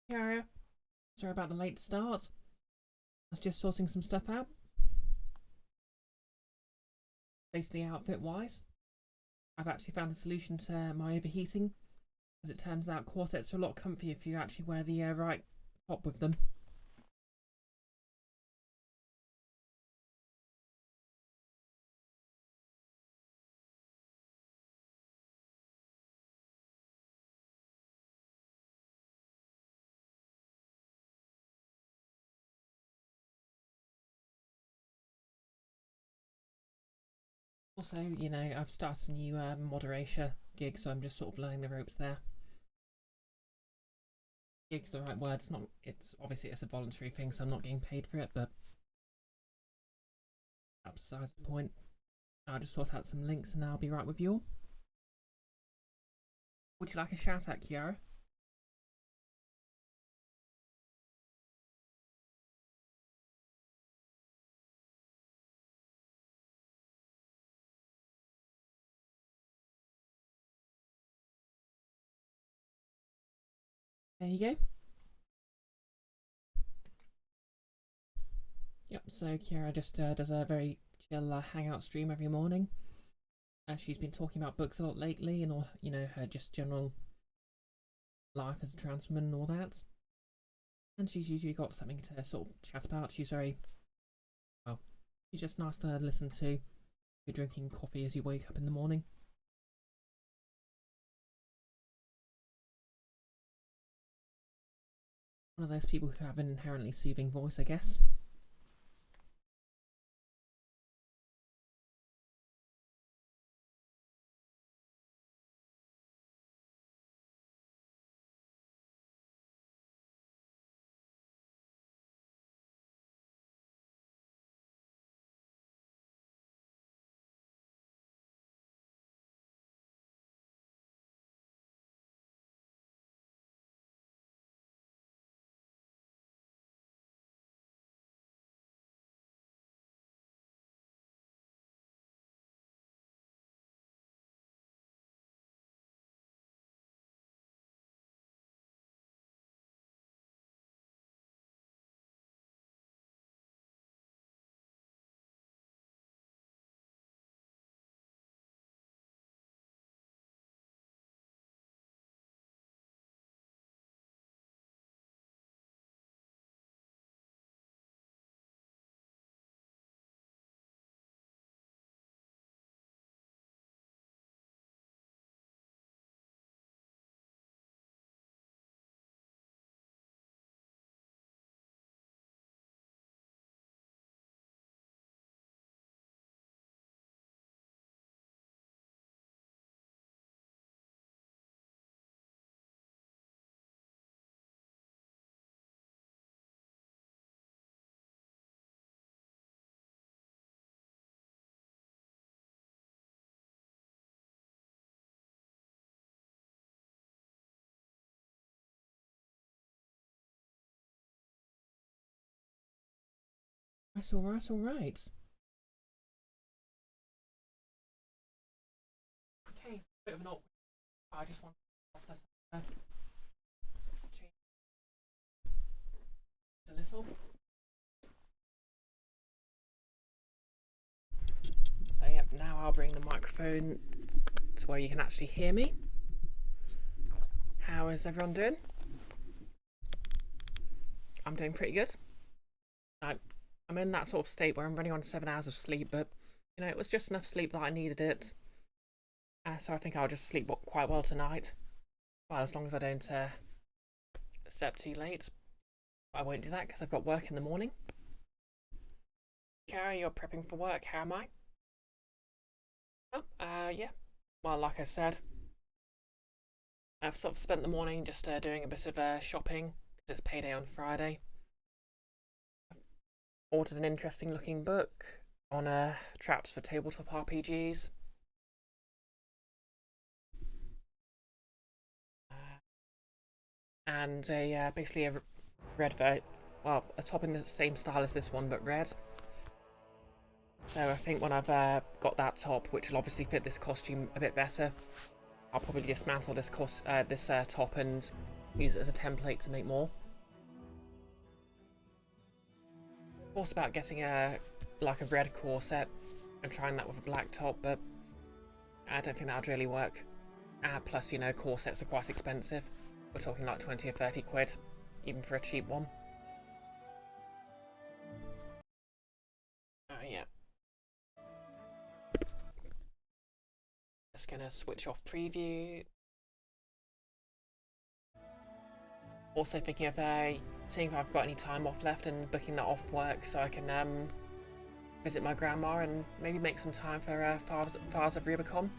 Yeah, sorry about the late start. I was just sorting some stuff out. Basically, outfit-wise, I've actually found a solution to my overheating. As it turns out, corsets are a lot comfier if you actually wear the right top with them. Also, you know, I've started a new moderation gig, so I'm just sort of learning the ropes there. Gig's the right word. It's obviously it's a voluntary thing, so I'm not getting paid for it, but that's besides the point. I'll just sort out some links and I'll be right with you all. Would you like a shout out, Kiara? There you go. Yep, so Kiara just does a very chill hangout stream every morning. She's been talking about books a lot lately and all, you know, her just general life as a trans woman and all that. And she's usually got something to sort of chat about. She's very, well, she's just nice to listen to. You're drinking coffee as you wake up in the morning. One of those people who have an inherently soothing voice, I guess. That's alright, alright. Okay, it's a bit of an awkward. I just want to off that change a little. So yep, now I'll bring the microphone to where you can actually hear me. How is everyone doing? I'm doing pretty good. I'm in that sort of state where I'm running on 7 hours of sleep, but you know, it was just enough sleep that I needed it. So I think I'll just sleep quite well tonight. Well, as long as I don't stay up too late. But I won't do that because I've got work in the morning. Kara, you're prepping for work. How am I? Oh, yeah. Well, like I said, I've sort of spent the morning just doing a bit of shopping because it's payday on Friday. I've ordered an interesting looking book on traps for tabletop RPGs. And basically a red well, a top in the same style as this one, but red. So I think when I've got that top, which will obviously fit this costume a bit better, I'll probably dismantle this top and use it as a template to make more. Also about getting a red corset and trying that with a black top, but I don't think that would really work. Plus, you know, corsets are quite expensive. We're talking like 20 or 30 quid, even for a cheap one. Yeah. Just gonna switch off preview. Also thinking of seeing if I've got any time off left and booking that off work so I can visit my grandma and maybe make some time for Fires of Rubicon.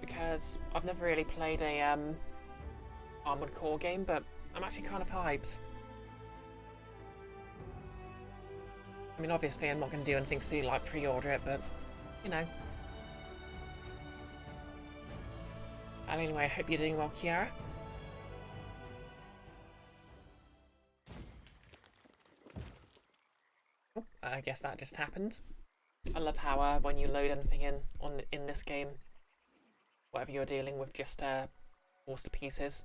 Because I've never really played a Armored Core game, but I'm actually kind of hyped. I mean, obviously I'm not going to do anything to like pre-order it, but you know. And anyway, I hope you're doing well, Kiara. Oh, I guess that just happened. I love how when you load anything in this game, whatever you're dealing with just falls to pieces.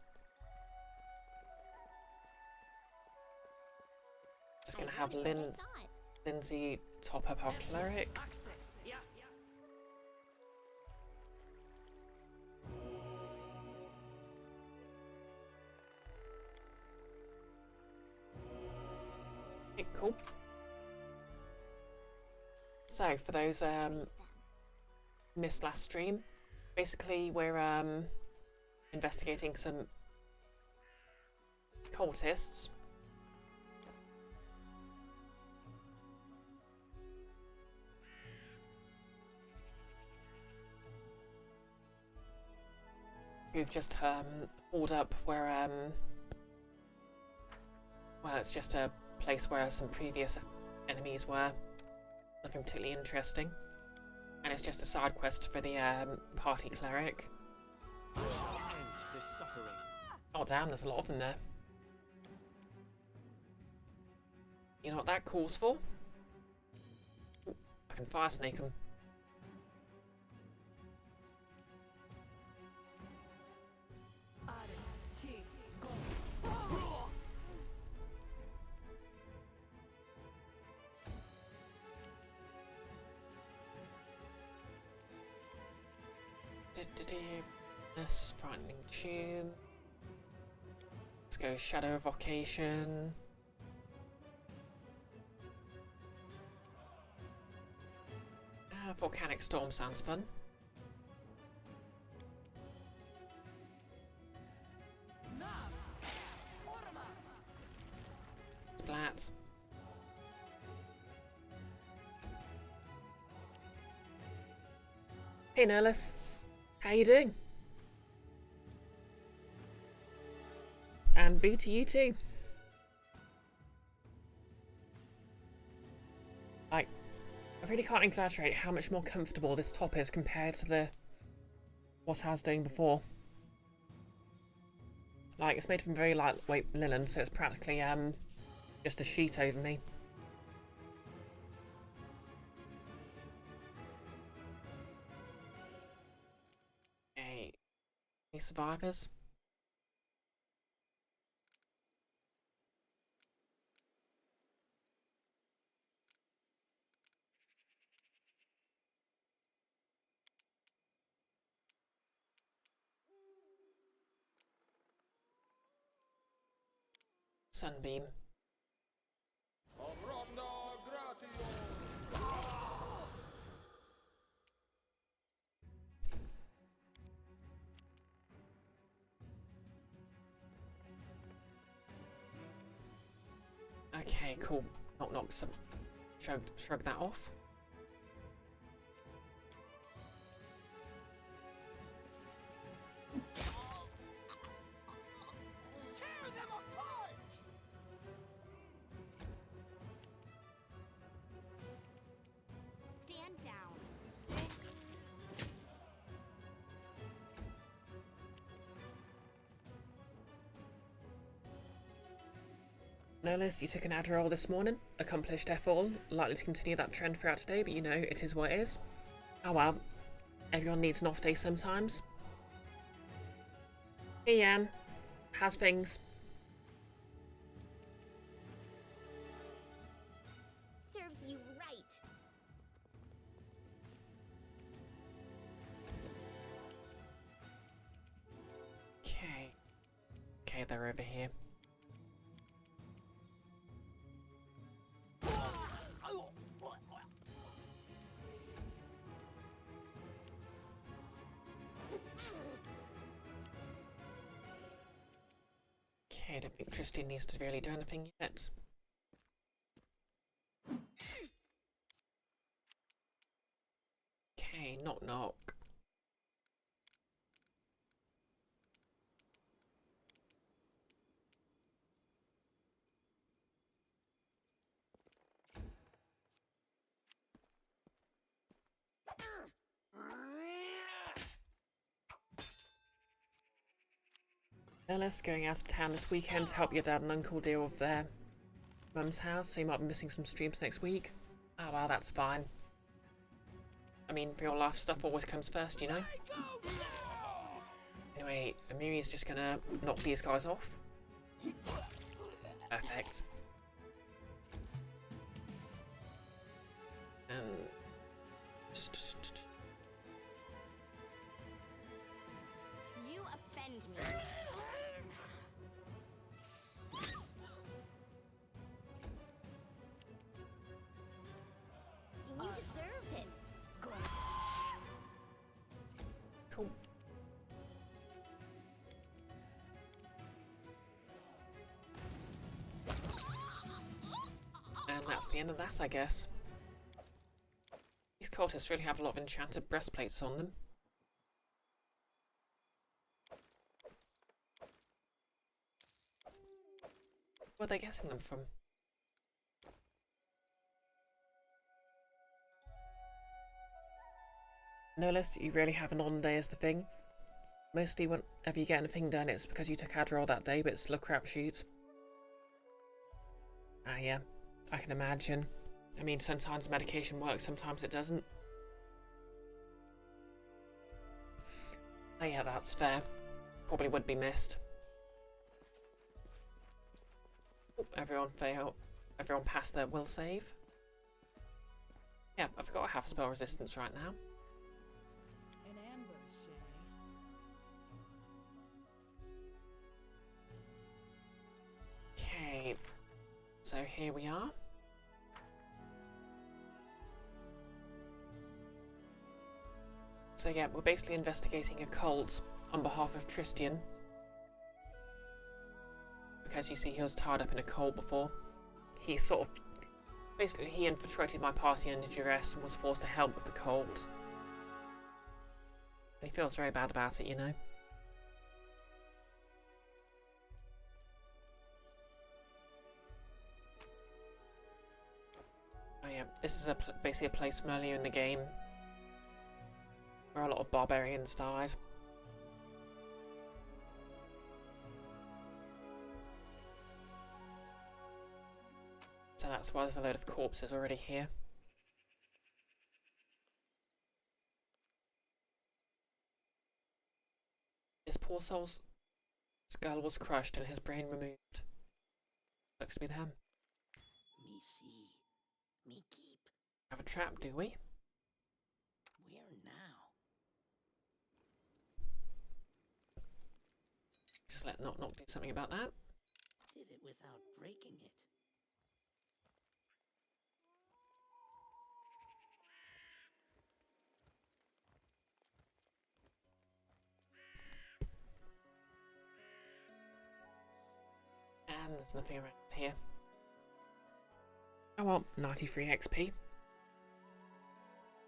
Just gonna have Lindsay top up our cleric. Okay, cool. So for those missed last stream, basically we're investigating some cultists. Who've just hauled up where well, it's just a place where some previous enemies were. Nothing particularly interesting. And it's just a side quest for the party cleric. Oh damn, there's a lot of them there. You know what that calls for? Ooh, I can fire snake them. This frightening tune. Let's go Shadow Evocation. Volcanic Storm sounds fun. Splat. Hey Nellis, how you doing? And boo to you too. Like, I really can't exaggerate how much more comfortable this top is compared to what I was doing before. Like, it's made from very lightweight linen, so it's practically just a sheet over me. Okay, any survivors? Sunbeam. Okay, cool. Knock knock, some shrug that off. Notice you took an Adderall this morning, accomplished F all, likely to continue that trend throughout today, but you know, it is what it is. Oh well, everyone needs an off day sometimes. Hey Jan, How's things? Serves you right. Okay. Okay, they're over here. Okay, I don't think Tristian needs to really do anything yet. Okay, knock knock. Ellis going out of town this weekend to help your dad and uncle deal with their mum's house, so you might be missing some streams next week. Oh well, that's fine. I mean, real life stuff always comes first, you know? Anyway, Amiri's just gonna knock these guys off. Perfect. You offend me. You deserved it. Cool. And that's the end of that, I guess. These cultists really have a lot of enchanted breastplates on them. Where are they getting them from? No less, you really have an on day is the thing. Mostly whenever you get anything done, it's because you took Adderall that day, but it's still a crapshoot. Ah, yeah, I can imagine. I mean, sometimes medication works, sometimes it doesn't. Oh yeah, that's fair. Probably would be missed. Oh, everyone failed. Everyone passed their will save. Yeah, I forgot I have spell resistance right now. An ambush, eh? Okay, so here we are. So yeah, we're basically investigating a cult on behalf of Tristian. Because you see, he was tied up in a cult before. He sort of... Basically, he infiltrated my party under duress and was forced to help with the cult. And he feels very bad about it, you know. Oh yeah, this is basically a place from earlier in the game where a lot of barbarians died. So that's why there's a load of corpses already here. This poor soul's skull was crushed and his brain removed. Looks to be them. Me see, me keep. Have a trap, do we? Where now? Just let Knock Knock do something about that. Did it without breaking it. And there's nothing around here. Oh well, 93 XP.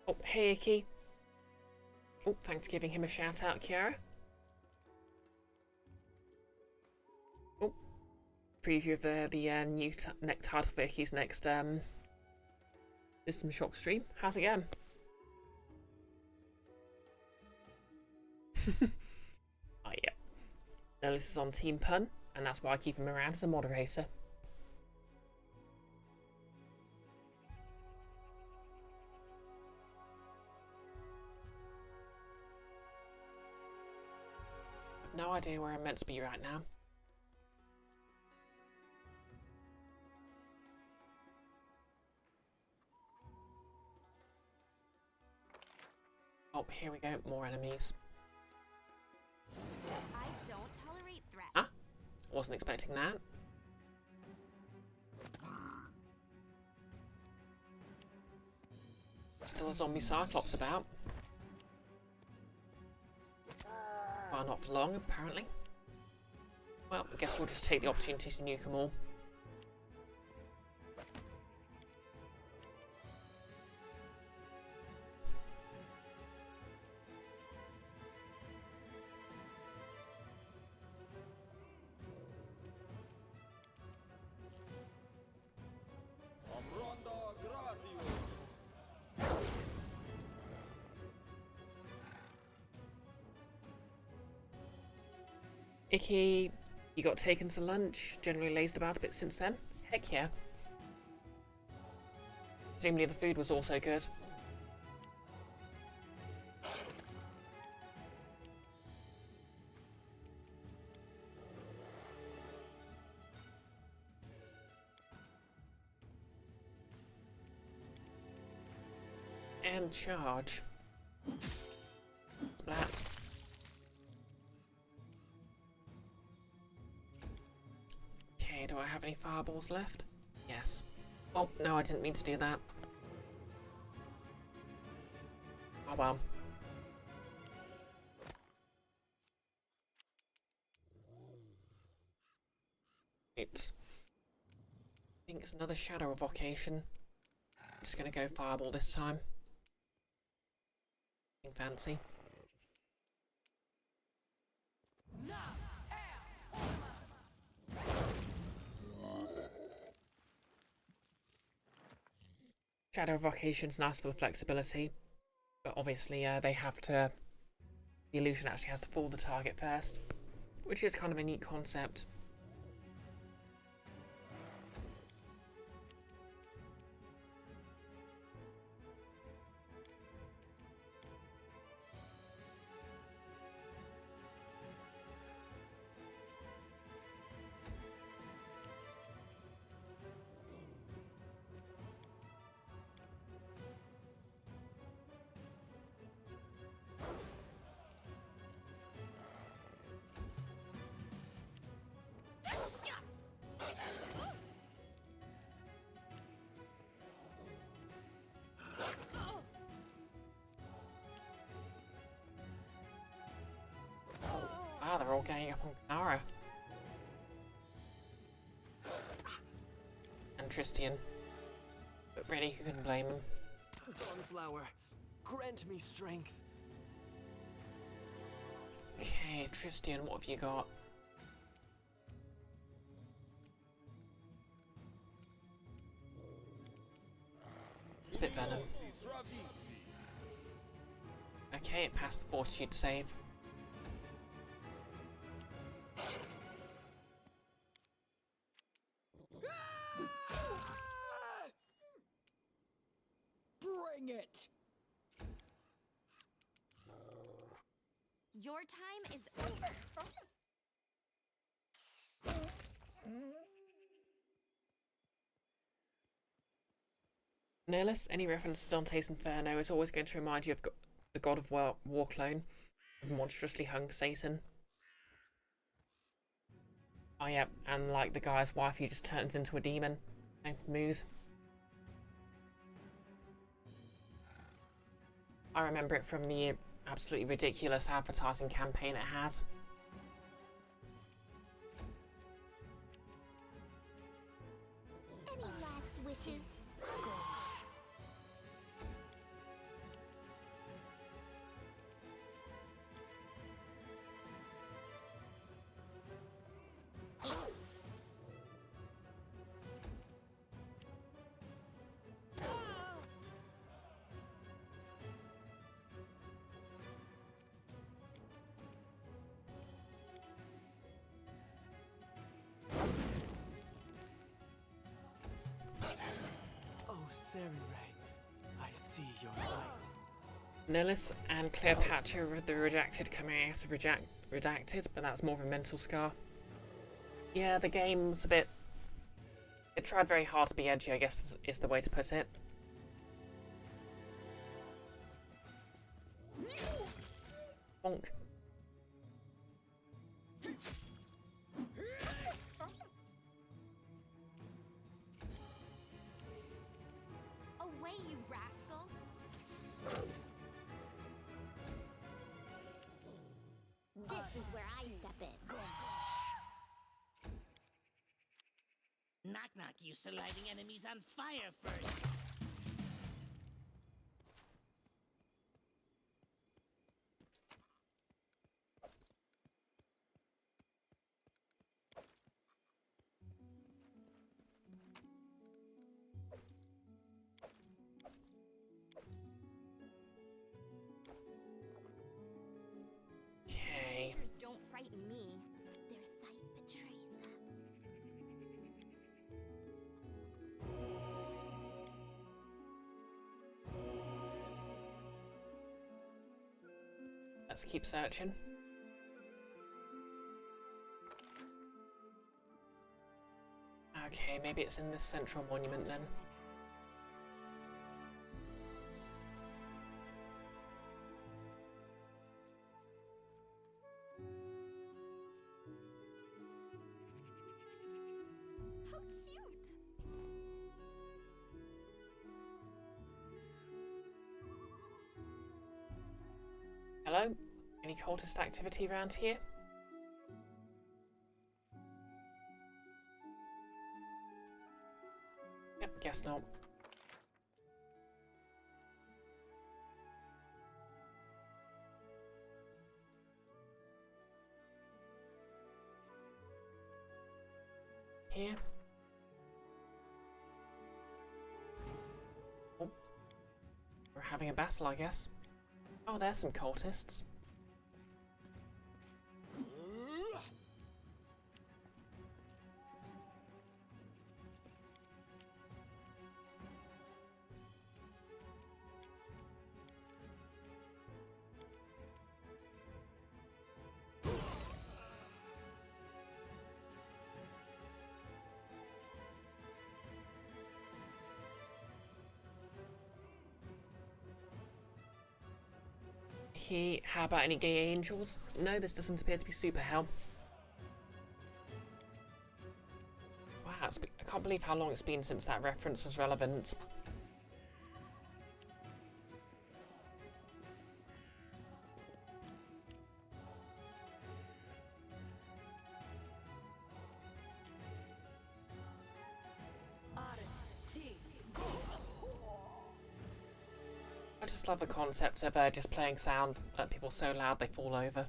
Oh, hey Icky. Oh, thanks for giving him a shout out, Kiara. Oh, preview of the new title for Icky's next System Shock stream. How's it going? Oh yeah. No, this is on Team Pun, and that's why I keep him around as a moderator. I've no idea where I'm meant to be right now. Oh, here we go, more enemies. I don't tolerate threats. Ah, wasn't expecting that. Still a zombie Cyclops about. Well, not for long, apparently. Well, I guess we'll just take the opportunity to nuke them all. Icky, you got taken to lunch, generally lazed about a bit since then? Heck yeah. Presumably the food was also good. And charge. Splat. Okay, do I have any fireballs left? Yes. Oh, no, I didn't mean to do that. Oh well. It's... I think it's another Shadow Evocation. I'm just gonna go fireball this time. Nothing fancy. Shadow Evocation's nice for the flexibility, but obviously they have to... The illusion actually has to fool the target first, which is kind of a neat concept. Ah, they're all ganging up on Kanara. And Tristian. But really, who can blame him? Dawnflower, grant me strength. Okay, Tristian, what have you got? Spit Venom. Okay, it passed the Fortitude save. Bring it! Your time is over. Nihilus, any reference to Dante's Inferno is always going to remind you of the god of war clone, monstrously hung Satan. Oh yeah, and like the guy's wife who just turns into a demon. Moose. I remember it from the absolutely ridiculous advertising campaign it has. Any last wishes? Oh, Sarenrae, I see your light. Nihilus and Cleopatra are the redacted coming out of redacted, but that's more of a mental scar. Yeah, the game's a bit... It tried very hard to be edgy, I guess is the way to put it. Bonk. Away, you rascal! This is where I step in. Knock Knock used to lighting enemies on fire first. Okay. Creatures don't frighten me. Their sight betrays them. Let's keep searching. Okay, maybe it's in this central monument then. How cute! Hello? Any cultist activity around here? Yep, guess not. Here? Oh. We're having a battle, I guess. Oh, there's some cultists. How about any gay angels? No, this doesn't appear to be super hell. Wow, I can't believe how long it's been since that reference was relevant. I just love the concept of just playing sound at people so loud they fall over.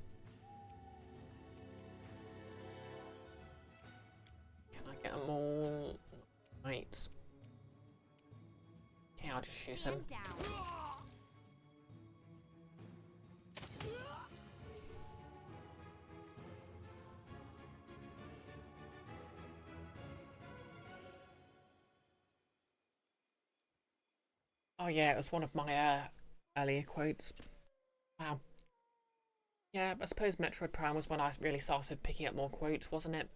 Can I get them all? Right. Okay, I'll just shoot him. Stand down. Oh yeah, it was one of my earlier quotes. Wow. Yeah, I suppose Metroid Prime was when I really started picking up more quotes, wasn't it?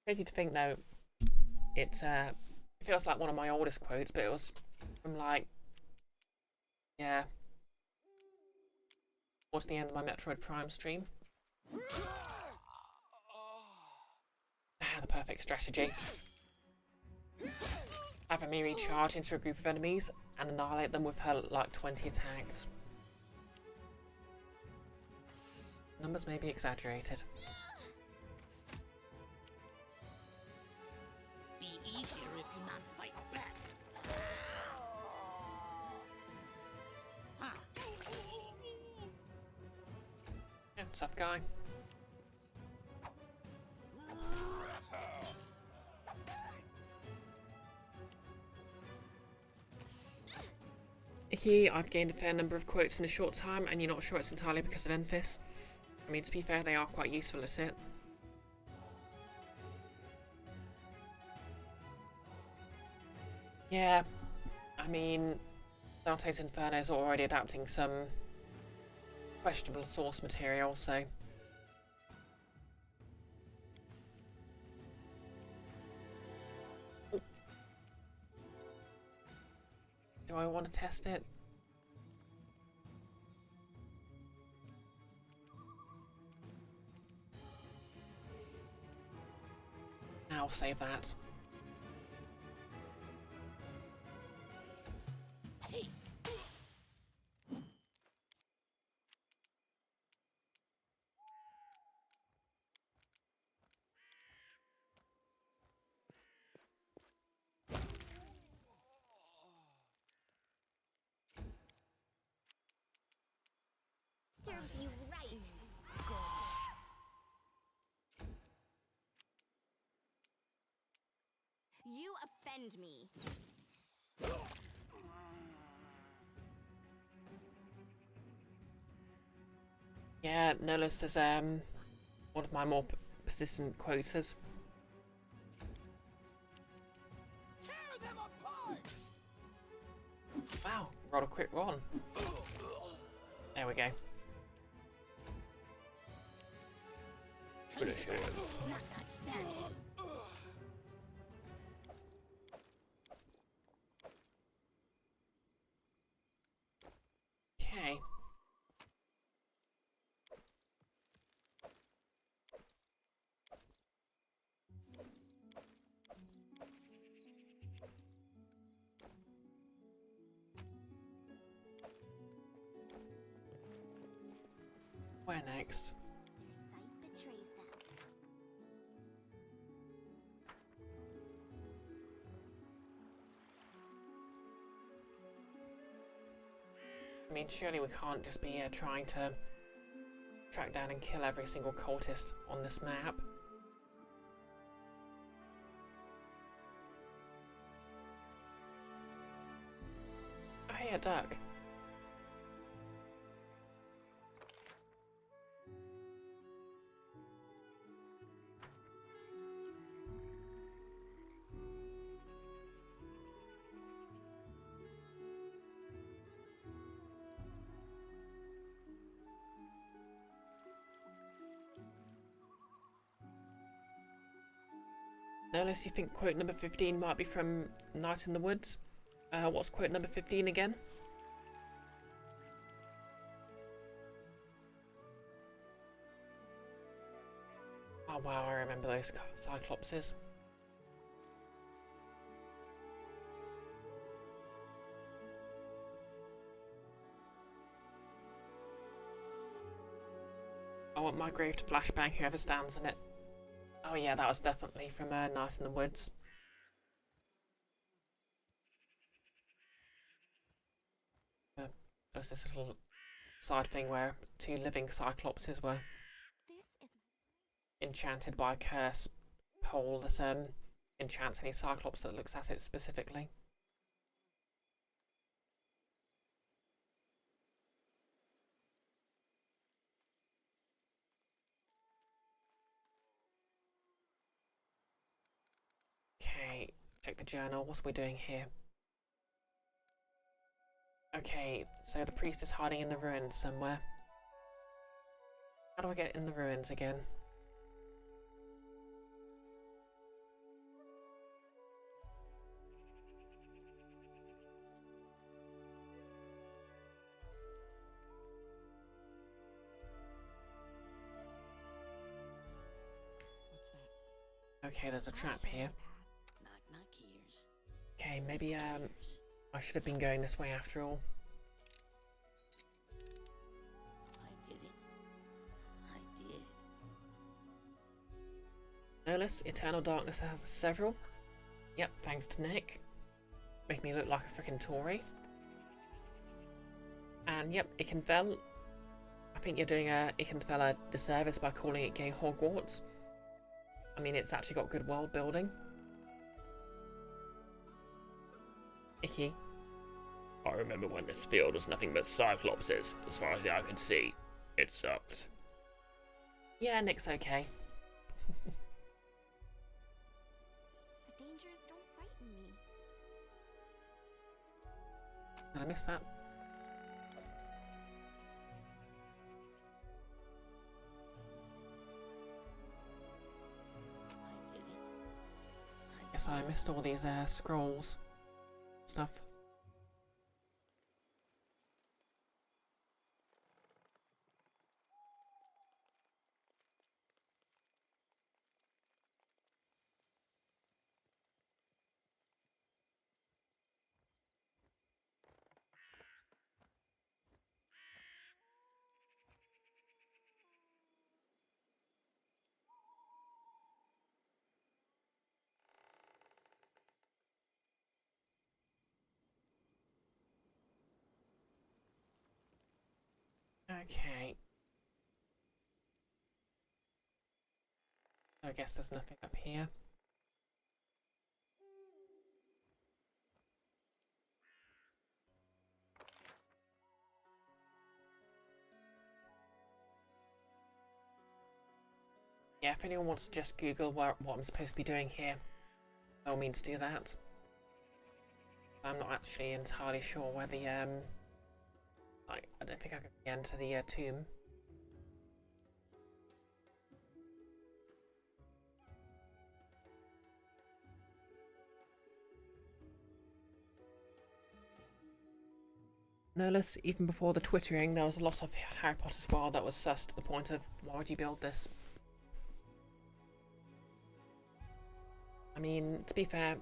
Crazy to think though, it feels like one of my oldest quotes, but it was from like, yeah, towards the end of my Metroid Prime stream. The perfect strategy. Have Amiri charge into a group of enemies and annihilate them with her like 20 attacks. Numbers may be exaggerated. Be easier if you not fight back. Huh. Yeah, tough guy. Here, I've gained a fair number of quotes in a short time, and you're not sure it's entirely because of Enfys. I mean, to be fair, they are quite useful at it. Yeah, I mean, Dante's Inferno is already adapting some questionable source material, so... Ooh. Do I want to test it? I'll save that. Hey, Serves you right. You offend me. Yeah, Nolus is one of my more persistent quotas. Tear them apart! Wow, rolled a quick one. There we go. Finish it. not standing. Okay. Where next? Their sight betrays them. I mean, surely we can't just be trying to track down and kill every single cultist on this map. Oh, hey, a duck. Unless you think quote number 15 might be from Night in the Woods. What's quote number 15 again? Oh wow, I remember those cyclopses. I want my grave to flashbang whoever stands in it. Oh yeah, that was definitely from Night in the Woods. There's this little side thing where two living cyclopses were This is enchanted by a curse pole that enchants any cyclops that looks at it specifically. Okay, check the journal. What are we doing here? Okay, so the priest is hiding in the ruins somewhere. How do I get in the ruins again? What's that? Okay, there's a trap here. Knock, knock, ears. Okay, maybe I should have been going this way after all. I did it. I did. Nolus, Eternal Darkness has several. Yep, thanks to Nick. Make me look like a freaking Tory. And yep, Ikenfell. I think you're doing Ikenfell a disservice by calling it Gay Hogwarts. I mean, it's actually got good world building. Icky. I remember when this field was nothing but cyclopses, as far as the eye could see. It sucked. Yeah, Nick's okay. the dangers don't frighten me. Did I miss that? I did it. Yes, I missed all these scrolls stuff. Okay. I guess there's nothing up here. Yeah, if anyone wants to just Google what I'm supposed to be doing here, by all means do that. I'm not actually entirely sure where the, I don't think I can enter the tomb. No less, even before the twittering, there was a lot of Harry Potter's world that was sus to the point of, why would you build this? I mean, to be fair,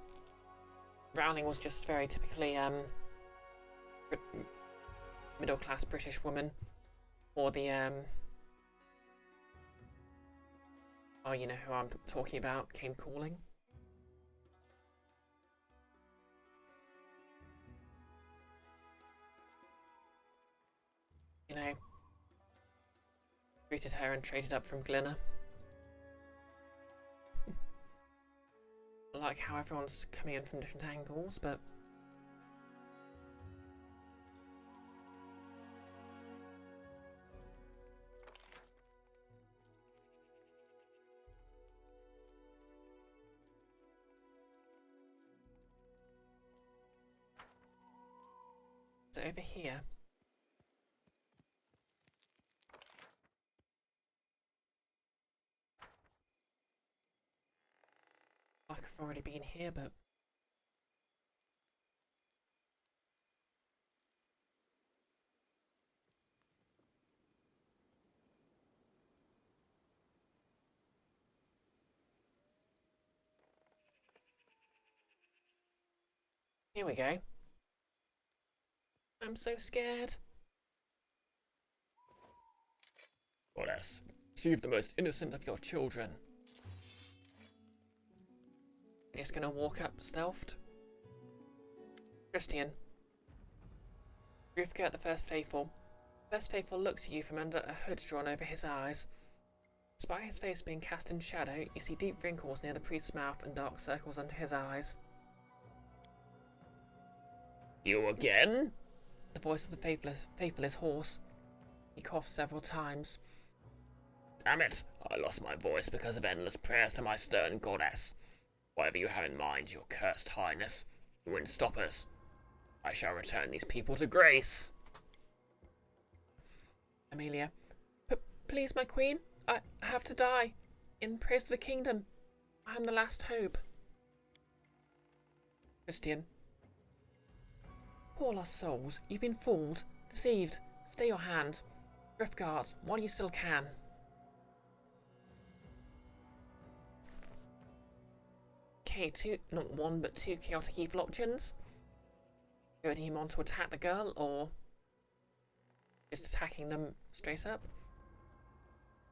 Rowling was just very typically, middle-class British woman, or the, oh, you know who I'm talking about, came calling. You know, greeted her and traded up from Glinna. I like how everyone's coming in from different angles, but so over here. Like I've already been here, but here we go. I'm so scared. Goddess, save the most innocent of your children. I'm just gonna walk up stealthed. Tristian. Rufka, the First Faithful. First Faithful looks at you from under a hood drawn over his eyes. Despite his face being cast in shadow, you see deep wrinkles near the priest's mouth and dark circles under his eyes. You again? The voice of the faithful is hoarse. He coughs several times. Damn it, I lost my voice because of endless prayers to my stern goddess. Whatever you have in mind, your cursed highness, you wouldn't stop us. I shall return these people to grace. Amelia. Please, my queen, I have to die. In praise of the kingdom. I am the last hope. Tristian. Poor lost souls, you've been fooled, deceived. Stay your hand. Riftguard, while you still can. Okay, not one but two chaotic evil options. Goading him on to attack the girl, or just attacking them straight up.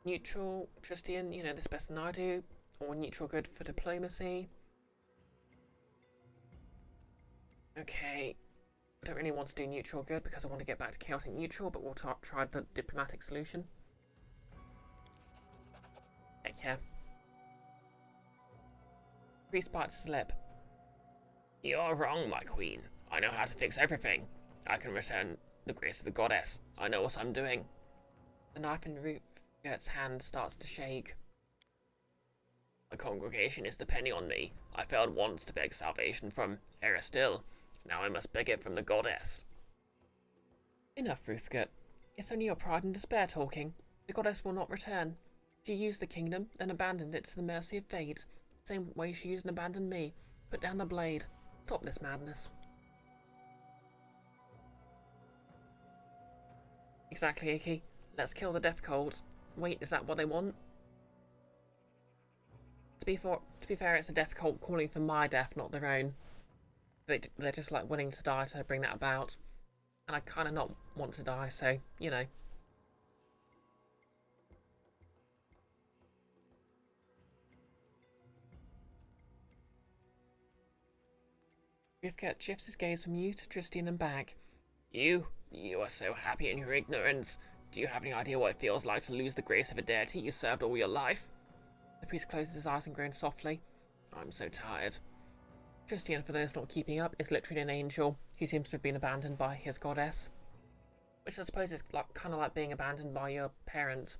Neutral, Tristian, you know this better than I do. Or neutral good for diplomacy. Okay, I don't really want to do neutral good because I want to get back to chaotic neutral, but we'll try the diplomatic solution. Heck yeah. Priest bites his lip. You're wrong, my queen. I know how to fix everything. I can return the grace of the goddess. I know what I'm doing. The knife in Rupgert's hand starts to shake. The congregation is depending on me. I failed once to beg salvation from Eristil. Now I must beg it from the goddess. Enough, Rufgert. It's only your pride and despair talking. The goddess will not return. She used the kingdom, then abandoned it to the mercy of fate. Same way she used and abandoned me. Put down the blade. Stop this madness. Exactly, Iki. Let's kill the death cult. Wait, is that what they want? To be fair, it's a death cult calling for my death, not their own. They're just like willing to die to bring that about. And I kind of not want to die, so, you know. Rufgert shifts his gaze from you to Tristian and back. You are so happy in your ignorance. Do you have any idea what it feels like to lose the grace of a deity you served all your life? The priest closes his eyes and groans softly. I'm so tired. Tristian, for those not keeping up, is literally an angel who seems to have been abandoned by his goddess. Which I suppose is like, kind of like being abandoned by your parent.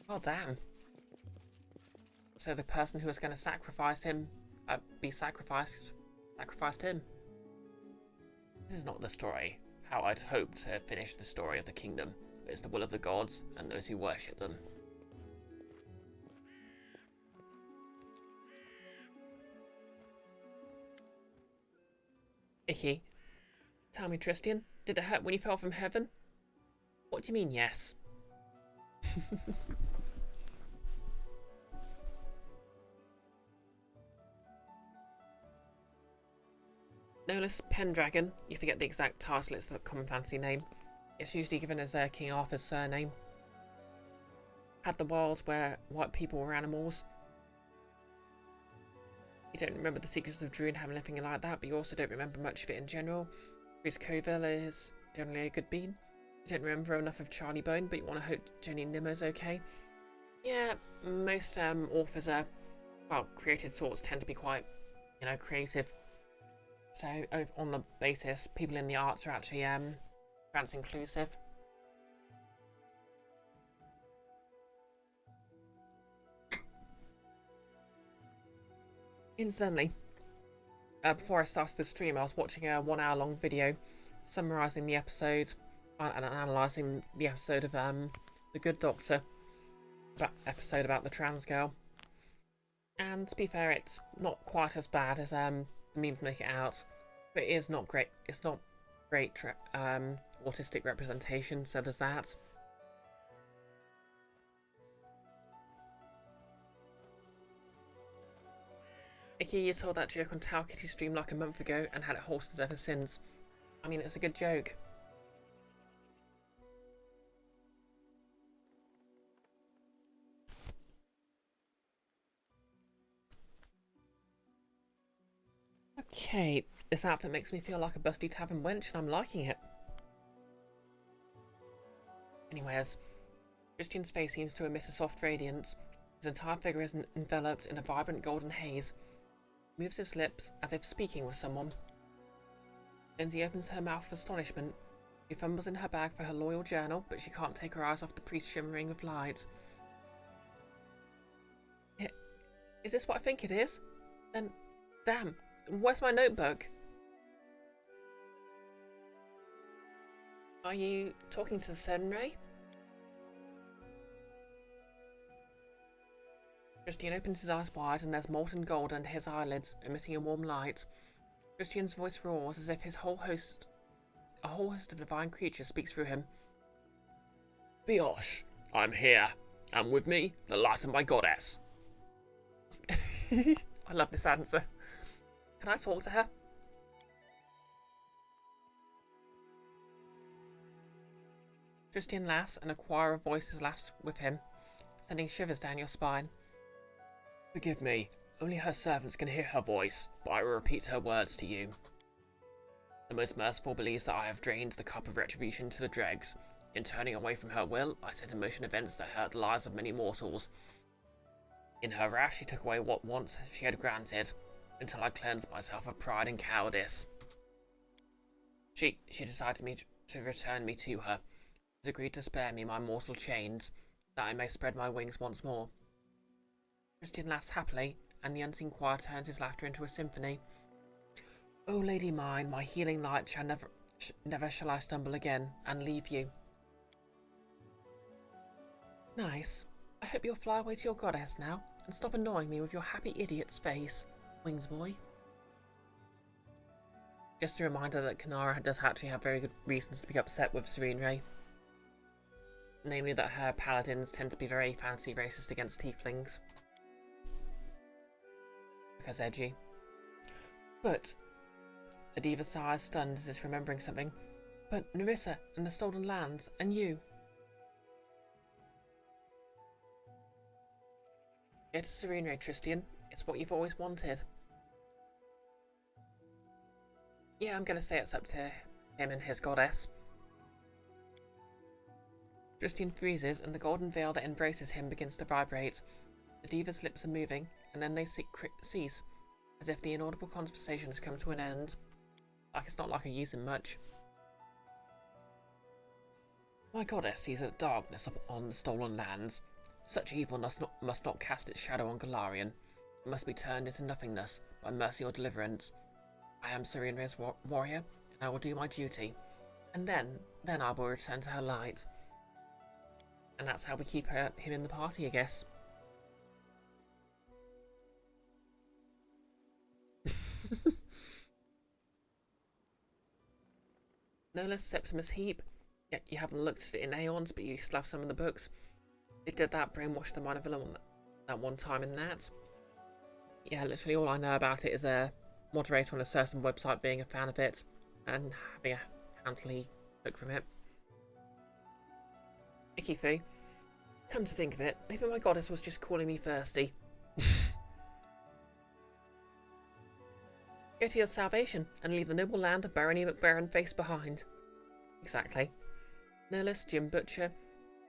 Oh, damn. So the person who was going to sacrifice him, sacrificed him. This is not the story how I'd hoped to finish the story of the kingdom. It's the will of the gods and those who worship them. Icky. Tell me, Tristian, did it hurt when you fell from heaven? What do you mean, yes? Nolus Pendragon. You forget the exact title, it's the common fantasy name. It's usually given as King Arthur's surname. Had the world where white people were animals. You don't remember the secrets of Druid having anything like that, but you also don't remember much of it in general. Chris Coville is generally a good bean. You don't remember enough of Charlie Bone, but you want to hope Jenny Nimmo's okay. Yeah, most authors are, well, created sorts tend to be quite, you know, creative. So on the basis, people in the arts are actually trans inclusive. Incidentally, before I started the stream, I was watching a 1 hour long video summarising the episode and analysing the episode of The Good Doctor, that episode about the trans girl. And to be fair, it's not quite as bad as the memes make it out, but it is not great. It's not great autistic representation, so there's that. Icky, you told that joke on Tau Kitty stream like a month ago and had it horses ever since. I mean, it's a good joke. Okay, this outfit makes me feel like a busty tavern wench and I'm liking it. Anyways, Tristian's face seems to emit a soft radiance. His entire figure is enveloped in a vibrant golden haze. He moves his lips as if speaking with someone. Lindsay opens her mouth with astonishment. She fumbles in her bag for her loyal journal, but she can't take her eyes off the priest shimmering with light. Is this what I think it is? Then, damn, where's my notebook? Are you talking to the Senrei? Tristian opens his eyes wide and there's molten gold under his eyelids, emitting a warm light. Tristian's voice roars as if a whole host of divine creatures speaks through him. Brioche, I'm here, and with me, the light of my goddess. I love this answer. Can I talk to her? Tristian laughs and a choir of voices laughs with him, sending shivers down your spine. Forgive me, only her servants can hear her voice, but I will repeat her words to you. The most merciful believes that I have drained the cup of retribution to the dregs. In turning away from her will, I set in motion events that hurt the lives of many mortals. In her wrath, she took away what once she had granted, until I cleansed myself of pride and cowardice. She decided to return me to her. She has agreed to spare me my mortal chains, that I may spread my wings once more. Tristian laughs happily, and the unseen choir turns his laughter into a symphony. O lady mine, my healing light shall never shall I stumble again, and leave you. Nice. I hope you'll fly away to your goddess now, and stop annoying me with your happy idiot's face, Wings Boy. Just a reminder that Kanara does actually have very good reasons to be upset with Serene Ray. Namely that her paladins tend to be very fancy racist against tieflings. Because edgy. But Adiva sighs, stunned as if remembering something. But Nerissa and the stolen lands, and you. Get to Serene, Tristian. It's what you've always wanted. Yeah, I'm gonna say it's up to him and his goddess. Tristian freezes, and the golden veil that embraces him begins to vibrate. The diva's lips are moving, and then they cease, as if the inaudible conversation has come to an end. Like it's not like I use him much. My goddess sees a darkness upon the stolen lands. Such evil must not cast its shadow on Galarian. It must be turned into nothingness by mercy or deliverance. I am Serena's warrior, and I will do my duty. And then I will return to her light. And that's how we keep him in the party, I guess. No less Septimus Heap. Yet you haven't looked at it in aeons, but you still have some of the books. They did that, brainwash the minor villain that one time in that. Yeah, literally all I know about it is a moderator on a certain website being a fan of it and having a handily book from it. Icky Foo. Come to think of it, maybe my goddess was just calling me thirsty. Go to your salvation and leave the noble land of Barony McBaronface behind. Exactly. Nihilist Jim Butcher.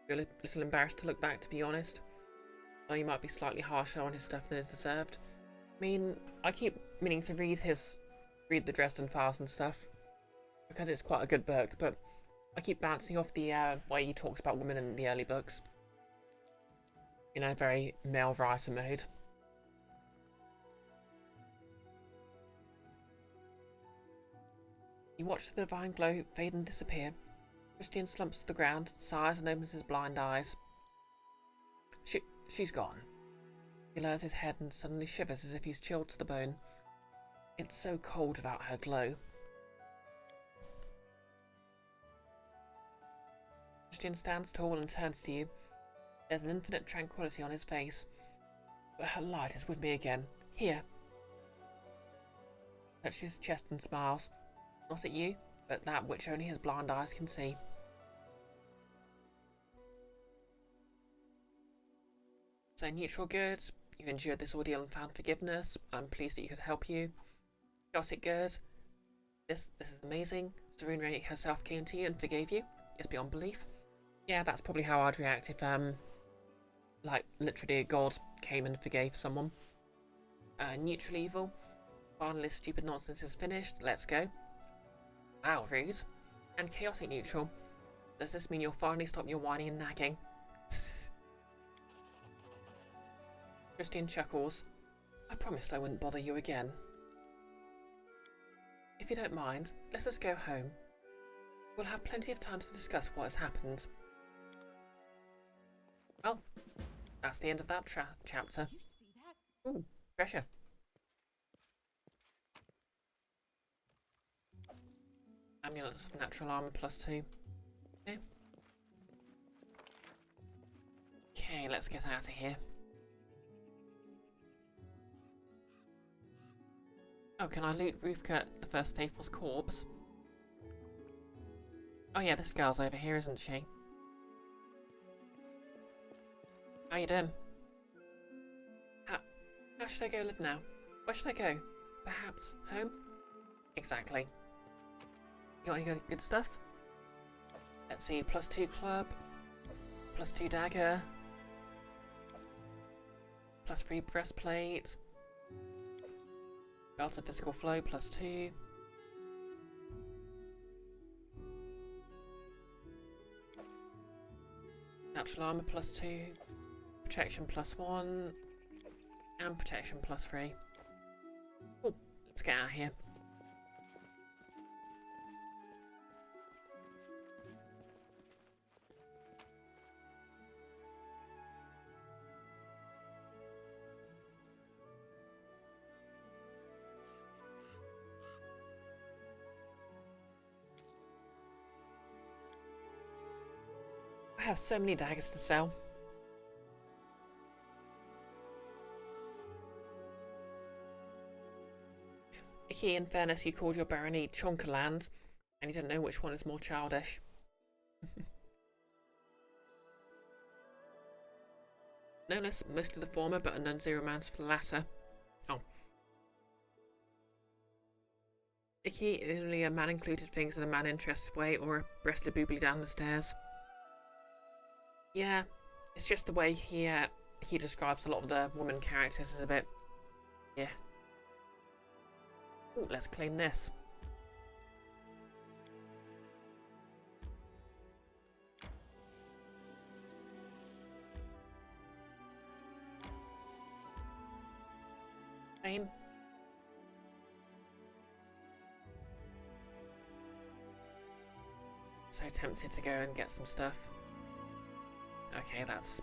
Feel a little embarrassed to look back, to be honest. Though you might be slightly harsher on his stuff than is deserved. I mean, I keep meaning to read the Dresden Files and stuff, because it's quite a good book, but I keep bouncing off the way he talks about women in the early books. You know, very male writer mode. You watch the divine glow fade and disappear. Tristian slumps to the ground, sighs and opens his blind eyes. She's gone. He lowers his head and suddenly shivers as if he's chilled to the bone. It's so cold without her glow. Tristian stands tall and turns to you. There's an infinite tranquility on his face. But her light is with me again. Here. Touches his chest and smiles. Not at you, but that which only his blind eyes can see. So neutral good. You endured this ordeal and found forgiveness. I'm pleased that you could help you. Chaotic good. This is amazing. Serene herself came to you and forgave you. It's beyond belief. Yeah, that's probably how I'd react if like literally a god came and forgave someone. Neutral evil. Finally, stupid nonsense is finished. Let's go. Wow, rude. And chaotic neutral. Does this mean you'll finally stop your whining and nagging? Tristian chuckles. I promised I wouldn't bother you again. If you don't mind, let's just go home. We'll have plenty of time to discuss what has happened. Well, that's the end of that chapter. Ooh, pressure. Amulets of natural armor +2. Okay. Okay, let's get out of here. Oh, can I loot Roofcut, the first faithful's corpse? Oh yeah, this girl's over here, isn't she? How you doing? How should I go live now? Where should I go? Perhaps home? Exactly. You got any good stuff? Let's see, +2 club, +2 dagger, +3 breastplate, belt of physical flow +2. Natural armor +2, protection +1, and protection +3. Oh, let's get out of here. I have so many daggers to sell. Icky, in fairness, you called your barony Chonkaland, and you don't know which one is more childish. No less mostly the former, but a non-zero amount of the latter. Oh. Icky, only a man included things in a man-interested way, or a breastly boobly down the stairs. Yeah, it's just the way he describes a lot of the woman characters as a bit... yeah. Ooh, let's claim this. Claim. So tempted to go and get some stuff. Okay, that's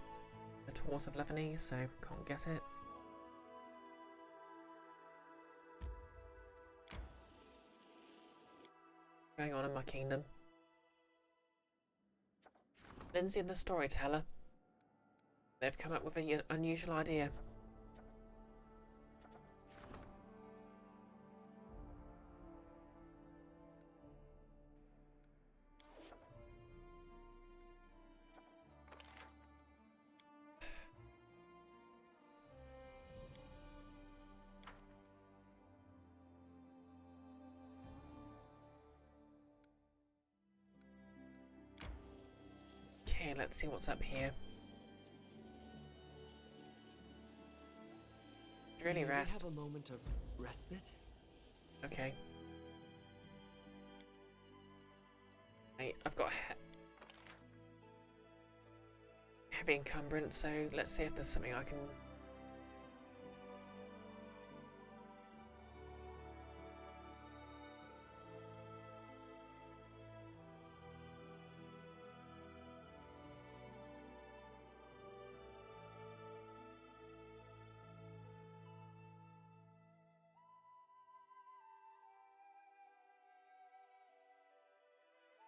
the Taurus of Lebanese, so can't get it. Going on in my kingdom. Lindsay and the storyteller. They've come up with an unusual idea. Okay, let's see what's up here. Really May we rest. have a moment of respite? Okay. I've got heavy encumbrance, so let's see if there's something I can...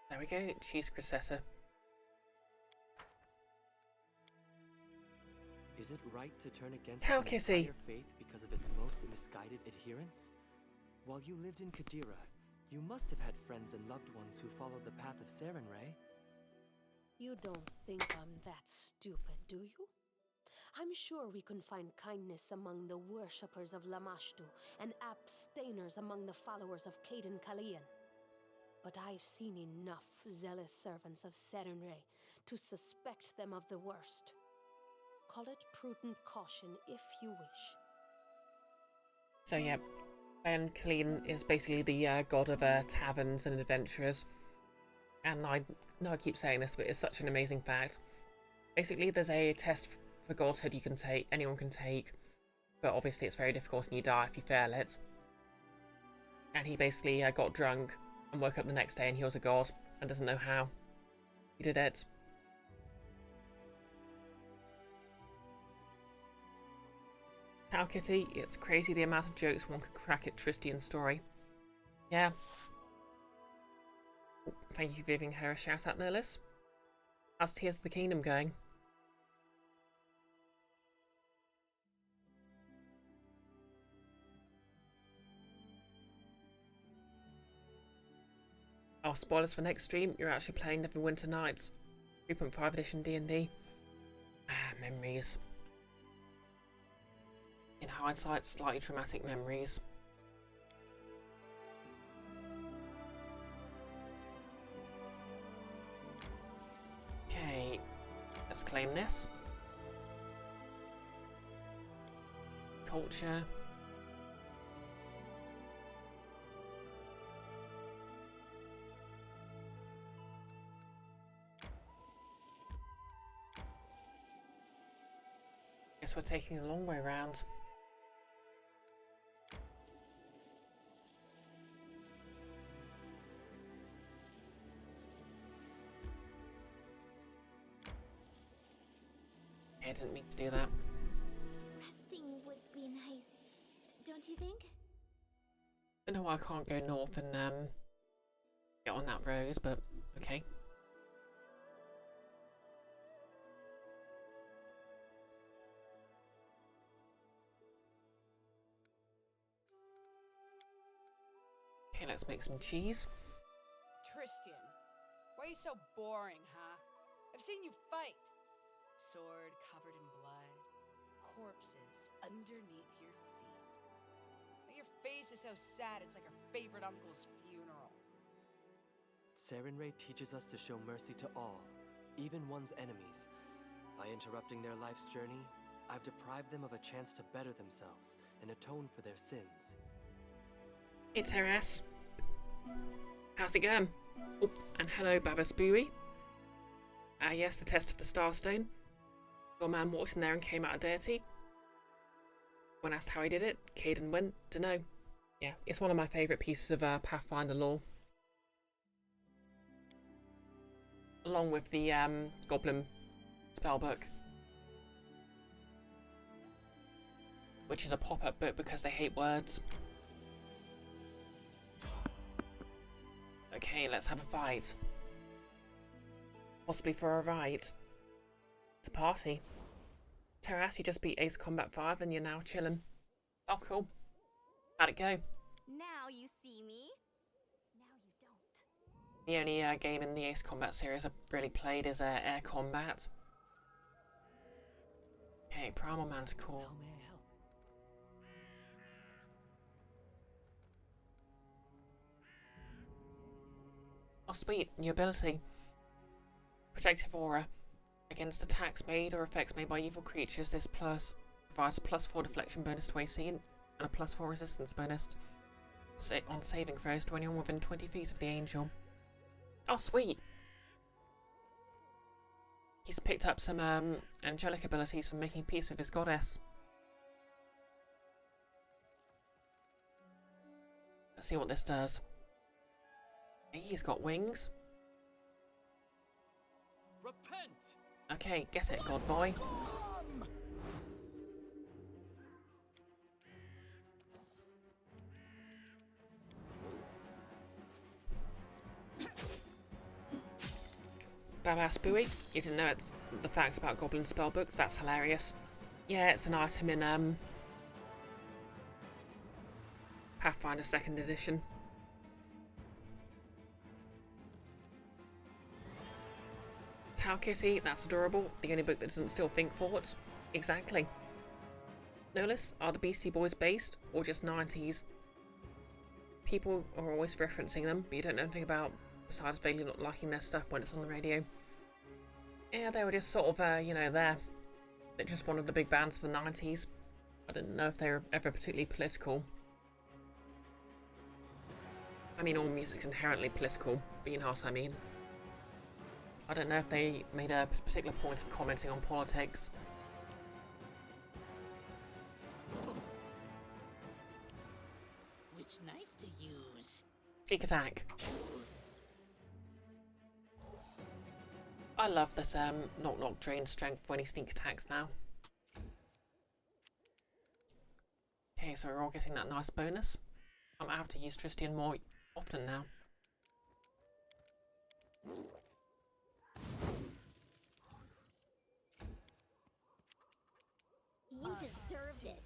There we go, cheese cressessa. Is it right to turn against Tell an Kitty. entire faith because of its most misguided adherents? While you lived in Qadira, you must have had friends and loved ones who followed the path of Sarenrae. You don't think I'm that stupid, do you? I'm sure we can find kindness among the worshippers of Lamashtu and abstainers among the followers of Caden Kalian. But I've seen enough zealous servants of Sarenrae to suspect them of the worst. Call it prudent caution if you wish. So yeah, Ben Clean is basically the god of taverns and adventurers. And I know I keep saying this, but it's such an amazing fact. Basically, there's a test for godhood you can take, anyone can take, but obviously it's very difficult and you die if you fail it. And he basically got drunk and woke up the next day and he was a god and doesn't know how he did it. How Kitty, it's crazy the amount of jokes one could crack at Tristian's story. Yeah. Thank you for giving her a shout out, Nerlis. How's Tears of the Kingdom going? Oh, spoilers for next stream, you're actually playing Neverwinter Nights 3.5 edition D&D. Ah, memories. In hindsight, slightly traumatic memories. Okay, let's claim this. Culture. Guess we're taking a long way round. I didn't mean to do that. Resting would be nice, don't you think? I don't know why I can't go north and get on that road, but okay. Okay, let's make some cheese. Tristian, why are you so boring, huh? I've seen you fight. Sword covered in blood, corpses underneath your feet. But your face is so sad, it's like her favorite uncle's funeral. Sarenrae teaches us to show mercy to all, even one's enemies. By interrupting their life's journey, I've deprived them of a chance to better themselves and atone for their sins. Hey Teras. How's it going? Oh, and hello Babas Bowie. Yes, the test of the Starstone. Your man walked in there and came out dirty. When asked how he did it, Caden went, dunno. Yeah, it's one of my favourite pieces of Pathfinder lore. Along with the Goblin spellbook. Which is a pop-up book because they hate words. Okay, let's have a fight. Possibly for a ride. It's a party. Teras, you just beat Ace Combat 5 and you're now chilling. Oh, cool. How'd it go? Now you see me. Now you don't. The only game in the Ace Combat series I've really played is Air Combat. Okay, Primal Manticore. How may I help? Oh sweet, new ability. Protective Aura. Against attacks made or effects made by evil creatures, this plus provides a +4 deflection bonus to AC and a +4 resistance bonus on saving throws to anyone within 20 feet of the angel. Oh sweet! He's picked up some angelic abilities from making peace with his goddess. Let's see what this does. He's got wings. Repent! Okay, get it, God boy. Babas Bowie, you didn't know it's the facts about Goblin spellbooks? That's hilarious. Yeah, it's an item in Pathfinder 2nd edition. Tau Kitty, that's adorable. The only book that doesn't still think forwards. Exactly. Notice, are the Beastie Boys based or just 90s? People are always referencing them, but you don't know anything about besides vaguely not liking their stuff when it's on the radio. Yeah, they were just sort of, you know, there. They're just one of the big bands of the 90s. I didn't know if they were ever particularly political. I mean, all music's inherently political, but you know what I mean. I don't know if they made a particular point of commenting on politics. Which knife to use? Sneak attack. I love that Knock Knock drains strength when he sneak attacks now. Okay, so we're all getting that nice bonus. I might have to use Tristian more often now. You deserved it.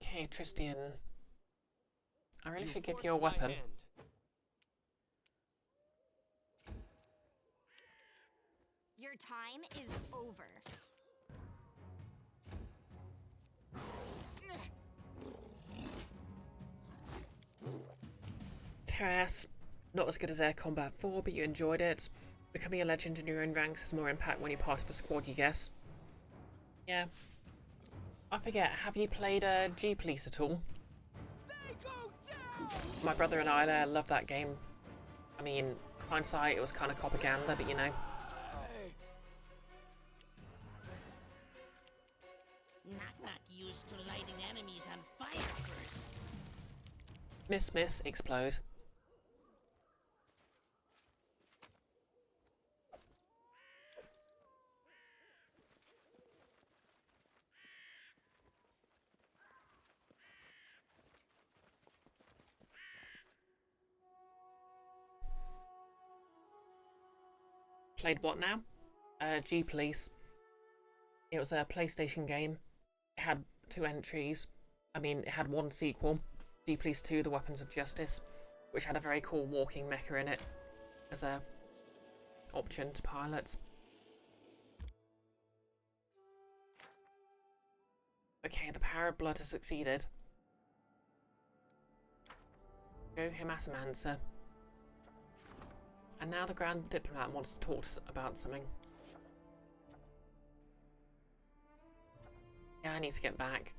Okay, Tristian. I really should give you a weapon. Your time is over. Teras, not as good as Air Combat 4, but you enjoyed it. Becoming a legend in your own ranks has more impact when you pass the squad, you guess. Yeah. I forget, have you played G-Police at all? My brother and I love that game. I mean, hindsight, it was kind of propaganda, but you know. Knock used to lighting enemies on fire first. Miss, explode. Played what now? G-Police. It was a PlayStation game. It had 2 entries. I mean, it had 1 sequel. G-Police 2, The Weapons of Justice, which had a very cool walking mecha in it as a option to pilot. Okay, the power of blood has succeeded. Go Hematomancer. And now the Grand Diplomat wants to talk to us about something. Yeah, I need to get back.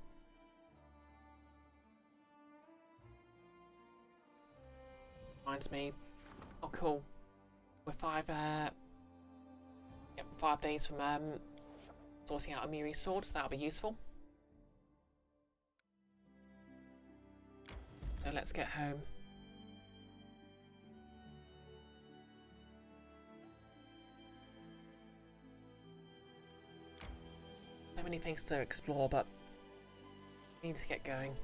Reminds me. Oh, cool. We're 5 days from sorting out Amiri's sword, so that'll be useful. So let's get home. So many things to explore, but we need to get going.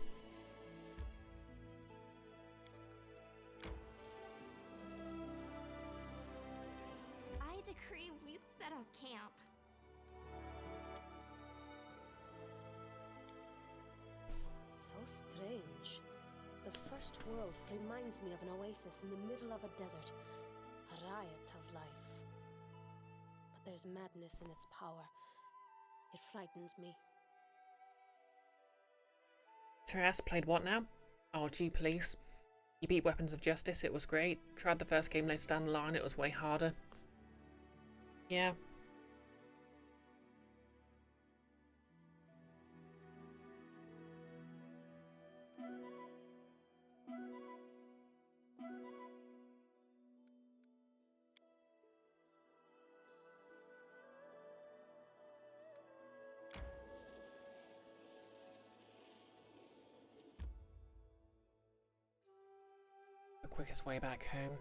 I decree we set up camp. So strange. The first world reminds me of an oasis in the middle of a desert. A riot of life. But there's madness in its power. It frightens me. Teras played what now? Oh, gee, please. You beat Weapons of Justice, it was great. Tried the first game later down the line, it was way harder. Yeah. The quickest way back home.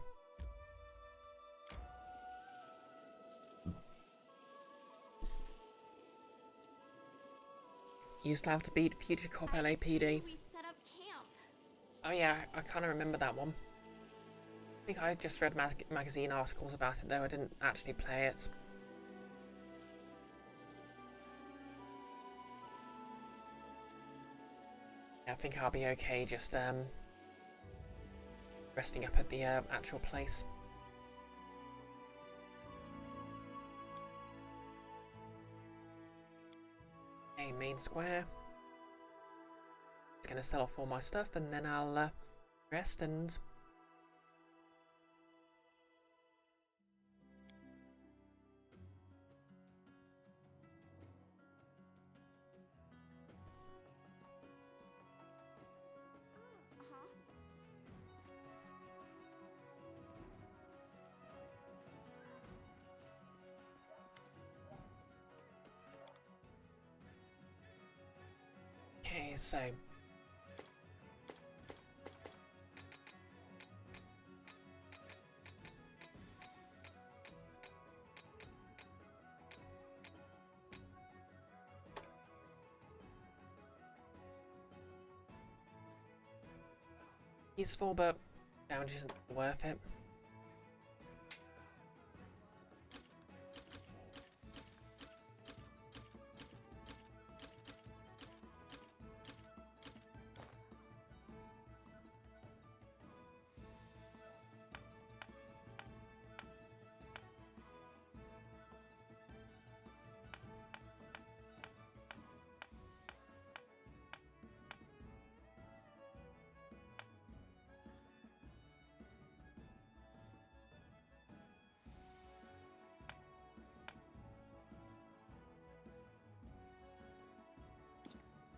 You used to have to beat Future Cop LAPD. We set up camp. Oh yeah, I kind of remember that one. I think I just read magazine articles about it though, I didn't actually play it. Yeah, I think I'll be okay just resting up at the actual place. Okay, main square. Just gonna sell off all my stuff and then I'll rest and okay, so useful, but damage isn't worth it.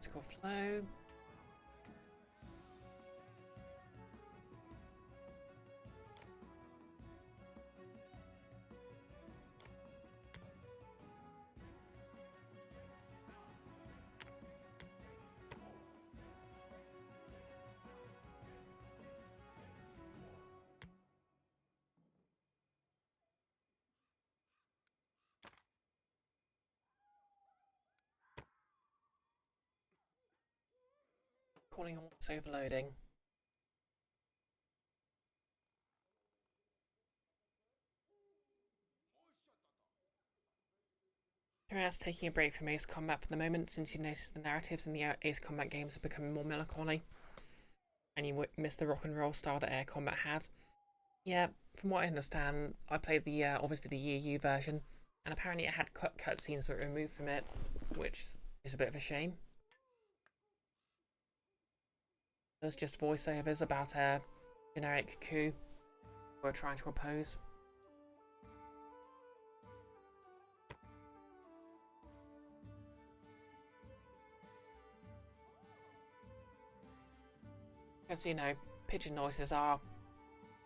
Physical flow. Calling on what's overloading. Perhaps taking a break from Ace Combat for the moment, since you noticed the narratives in the Ace Combat games are becoming more melancholy, and you missed the rock and roll style that Air Combat had. Yeah, from what I understand, I played the obviously the EU version, and apparently it had cutscenes that were removed from it, which is a bit of a shame. Those just voiceovers about a generic coup we're trying to oppose. Because, you know, pigeon noises are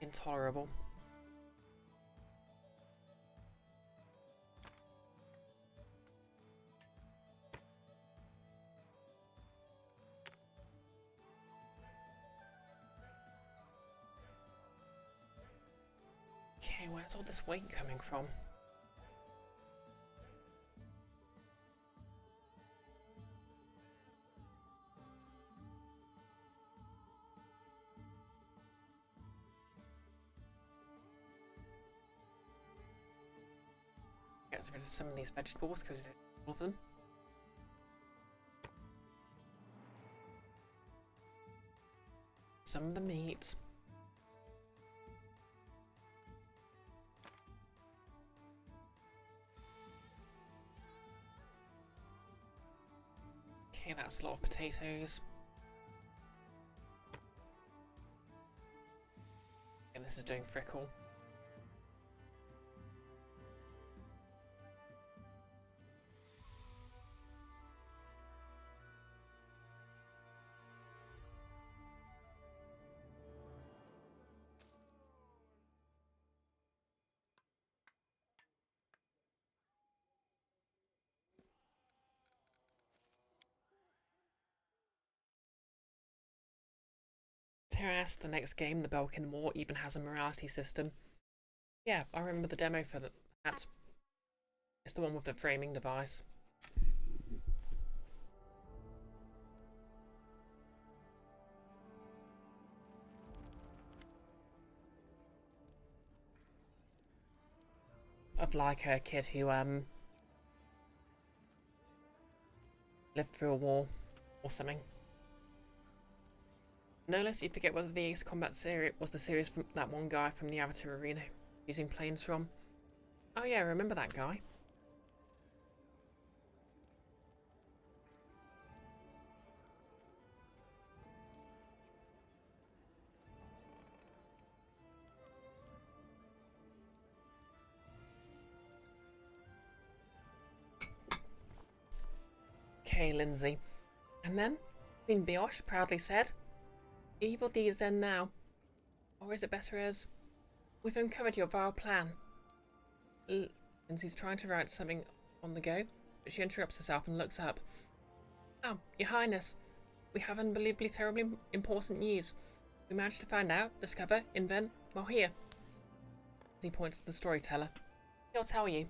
intolerable. Okay, where's all this weight coming from? Get rid of some of these vegetables because we don't need all of them. Some of the meat. Okay, that's a lot of potatoes. And this is doing frickle. Terrace, the next game, the Belkin War, even has a morality system. Yeah, I remember the demo for that. It's the one with the framing device. Of like a kid who lived through a war or something. No less you forget whether the Ace Combat series was the series from that one guy from the Avatar Arena using planes from. Oh yeah, remember that guy? Okay, Lindsay. And then, Queen Brioche proudly said, "Evil deeds end now. Or is it better as, we've uncovered your vile plan." Lindsay's trying to write something on the go, but she interrupts herself and looks up. "Oh, Your Highness, we have unbelievably terribly important news. We managed to find out, discover, invent, well here." He points to the storyteller. "He'll tell you."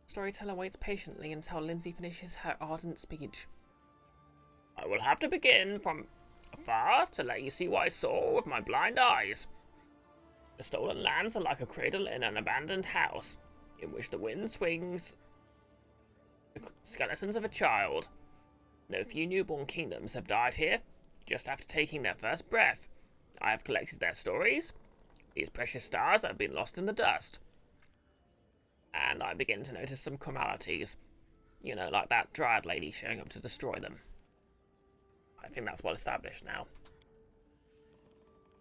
The storyteller waits patiently until Lindsay finishes her ardent speech. "I will have to begin from afar to let you see what I saw with my blind eyes. The stolen lands are like a cradle in an abandoned house, in which the wind swings the skeletons of a child. No few newborn kingdoms have died here, just after taking their first breath. I have collected their stories, these precious stars that have been lost in the dust. And I begin to notice some commonalities. You know, like that Dryad lady showing up to destroy them. I think that's well established now.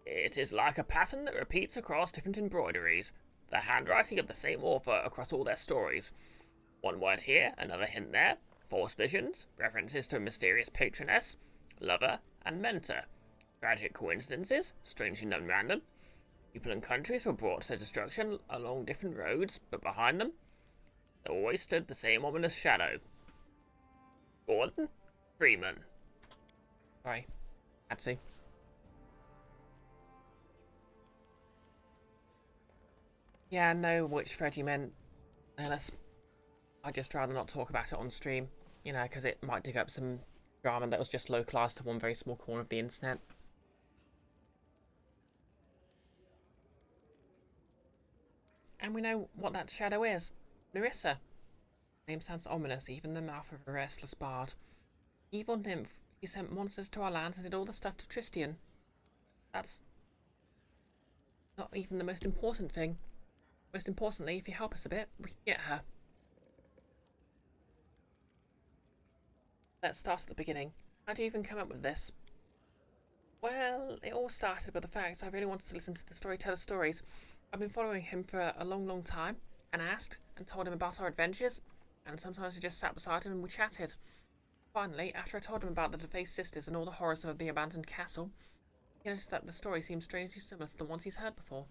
It is like a pattern that repeats across different embroideries, the handwriting of the same author across all their stories. One word here, another hint there, false visions, references to a mysterious patroness, lover, and mentor. Tragic coincidences, strangely non-random. People and countries were brought to destruction along different roads, but behind them, there always stood the same ominous shadow. Gordon Freeman." Sorry, had to. Yeah, I know which thread you meant, Ellis. I'd just rather not talk about it on stream, you know, because it might dig up some drama that was just localised to one very small corner of the internet. And we know what that shadow is. Nerissa. Name sounds ominous, even in the mouth of a restless bard. Evil nymph. He sent monsters to our lands and did all the stuff to Tristian. That's not even the most important thing. Most importantly, if you help us a bit, we can get her. Let's start at the beginning. How do you even come up with this? Well, it all started with the fact I really wanted to listen to the storyteller's stories. I've been following him for a long, long time, and asked and told him about our adventures, and sometimes I just sat beside him and we chatted. Finally, after I told him about the defaced sisters and all the horrors of the abandoned castle, he noticed that the story seemed strangely similar to the ones he's heard before.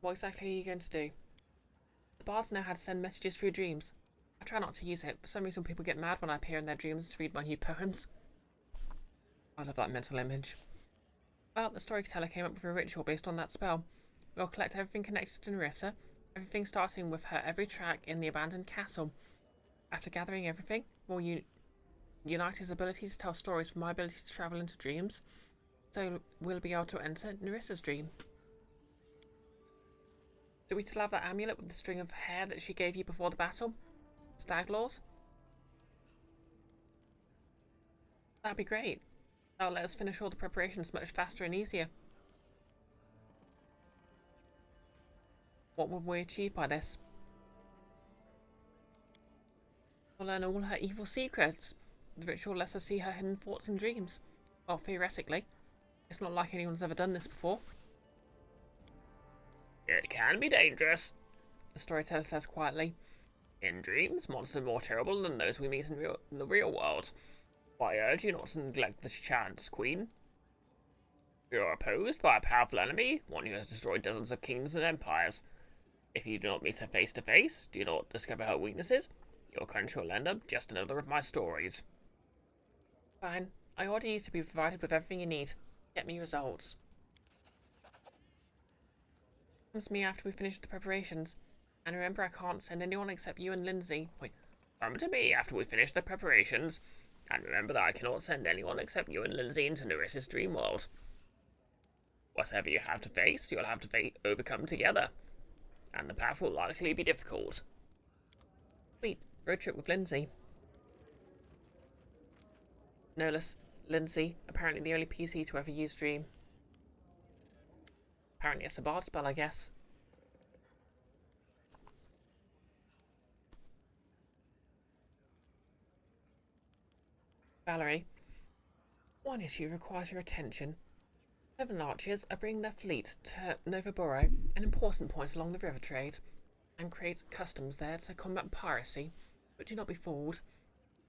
What exactly are you going to do? The bards know how to send messages through dreams. I try not to use it. For some reason people get mad when I appear in their dreams to read my new poems. I love that mental image. Well, the storyteller came up with a ritual based on that spell. We'll collect everything connected to Nerissa, everything starting with her every track in the abandoned castle. After gathering everything, we'll unite his ability to tell stories with my ability to travel into dreams, so we'll be able to enter Nerissa's dream. Do we still have that amulet with the string of hair that she gave you before the battle? Staglaws? That'd be great. That'll let us finish all the preparations much faster and easier. What will we achieve by this? We'll learn all her evil secrets. The ritual lets us see her hidden thoughts and dreams. Well, theoretically. It's not like anyone's ever done this before. It can be dangerous, The storyteller says quietly. in dreams, monsters are more terrible than those we meet in the real world. I urge you not to neglect this chance, Queen. You are opposed by a powerful enemy, one who has destroyed dozens of kingdoms and empires. If you do not meet her face to face, do not discover her weaknesses, your country will end up just another of my stories. Fine. I order you to be provided with everything you need. Get me results. Comes to me after we finish the preparations. And remember, I can't send anyone except you and Lindsay. Come to me after we finish the preparations. And remember that I cannot send anyone except you and Lindsay into Nerissa's dream world. Whatever you have to face, you'll have to overcome together. And the path will likely be difficult. Sweet. Road trip with Lindsay. No less. Lindsay, apparently the only PC to ever use Dream. Apparently it's a bard spell, I guess. Valerie, one issue requires your attention. 7 archers are bringing their fleet to Novaboro, an important point along the river trade, and create customs there to combat piracy. But do not be fooled.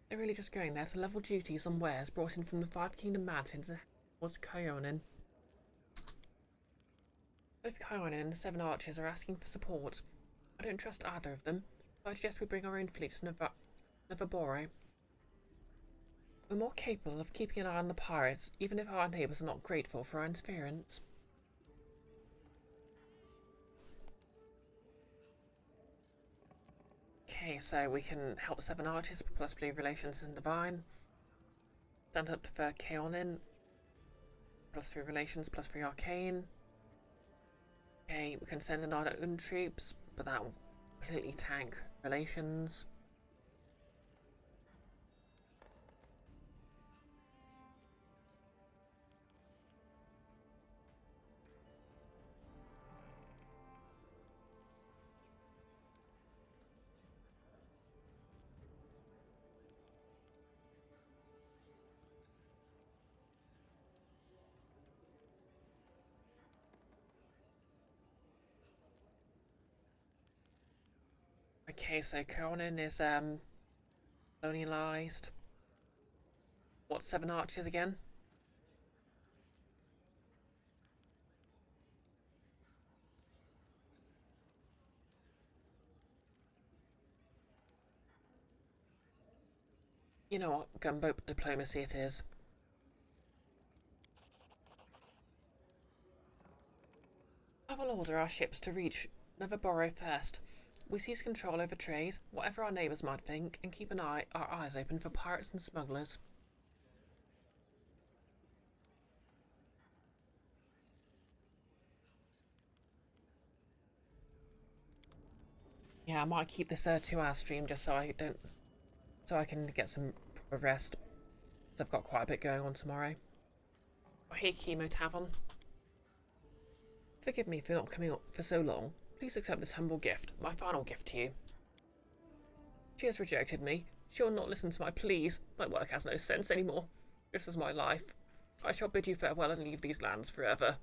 They're really just going there to level duties on wares brought in from the 5 Kingdom Mountains and towards Kyonin. Both Kyonin and the 7 archers are asking for support. I don't trust either of them, so I suggest we bring our own fleet to Novaboro. We're more capable of keeping an eye on the pirates, even if our neighbours are not grateful for our interference. Okay, so we can help the 7 archers, plus blue relations and divine. Stand up for Kyonin, plus 3 relations, plus 3 arcane. Okay, we can send in our own troops, but that will completely tank relations. Okay, so Conan is colonialized. What's 7 archers again? You know what gunboat diplomacy it is. I will order our ships to reach Novaboro first. We seize control over trade, whatever our neighbours might think, and keep our eyes open for pirates and smugglers. Yeah, I might keep this 2-hour stream just so I can get some proper rest. Because I've got quite a bit going on tomorrow. Oh, hey, Chemo Tavern. Forgive me for not coming up for so long. Please accept this humble gift, my final gift to you. She has rejected me, She'll not listen to my pleas. My work has no sense anymore. This is my life. I shall bid you farewell and leave these lands forever.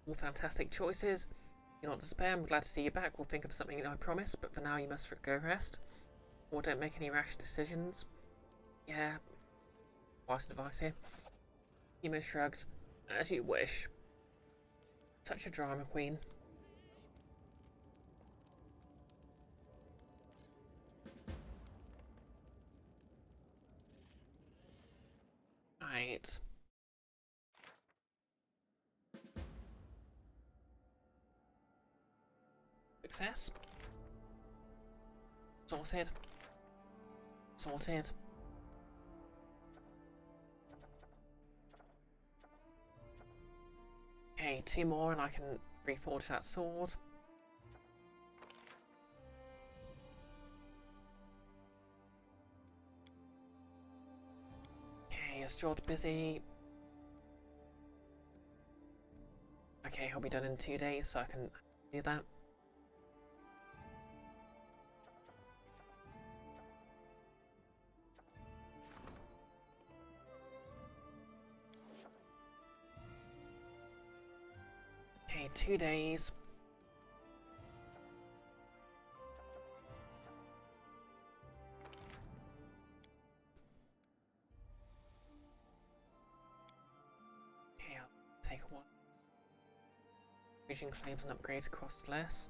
All fantastic choices. You're not despair. I'm glad to see you back. We'll think of something, I promise, but for now you must go rest. Or don't make any rash decisions. Yeah. Wise advice here. Emo shrugs. As you wish. Such a drama queen. Right. Success. Sorted. Sorted. Okay, 2 more and I can reforge that sword. Okay, is George busy? Okay, he'll be done in 2 days, so I can do that. Okay, 2 days. Okay, I'll take 1. Region claims and upgrades cost less.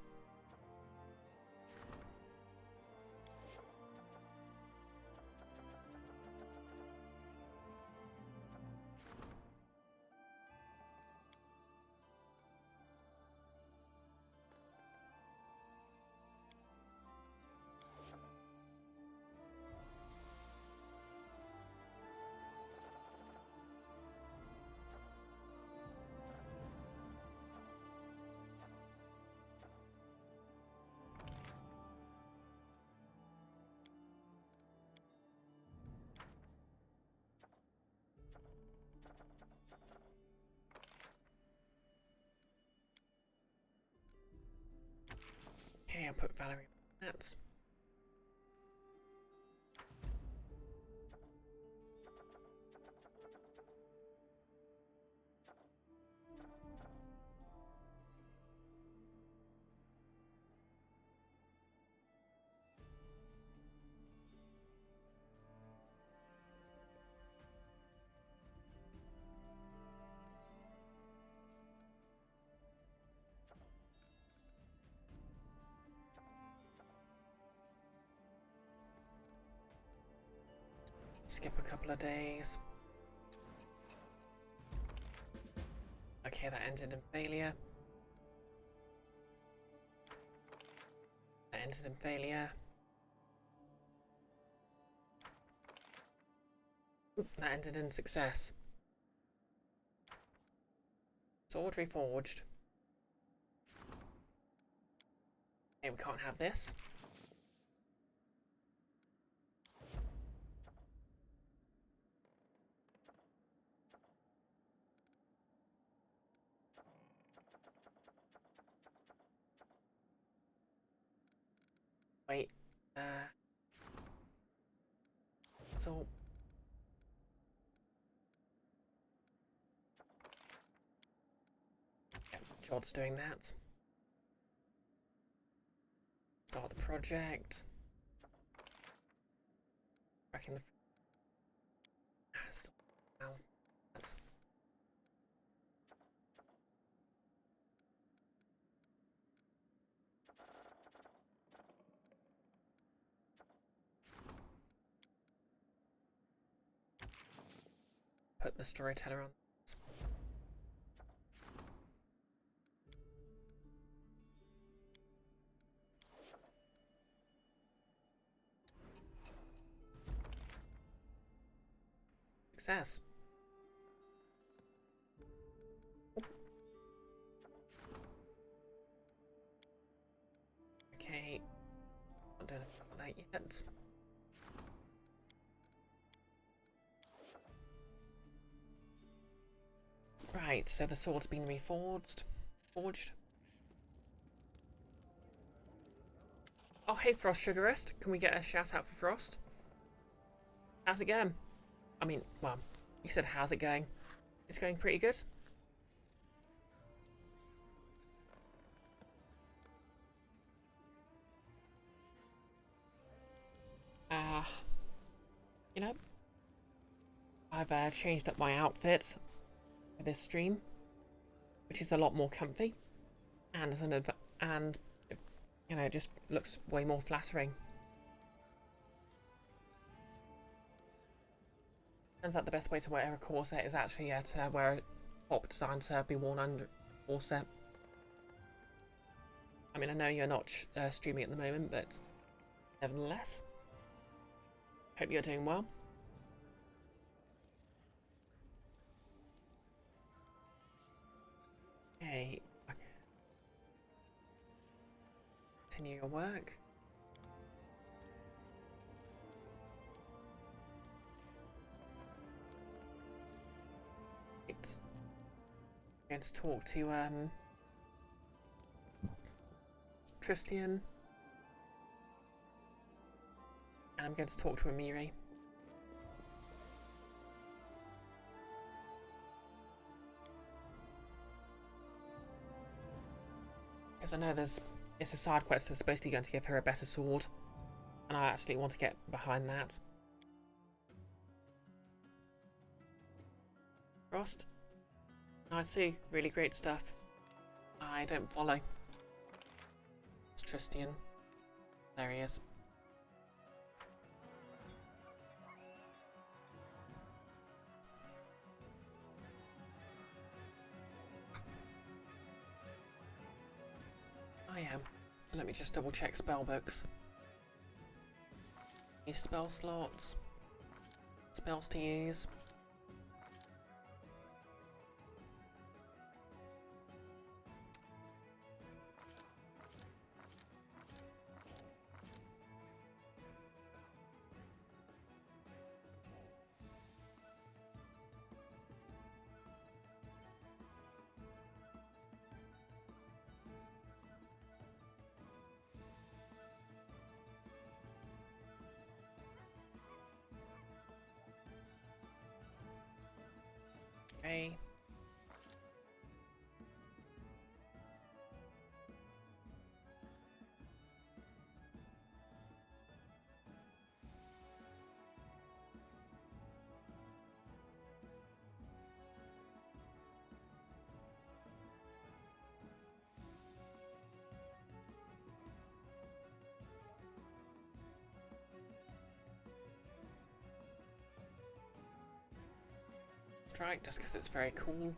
Okay, I'll put Valerie on that. Skip a couple of days. Okay, that ended in failure. That ended in failure. Oop, that ended in success. Sword reforged. Okay, we can't have this. Wait, so yeah, Jod's doing that. Start the project. Back in the that's put the storyteller on. Success. Okay, not doing anything about that yet. Right. Right, so the sword's been reforged. Forged. Oh, hey, Frost Sugarist. Can we get a shout out for Frost? How's it going? I mean, well, you said how's it going? It's going pretty good. You know, I've changed up my outfit for this stream, which is a lot more comfy, and as an and you know, it just looks way more flattering. Turns out the best way to wear a corset is actually to wear a top designed to be worn under a corset. I mean, I know you're not streaming at the moment, but nevertheless, hope you're doing well. Okay. Continue your work. It's going to talk to Tristian, and I'm going to talk to Amiri. Because I know it's a side quest that's supposedly going to give her a better sword, and I actually want to get behind that. Frost? I see, really great stuff. I don't follow. It's Tristian. There he is. I am. Let me just double check spell books. New spell slots. Spells to use. Okay. Strike just because it's very cool.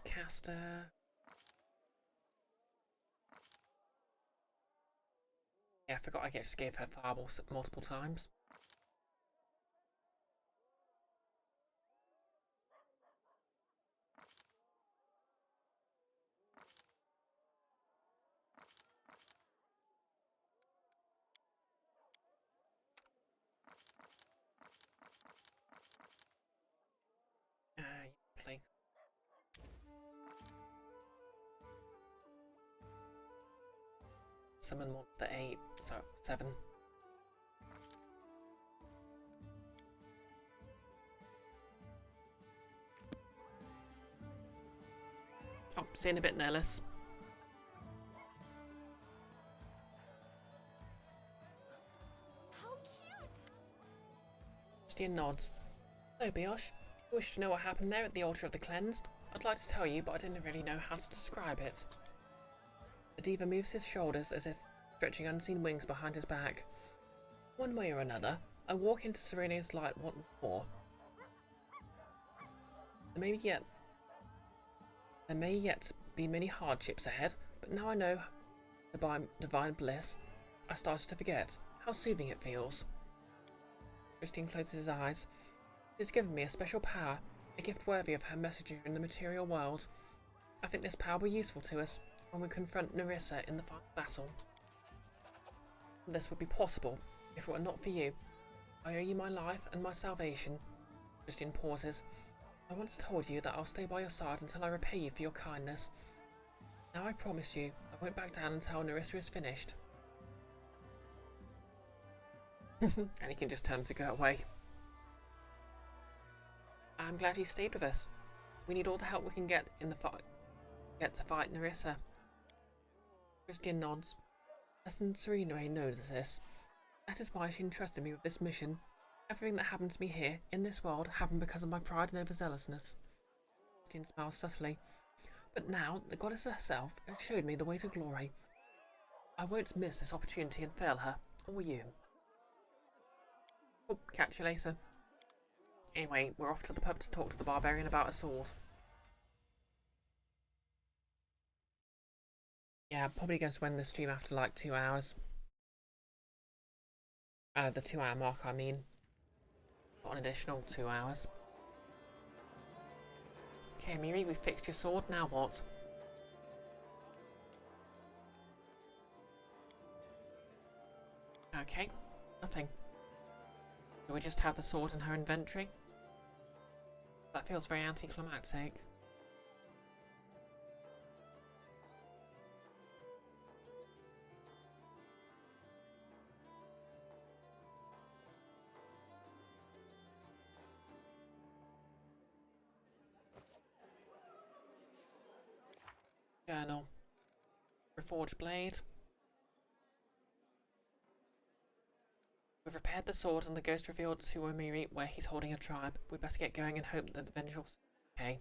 Caster. Yeah, I forgot I just gave her fireball multiple times. Please. Summon monster 8, so 7. Oh, seeing a bit nervous. How cute! Tristian nods. So, Brioche, do you wish to know what happened there at the altar of the cleansed? I'd like to tell you, but I didn't really know how to describe it. The diva moves his shoulders as if stretching unseen wings behind his back. One way or another, I walk into Serena's light once more. There may yet be many hardships ahead, but now I know the divine bliss, I started to forget how soothing it feels. Tristian closes his eyes. She has given me a special power, a gift worthy of her messenger in the material world. I think this power will be useful to us when we confront Nerissa in the final battle. This would be possible if it were not for you. I owe you my life and my salvation. Tristian pauses. I once told you that I'll stay by your side until I repay you for your kindness. Now I promise you, I won't back down until Nerissa is finished. And he can just tell him to go away. I'm glad you stayed with us. We need all the help we can get in the fight. Get to fight Nerissa. Tristian nods. Lesson Serena knows this. That is why she entrusted me with this mission. Everything that happened to me here, in this world, happened because of my pride and overzealousness. Tristian smiles subtly. But now, the goddess herself has showed me the way to glory. I won't miss this opportunity and fail her, or you. Oh, catch you later. Anyway, we're off to the pub to talk to the barbarian about a sword. Yeah, I'm probably going to end the stream after like 2 hours. The 2 hour mark, I mean. Got an additional 2 hours. Okay, Amiri, we fixed your sword, now what? Okay, nothing. Do we just have the sword in her inventory? That feels very anticlimactic. Journal. Reforged blade. We've repaired the sword and the ghost revealed to Amiri where he's holding a tribe. We'd better get going and hope that the vengeful... Okay.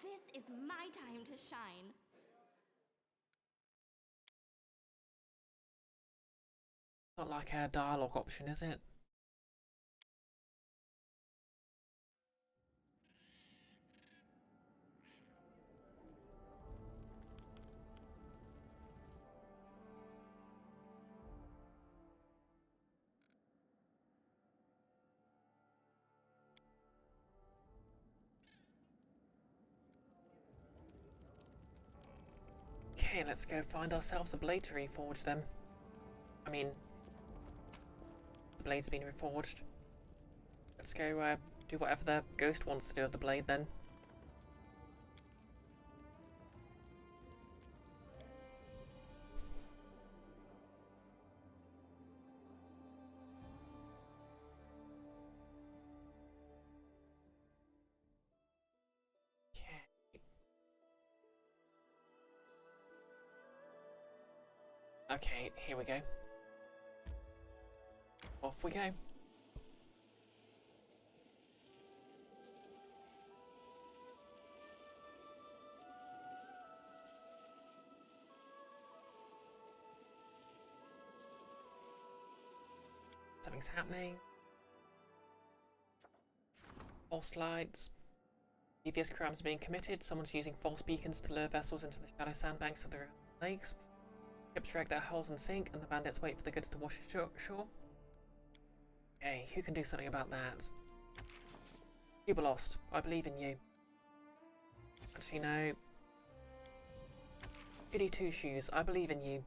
This is my time to shine. Not like a dialogue option, is it? Okay, let's go find ourselves a blade to reforge then. I mean, the blade's been reforged. Let's go do whatever the ghost wants to do with the blade then. Okay, here we go. Off we go. Something's happening. False lights. Devious crimes are being committed. Someone's using false beacons to lure vessels into the shallow sandbanks of the lakes. Ships wreck their hulls and sink, and the bandits wait for the goods to wash ashore. Okay, who can do something about that? You were lost. I believe in you. Actually, no. Goody Two Shoes, I believe in you.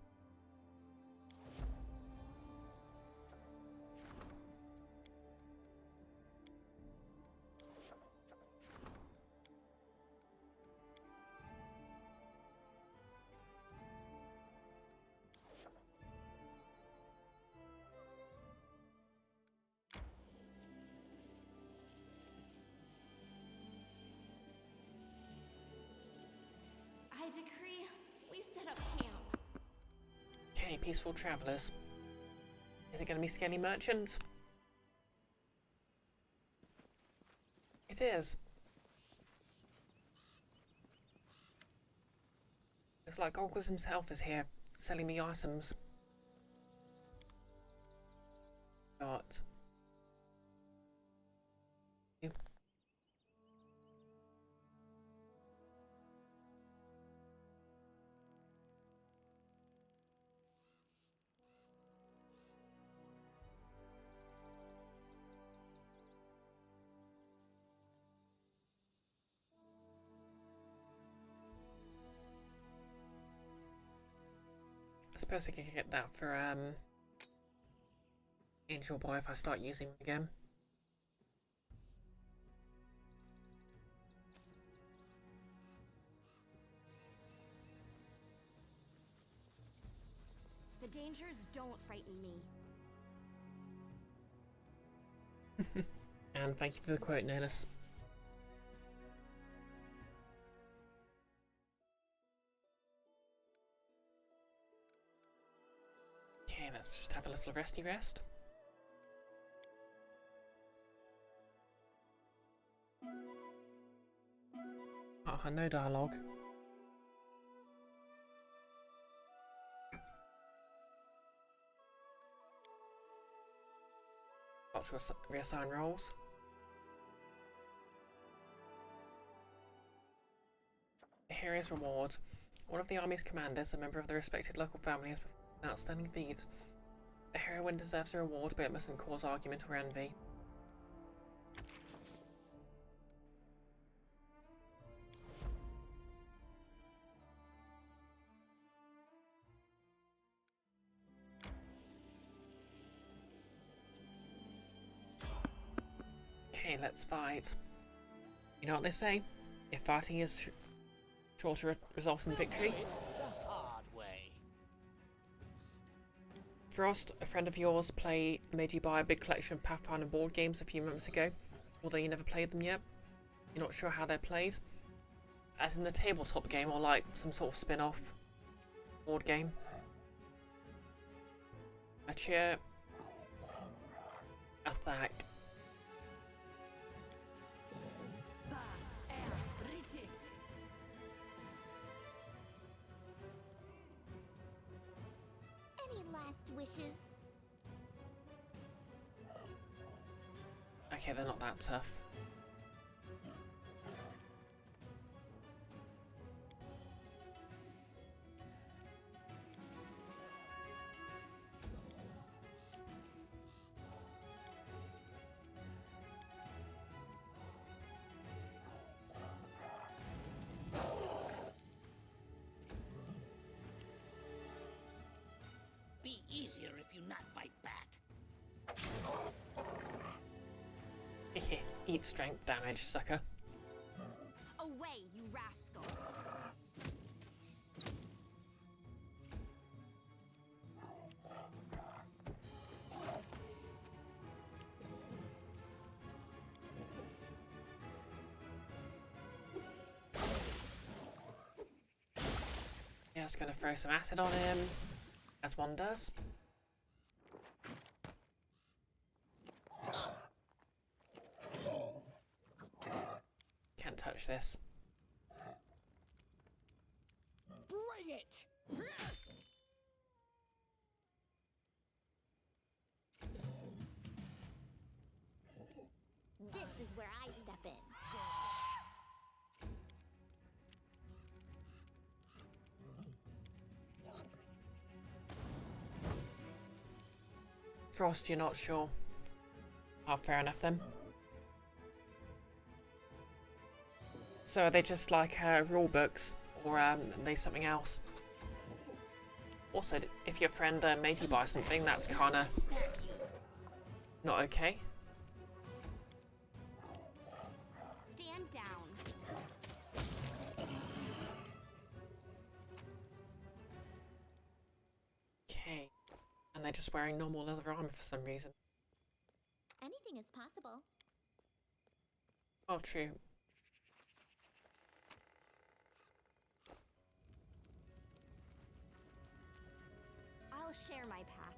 I decree we set up camp. Okay, peaceful travellers. Is it going to be Skelly Merchant? It is. Looks like Goggles himself is here, selling me items. Got... I suppose I could get that for Angel Boy if I start using him again. The dangers don't frighten me. And thank you for the quote, Nerdus. Okay, let's just have a little resty rest. Oh, no dialogue. Got to reassign roles. A hero's reward. One of the army's commanders, a member of the respected local family, has performed an outstanding feat. The heroine deserves a reward, but it mustn't cause argument or envy. Okay, let's fight. You know what they say? If fighting is sure to result in victory. The hard way. Frost, a friend of yours, made you buy a big collection of Pathfinder board games a few months ago, although you never played them yet. You're not sure how they're played? As in the tabletop game or like some sort of spin-off board game? A cheer. A thack. Any last wishes? Okay, they're not that tough. Be easier if you not fight back. Eat strength damage, sucker. Away, you rascal! Yeah, I was gonna throw some acid on him, as one does. Can't touch this. Bring it! This is where I step in. Frost, you're not sure. Oh, fair enough then. So are they just like rule books, or are they something else? Also, if your friend made you buy something, that's kinda not okay. Stand down. Okay. And they're just wearing normal leather armor for some reason. Anything is possible. Oh, true. I'll share my path.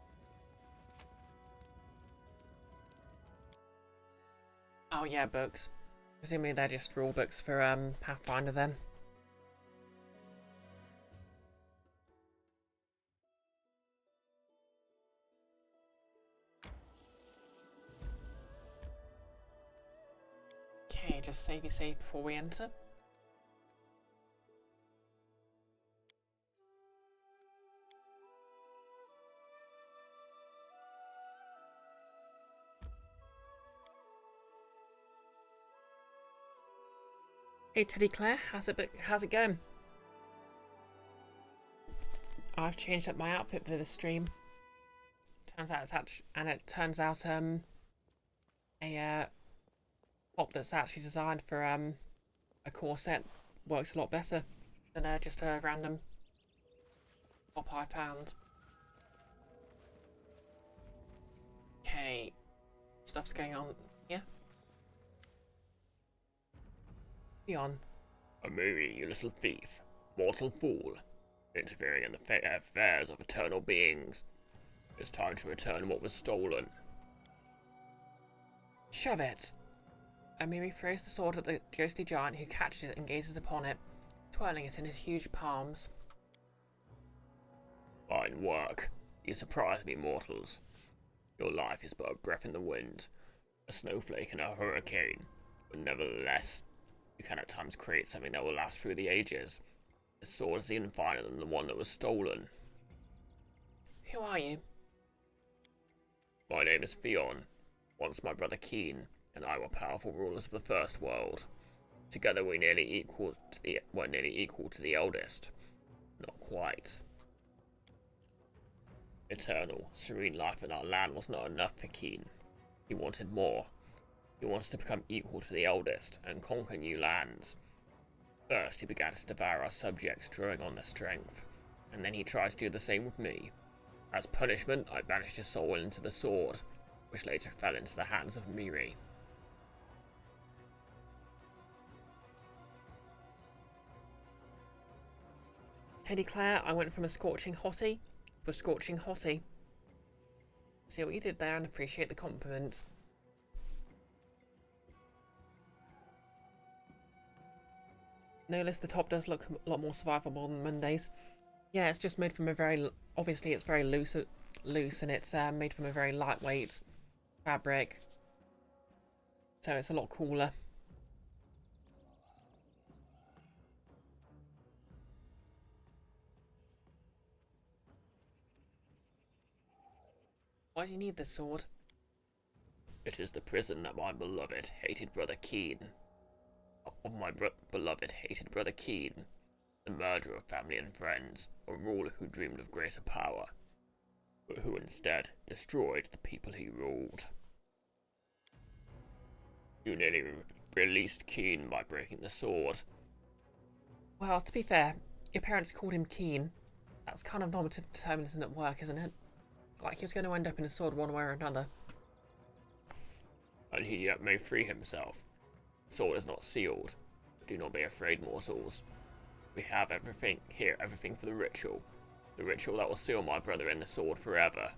Oh yeah, books. Presumably they're just rule books for Pathfinder then. Okay, just save your save before we enter. Hey Teddy Claire, how's it going? I've changed up my outfit for this stream. Turns out it turns out a top that's actually designed for a corset works a lot better than just a random top I found. Okay, stuff's going on here. Beyond. Amiri, you little thief, mortal fool, interfering in the affairs of eternal beings. It's time to return what was stolen. Shove it! Amiri throws the sword at the ghostly giant, who catches it and gazes upon it, twirling it in his huge palms. Fine work. You surprise me, mortals. Your life is but a breath in the wind, a snowflake in a hurricane, but nevertheless, you can at times create something that will last through the ages. This sword is even finer than the one that was stolen. Who are you? My name is Theon. Once my brother Keen and I were powerful rulers of the First World. Together we're nearly equal to the eldest. Not quite. Eternal, serene life in our land was not enough for Keen. He wanted more. He wanted to become equal to the eldest and conquer new lands. First, he began to devour our subjects, drawing on their strength, and then he tried to do the same with me. As punishment, I banished his soul into the sword, which later fell into the hands of Amiri. Teddy Claire, I went from a scorching hottie to a scorching hottie. See what you did there and appreciate the compliment. Notice the top does look a lot more survivable than Monday's. Yeah, it's just made from a very, obviously it's very loose and it's made from a very lightweight fabric. So it's a lot cooler. Why do you need this sword? It is the prison that my beloved, hated brother Keen. Of my beloved, hated brother Keen. The murderer of family and friends, a ruler who dreamed of greater power, but who instead destroyed the people he ruled. You nearly released Keen by breaking the sword. Well, to be fair, your parents called him Keen. That's kind of normative determinism at work, isn't it? Like he was going to end up in a sword one way or another. And he yet may free himself. The sword is not sealed. Do not be afraid, mortals. We have everything here, everything for the ritual. The ritual that will seal my brother in the sword forever.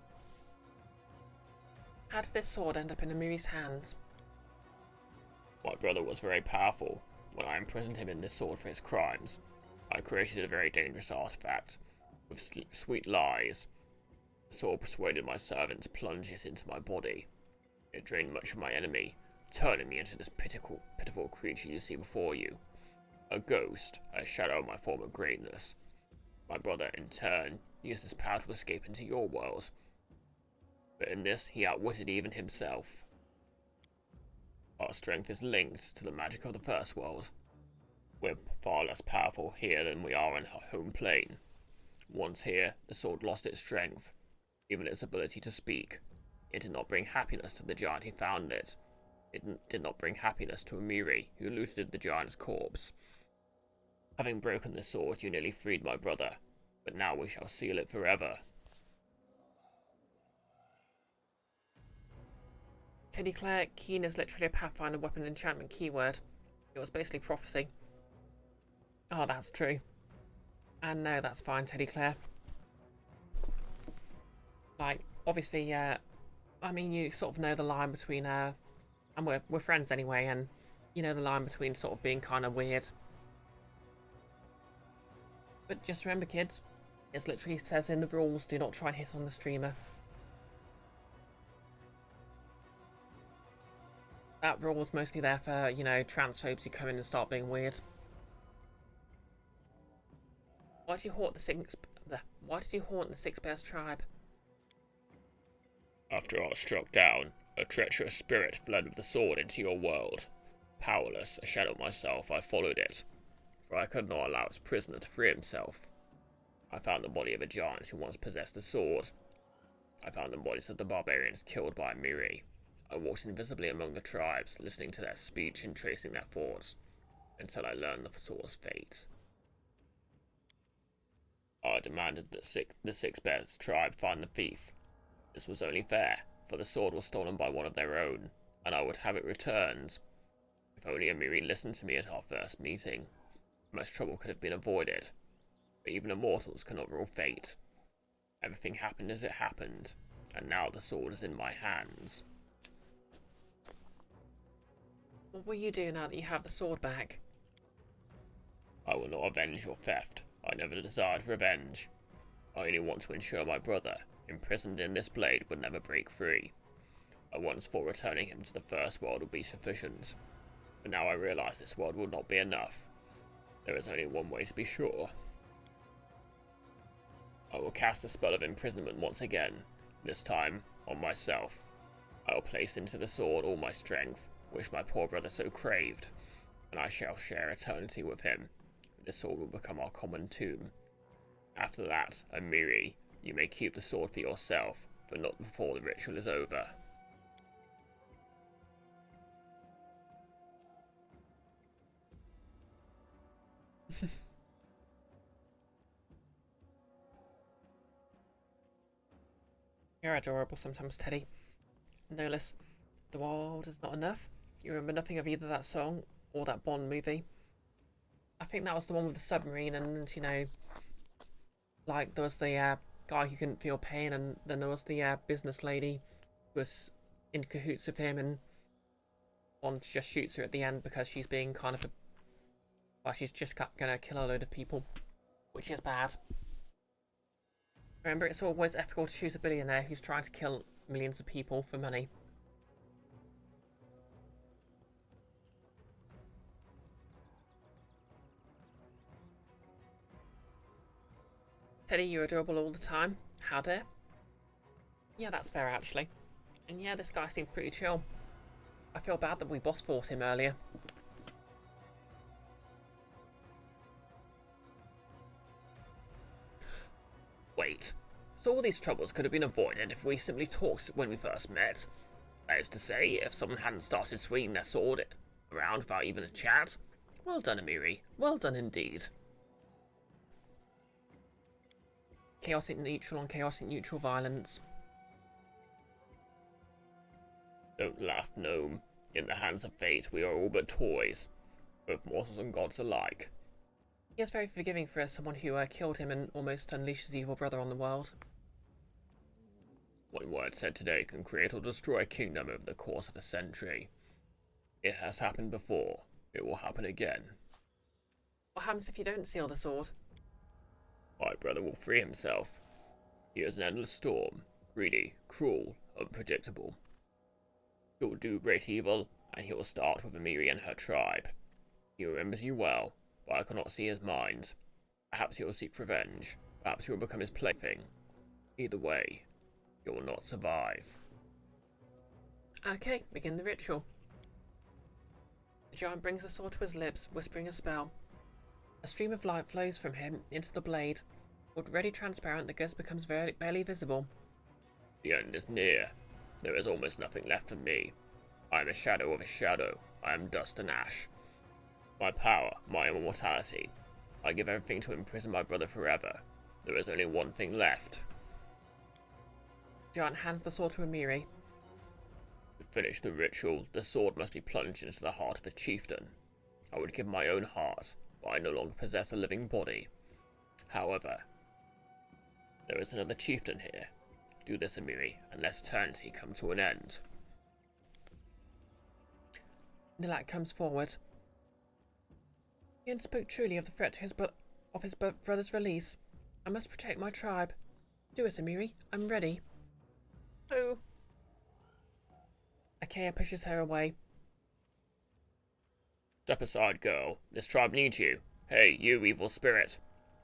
How did this sword end up in Amiri's hands? My brother was very powerful. When I imprisoned him in this sword for his crimes, I created a very dangerous artifact. With sweet lies, the sword persuaded my servant to plunge it into my body. It drained much of my enemy, turning me into this pitiful creature you see before you. A ghost, a shadow of my former greatness. My brother, in turn, used this power to escape into your world. But in this, he outwitted even himself. Our strength is linked to the magic of the First World. We're far less powerful here than we are in our home plane. Once here, the sword lost its strength, even its ability to speak. It did not bring happiness to the giant who found it. It did not bring happiness to Amiri, who looted the giant's corpse. Having broken the sword, you nearly freed my brother, but now we shall seal it forever. Teddy Claire, Keen is literally a Pathfinder weapon enchantment keyword. It was basically prophecy. Oh, that's true. And no, that's fine, Teddy Claire. Like, obviously, I mean, you sort of know the line between, and we're friends anyway, and you know the line between sort of being kind of weird. But just remember, kids, it literally says in the rules, do not try and hit on the streamer. That rule was mostly there for, you know, transphobes who come in and start being weird. Why did you haunt the Six Bears tribe? After I was struck down, a treacherous spirit fled with the sword into your world. Powerless, a shadow myself, I followed it, for I could not allow its prisoner to free himself. I found the body of a giant who once possessed the sword. I found the bodies of the barbarians killed by Amiri. I walked invisibly among the tribes, listening to their speech and tracing their thoughts, until I learned the sword's fate. I demanded that the Six Bears tribe find the thief. This was only fair, for the sword was stolen by one of their own, and I would have it returned. If only Amiri listened to me at our first meeting, much trouble could have been avoided. But even immortals cannot rule fate. Everything happened as it happened, and now the sword is in my hands. What will you do now that you have the sword back? I will not avenge your theft. I never desired revenge. I only want to ensure my brother, imprisoned in this blade, would never break free. I once thought returning him to the first world would be sufficient, but now I realize this world will not be enough. There is only one way to be sure. I will cast the spell of imprisonment once again, this time on myself. I will place into the sword all my strength, which my poor brother so craved, and I shall share eternity with him. This sword will become our common tomb. After that, Amiri, you may keep the sword for yourself, but not before the ritual is over. You're adorable sometimes, Teddy. No less, the world is not enough. You remember nothing of either that song or that Bond movie. I think that was the one with the submarine, and you know, like there was the guy who couldn't feel pain, and then there was the business lady who was in cahoots with him, and Bond just shoots her at the end because she's being kind of well, she's just gonna kill a load of people, which is bad. Remember, it's always ethical to choose a billionaire who's trying to kill millions of people for money. Teddy, you're adorable all the time. How dare? Yeah, that's fair, actually. And yeah, this guy seemed pretty chill. I feel bad that we boss fought him earlier. Wait, so all these troubles could have been avoided if we simply talked when we first met? That is to say, if someone hadn't started swinging their sword around without even a chat? Well done, Amiri. Well done indeed. Chaotic neutral on chaotic neutral violence. Don't laugh, gnome. In the hands of fate, we are all but toys, both mortals and gods alike. He is very forgiving for someone who killed him and almost unleashed his evil brother on the world. One word said today can create or destroy a kingdom over the course of a century. It has happened before. It will happen again. What happens if you don't seal the sword? My brother will free himself. He is an endless storm, greedy, cruel, unpredictable. He will do great evil, and he will start with Amiri and her tribe. He remembers you well, but I cannot see his mind. Perhaps he will seek revenge. Perhaps you will become his plaything. Either way, you will not survive. Okay, begin the ritual. The giant brings the sword to his lips, whispering a spell. A stream of light flows from him into the blade. Already transparent, the ghost becomes barely visible. The end is near. There is almost nothing left of me. I am a shadow of a shadow. I am dust and ash. My power, my immortality. I give everything to imprison my brother forever. There is only one thing left. Giant hands the sword to Amiri. To finish the ritual, the sword must be plunged into the heart of a chieftain. I would give my own heart, but I no longer possess a living body. However, there is another chieftain here. Do this, Amiri, and let eternity come to an end. Nilak comes forward. Ian spoke truly of the threat to his brother's release. I must protect my tribe. Do it, Amiri. I'm ready. Oh. Achaia pushes her away. Step aside, girl. This tribe needs you. Hey, you evil spirit.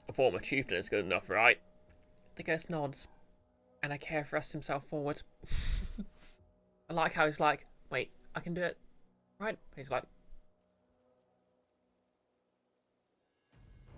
A former chieftain is good enough, right? The ghost nods, and Achaia thrusts himself forward. I like how he's like, wait, I can do it, right? He's like,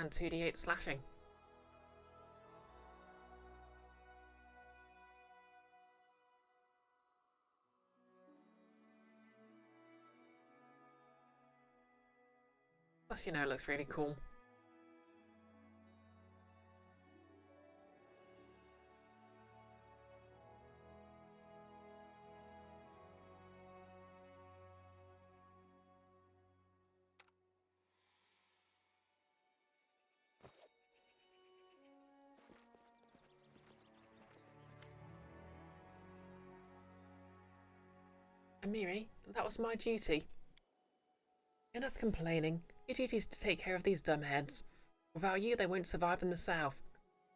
And 2d8 slashing. Plus, you know, it looks really cool. Amiri, that was my duty. Enough complaining. Your duty is to take care of these dumbheads. Without you, they won't survive in the south.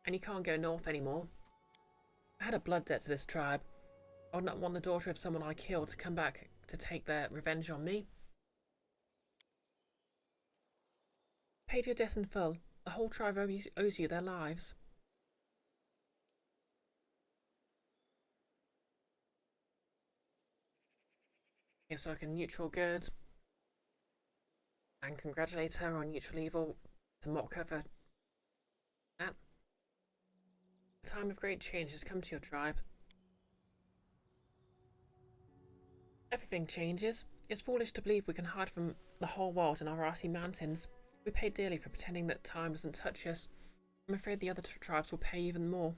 And you can't go north anymore. I had a blood debt to this tribe. I would not want the daughter of someone I killed to come back to take their revenge on me. Paid your debt in full. The whole tribe owes you their lives. So I can neutral good and congratulate her on neutral evil to mock her for that. A time of great change has come to your tribe. Everything changes. It's foolish to believe we can hide from the whole world in our icy mountains. We pay dearly for pretending that time doesn't touch us. I'm afraid the other tribes will pay even more.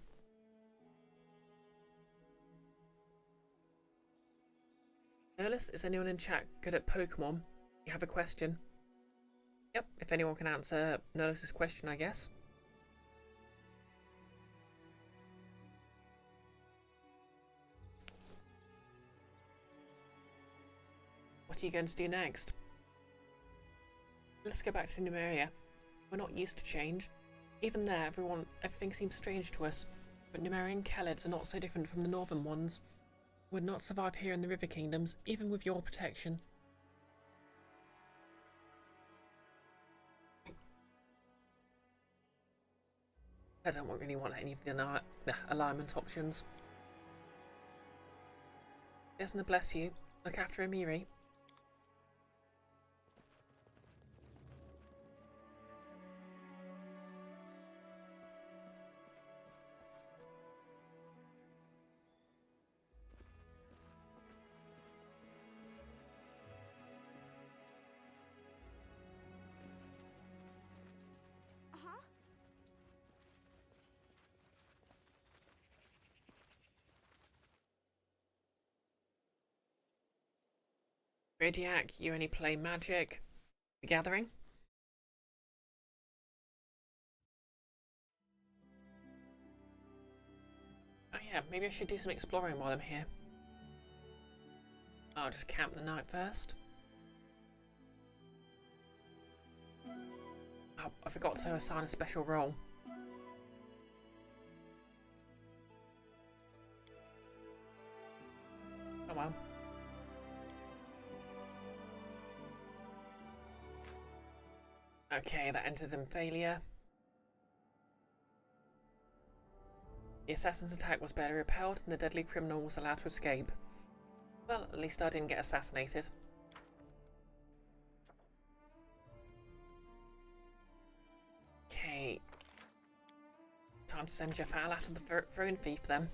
Nerlus, is anyone in chat good at Pokemon? You have a question? Yep, if anyone can answer Nerlus's question, I guess. What are you going to do next? Let's go back to Numeria. We're not used to change. Even there, everything seems strange to us. But Numerian Khalids are not so different from the northern ones. Would not survive here in the River Kingdoms, even with your protection. I don't really want any of the alignment options. Desna bless you. Look after Amiri. Radiac, you only play Magic the Gathering? Oh yeah, maybe I should do some exploring while I'm here. I'll just camp the night first. Oh, I forgot to assign a special role. Oh well. Okay, that ended in failure. The assassin's attack was barely repelled and the deadly criminal was allowed to escape. Well, at least I didn't get assassinated. Okay. Time to send Jafal after the throne thief then.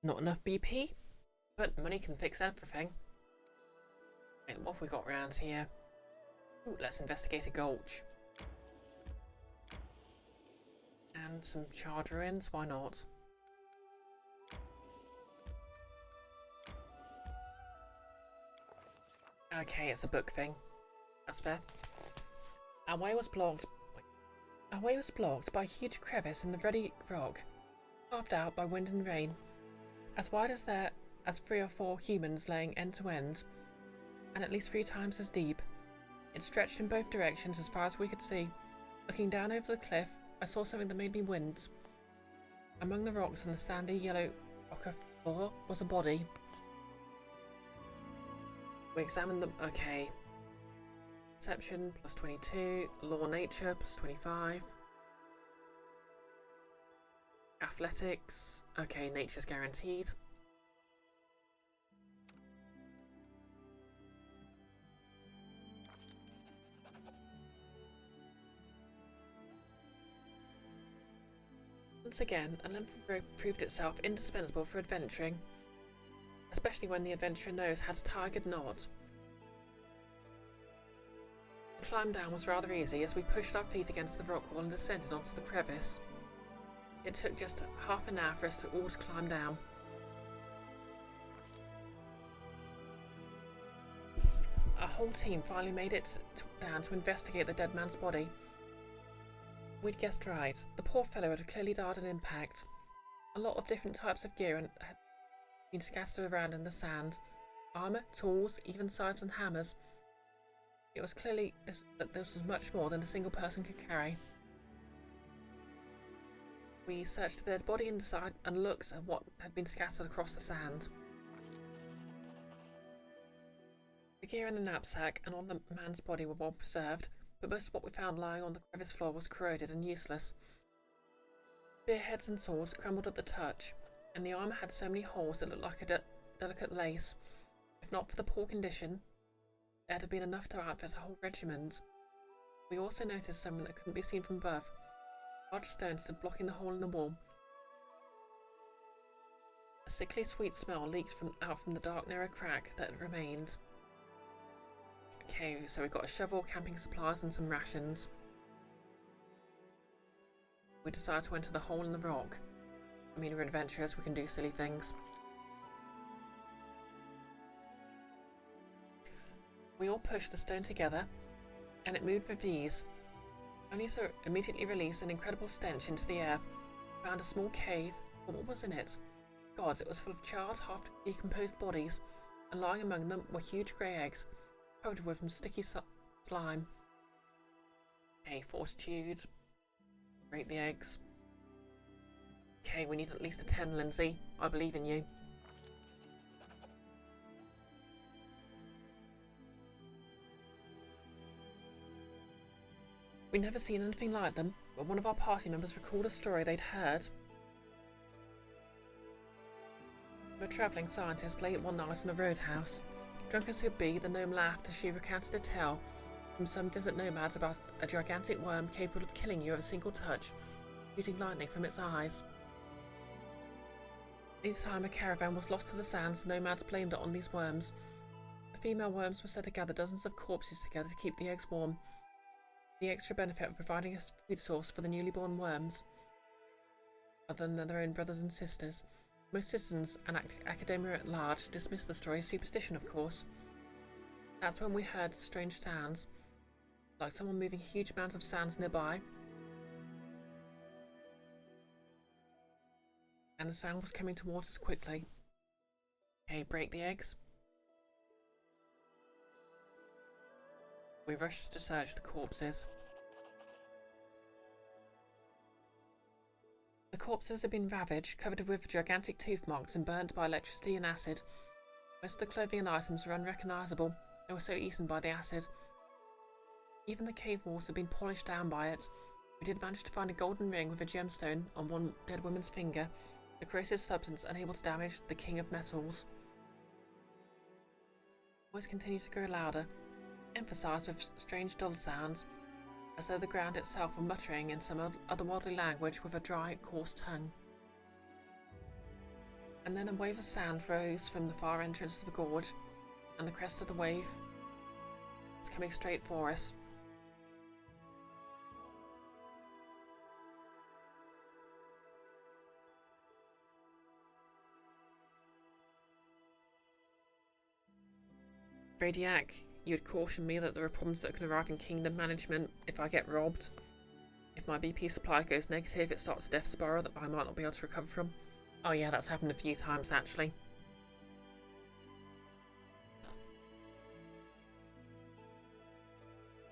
Not enough BP? but money can fix everything. And what have we got around here? Ooh, let's investigate a gulch. And some charred ruins, why not? Okay, it's a book thing. That's fair. Our way was blocked by a huge crevice in the ruddy rock, carved out by wind and rain, as wide as 3 or 4 humans laying end to end, and at least 3 times as deep. It stretched in both directions as far as we could see. Looking down over the cliff, I saw something that made me wince. Among the rocks on the sandy yellow rocker floor was a body. We examined them. Okay. Perception plus 22, law nature plus 25. Athletics. Okay, nature's guaranteed. Once again, a length of rope proved itself indispensable for adventuring, especially when the adventurer knows how to tie a good knot. The climb down was rather easy as we pushed our feet against the rock wall and descended onto the crevice. It took just half an hour for us to all climb down. Our whole team finally made it down to investigate the dead man's body. We'd guessed right. The poor fellow had clearly died on impact. A lot of different types of gear had been scattered around in the sand. Armour, tools, even scythes and hammers. It was clearly that this was much more than a single person could carry. We searched the dead body inside and looked at what had been scattered across the sand. The gear in the knapsack and on the man's body were well preserved, but most of what we found lying on the crevice floor was corroded and useless. Spearheads and swords crumbled at the touch, and the armour had so many holes it looked like a delicate lace. If not for the poor condition, there'd have been enough to outfit a whole regiment. We also noticed something that couldn't be seen from above. A large stone stood blocking the hole in the wall. A sickly sweet smell leaked out from the dark narrow crack that remained. Okay, so we've got a shovel, camping supplies and some rations. We decided to enter the hole in the rock. I mean, we're adventurers, we can do silly things. We all pushed the stone together, and it moved with ease, only to immediately release an incredible stench into the air. We found a small cave, but what was in it? Gods, it was full of charred, half-decomposed bodies, and lying among them were huge grey eggs, coated with some sticky slime. Okay, fortitude. Rate the eggs. Okay, we need at least a 10, Lindsay. I believe in you. We'd never seen anything like them, but one of our party members recalled a story they'd heard. A travelling scientist late one night in a roadhouse. Drunk as could be, the gnome laughed as she recounted a tale from some desert nomads about a gigantic worm capable of killing you at a single touch, shooting lightning from its eyes. Any time a caravan was lost to the sands, the nomads blamed it on these worms. The female worms were said to gather dozens of corpses together to keep the eggs warm. The extra benefit of providing a food source for the newly born worms, other than their own brothers and sisters. Most citizens and academia at large dismissed the story as superstition, of course. That's when we heard strange sounds, like someone moving huge mounds of sands nearby. And the sound was coming towards us quickly. Okay, break the eggs. We rushed to search the corpses. The corpses had been ravaged, covered with gigantic tooth marks and burnt by electricity and acid. Most of the clothing and items were unrecognisable. They were so eaten by the acid. Even the cave walls had been polished down by it. We did manage to find a golden ring with a gemstone on one dead woman's finger, a corrosive substance unable to damage the king of metals. The voice continued to grow louder, emphasised with strange dull sounds, as though the ground itself were muttering in some otherworldly language with a dry, coarse tongue. And then a wave of sand rose from the far entrance to the gorge, and the crest of the wave was coming straight for us. Radiac, you had cautioned me that there are problems that can arrive in kingdom management if I get robbed. If my BP supply goes negative, it starts a death spiral that I might not be able to recover from. Oh yeah, that's happened a few times actually.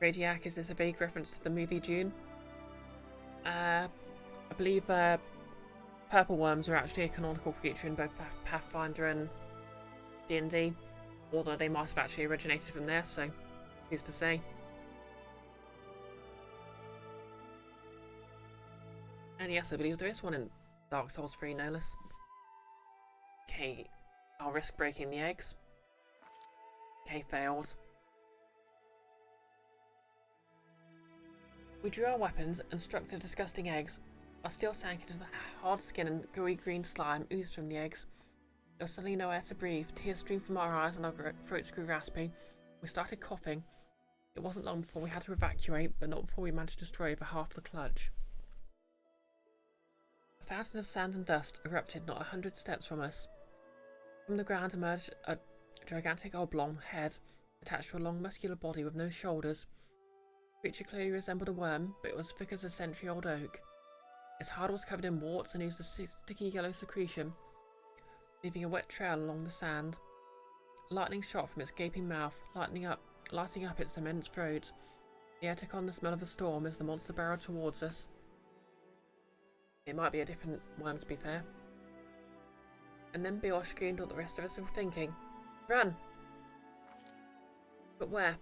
Radiac, is this a vague reference to the movie Dune? I believe purple worms are actually a canonical creature in both Pathfinder and D&D, although they might have actually originated from there, so who's to say? And yes, I believe there is one in Dark Souls 3, no less. Okay, I'll risk breaking the eggs. Okay, failed. We drew our weapons and struck the disgusting eggs. Our steel sank into the hard skin and gooey green slime oozed from the eggs. There was suddenly no air to breathe. Tears streamed from our eyes and our throats grew raspy. We started coughing. It wasn't long before we had to evacuate, but not before we managed to destroy over half the clutch. A fountain of sand and dust erupted not 100 steps from us. From the ground emerged a gigantic oblong head attached to a long muscular body with no shoulders. The creature clearly resembled a worm, but it was thick as a century-old oak. Its hide was covered in warts and oozed a sticky yellow secretion, leaving a wet trail along the sand. Lightning shot from its gaping mouth, lighting up its immense throat. The air took on the smell of a storm as the monster barreled towards us. It might be a different worm, to be fair. And then Brioche screamed what the rest of us were thinking. Run! But where?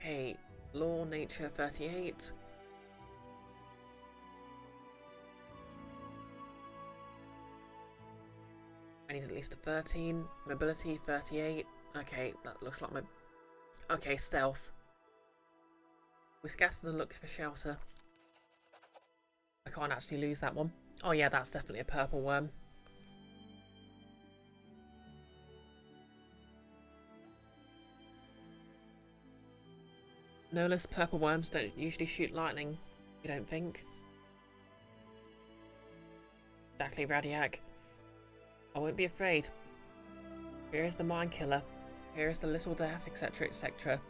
Hey, Law, Nature 38. I need at least a 13. Mobility 38. Okay, that looks like my... Okay, stealth. We scattered and looked for shelter. I can't actually lose that one. Oh yeah, that's definitely a purple worm. No less purple worms don't usually shoot lightning, you don't think? Exactly, Radiac. I won't be afraid. Here is the mind killer. Here is the little death, etc, etc.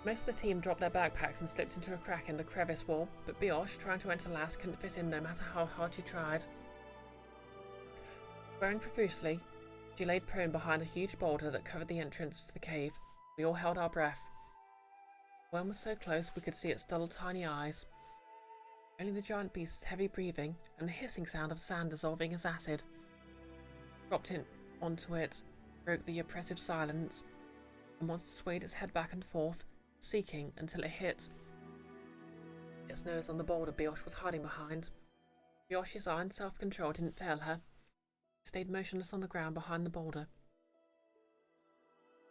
Most of the team dropped their backpacks and slipped into a crack in the crevice wall, but Brioche, trying to enter last, couldn't fit in no matter how hard she tried. Swearing profusely, she laid prone behind a huge boulder that covered the entrance to the cave. We all held our breath. The worm was so close we could see its dull, tiny eyes. Only the giant beast's heavy breathing and the hissing sound of sand dissolving as acid dropped in onto it broke the oppressive silence. The monster swayed its head back and forth, seeking until it hit its nose on the boulder Brioche was hiding behind. Brioche's iron self-control didn't fail her. She stayed motionless on the ground behind the boulder.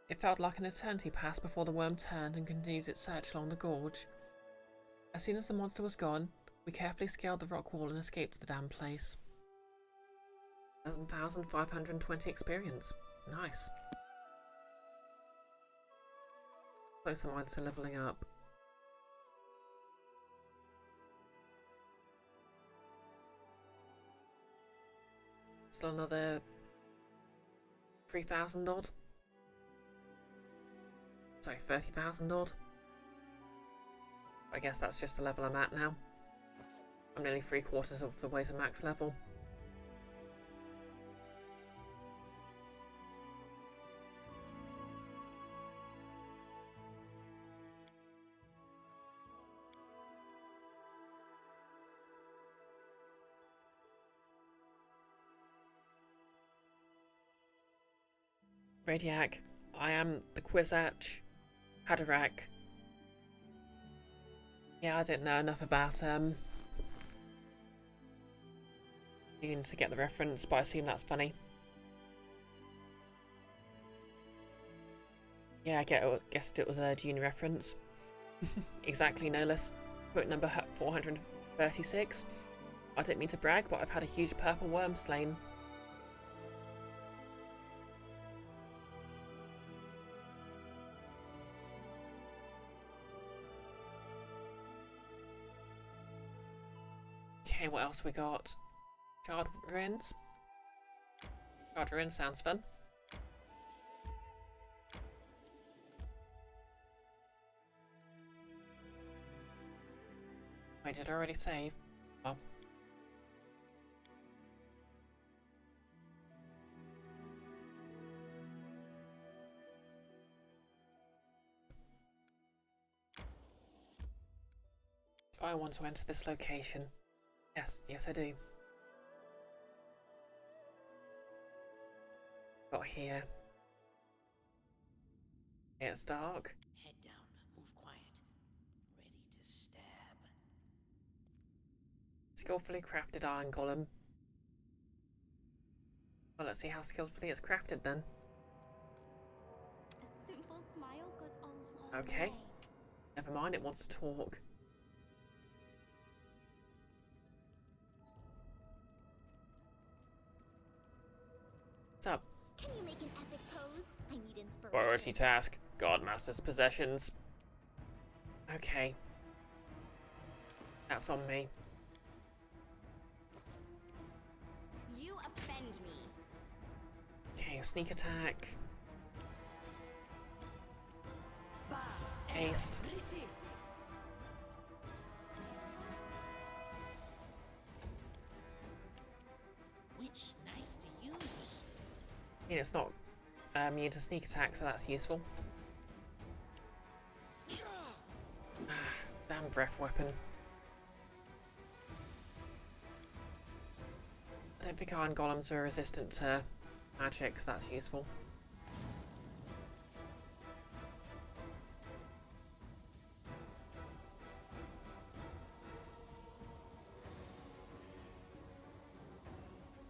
It felt like an eternity passed before the worm turned and continued its search along the gorge. As soon as the monster was gone, we carefully scaled the rock wall and escaped the damn place. 7,520 experience. Nice. Close am I to levelling up? Still another 3,000 odd. Sorry, 30,000 odd. I guess that's just the level I'm at now. I'm nearly 3/4 of the way to max level. Radiac, I am the Quizatch Haderach. Yeah, I didn't know enough about Dune to get the reference, but I assume that's funny. Yeah, I guessed it was a Dune reference. Exactly, no less. Quote number 436. I don't mean to brag, but I've had a huge purple worm slain. Okay, what else we got? Shard ruins. Shard ruins sounds fun. Wait, did I already save? Oh. Do I want to enter this location? Yes I do. Got here. It's dark. Head down, move quiet. Ready to stab. Skillfully crafted iron golem. Well, let's see how skillfully it's crafted then. A simple smile goes a long Okay. way. Never mind, it wants to talk. What's up? Can you make an epic pose? I need inspiration. Priority task, guard master's possessions. Okay. That's on me. You offend me. Okay, a sneak attack. Haste. Which knife to use? I mean, it's not immune to sneak attack, so that's useful. Damn breath weapon. I don't think iron golems are resistant to magic, so that's useful.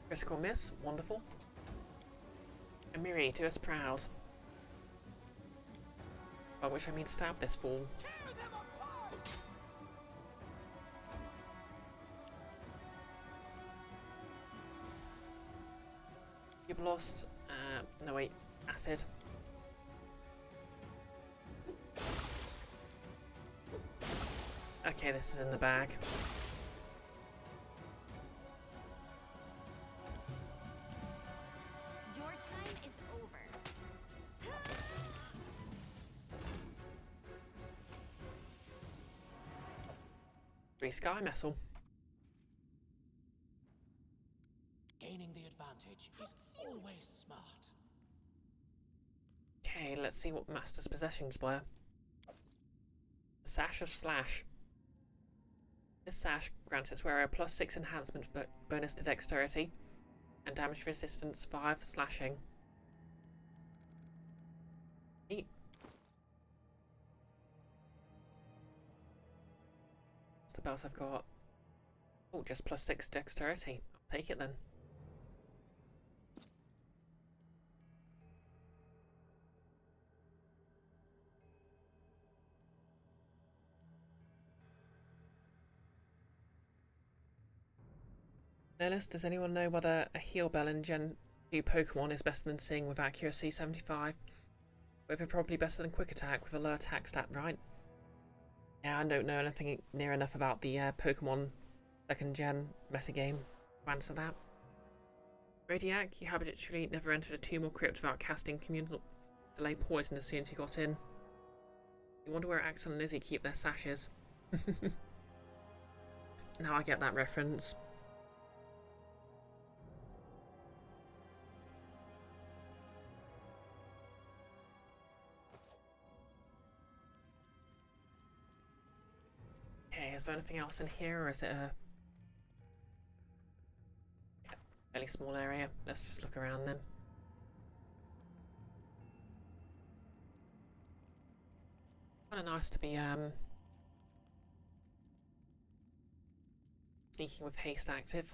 Critical miss, wonderful. Amiri, do us proud. By which I mean stab this fool. You've lost, no wait, acid. Okay, this is in the bag. Your time is over. Three sky metal. Gaining the advantage is always smart. Okay, let's see what Master's possessions were. Sash of Slash. This sash grants its wearer a +6 enhancement bonus to dexterity and damage resistance 5 slashing. Neat. What's the belt I've got? Oh, just +6 dexterity. I'll take it then. Nellis, does anyone know whether a heal bell in Gen 2 Pokemon is better than Sing with accuracy 75? But probably better than Quick Attack with a low attack stat, right? Yeah, I don't know anything near enough about the Pokemon 2nd Gen metagame to answer that. Radiac, you habitually never entered a tomb or crypt without casting communal delay poison as soon as you got in. You wonder where Axel and Lizzie keep their sashes. Now I get that reference. Okay, is there anything else in here, or is it a fairly small area? Let's just look around then. Kind of nice to be sneaking with haste active.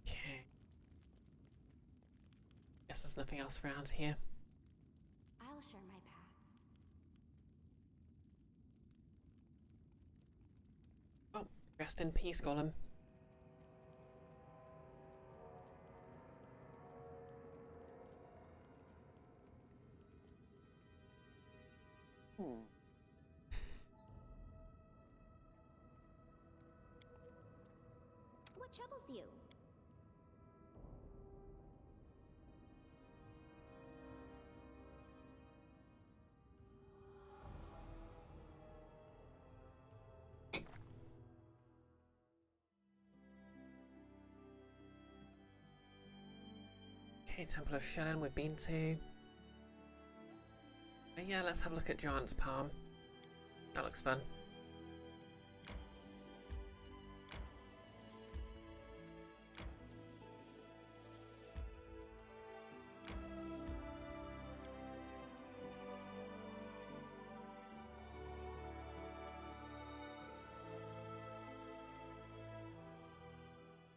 Okay. guess there's nothing else around here. I'll share my path. Oh, rest in peace, Gollum. What troubles you? Okay, Temple of Shannon we've been to. Yeah, let's have a look at Giant's Palm. That looks fun.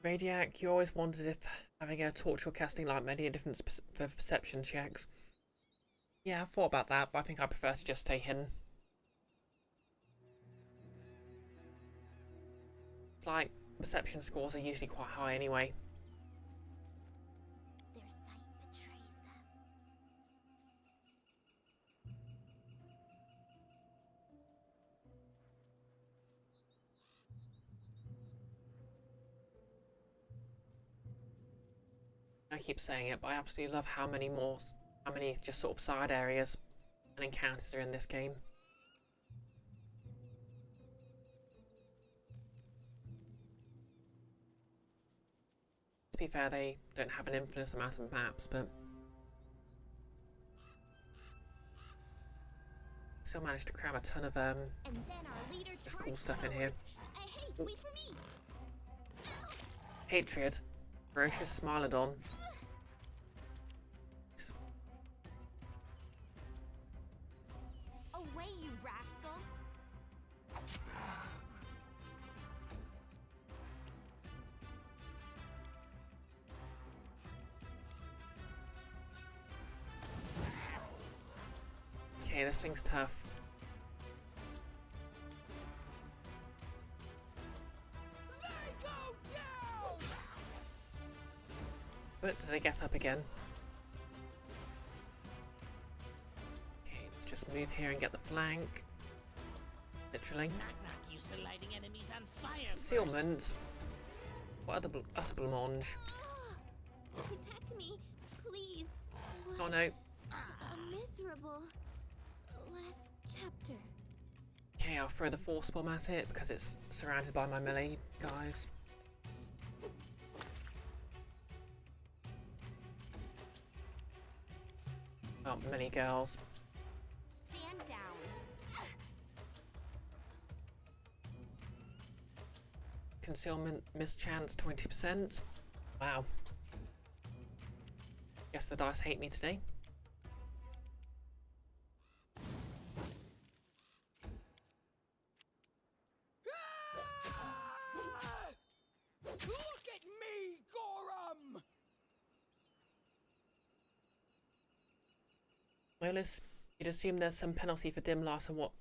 Radiac, you always wondered if having a torch or casting light made any difference for perception checks. Yeah, I thought about that, but I think I prefer to just stay hidden. It's like perception scores are usually quite high anyway. Their sight betrays them. I keep saying it, but I absolutely love how many just sort of side areas and encounters are in this game. To be fair, they don't have an infinite amount of maps, but still managed to cram a ton of And then our leader just cool charged stuff in here. forwards. Hey, wait for me. Hatred, Ferocious Smilodon. Away, you rascal. Okay, this thing's tough. They go down! But do they get up again? Okay, let's just move here and get the flank. Literally. Knock used to lighting enemies on fire. Concealment. What other utter blancmange? Protect me, please. Oh no. A miserable last chapter. Okay, I'll throw the force bomb at it because it's surrounded by my melee guys. Oh, many girls. Stand down. Concealment mischance 20%. Wow. Guess the dice hate me today. Look at me, Gorum! Lolis, you'd assume there's some penalty for dim light and what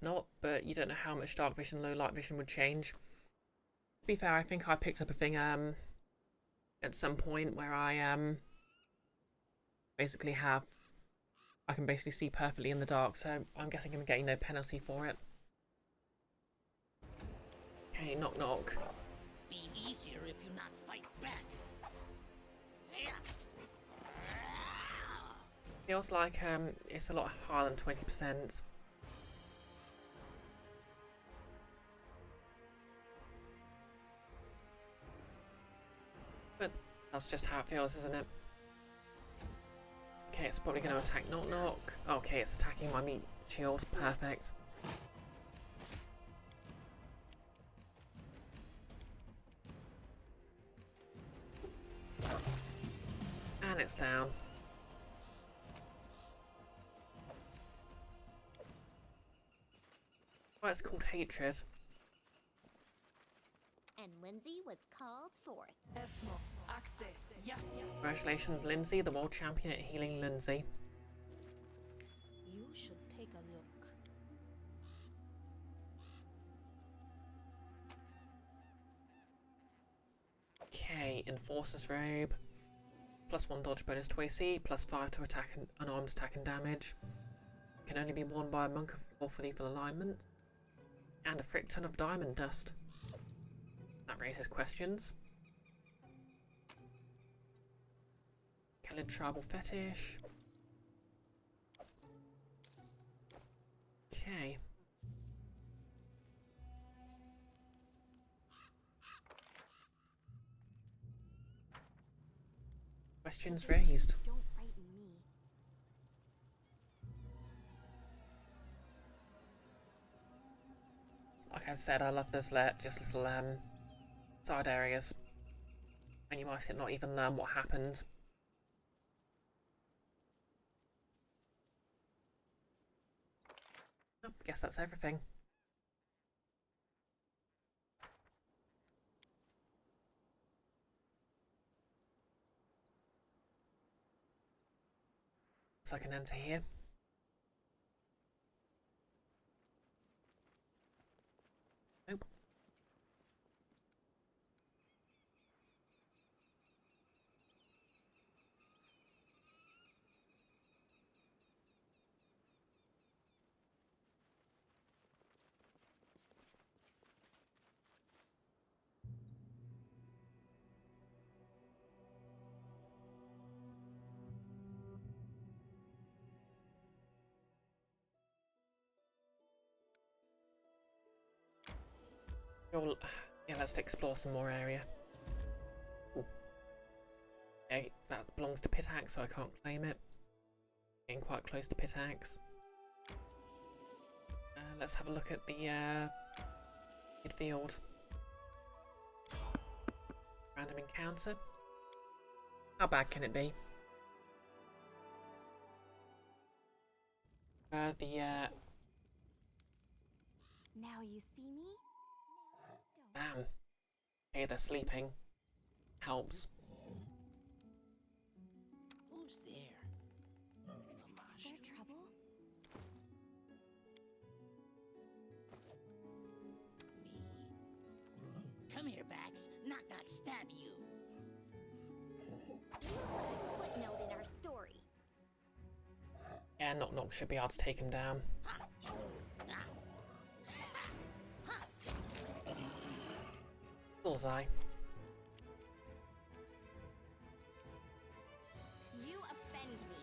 not, but you don't know how much dark vision, low light vision would change. To be fair, I think I picked up a thing at some point where I basically I can basically see perfectly in the dark, so I'm guessing I'm getting no penalty for it. Okay, knock knock. Be easier if you not fight back. Feels like it's a lot higher than 20%. But that's just how it feels, isn't it? Okay, it's probably going to attack knock knock. Okay, it's attacking my meat shield. Perfect. And it's down. Oh, it's called Hatred. And Lindsay was called forth. Esmo, Axe, yes. Congratulations, Lindsay, the world champion at healing Lindsay. You should take a look. Okay, Enforcer's Robe. +1 dodge bonus to AC, +5 to attack and unarmed attack and damage. Can only be worn by a monk of lawful evil alignment. And a frick ton of diamond dust. That raises questions. Khalid tribal fetish. Okay. Questions raised. Don't frighten me. Like I said, I love this just little side areas. And you might not even learn what happened. Oh, guess that's everything. So I can enter here. Nope. Yeah, let's explore some more area. Ooh. Yeah, that belongs to Pitax, so I can't claim it. Getting quite close to Pitax. Let's have a look at the midfield. Random encounter. How bad can it be? Now you see me? Damn. Hey, they're sleeping. Helps. Who's there? Is there trouble? Me? Come here, Bax. Knock, knock, stab you. Footnote in our story. Yeah, Knock Knock should be able to take him down. Bullseye. You offend me.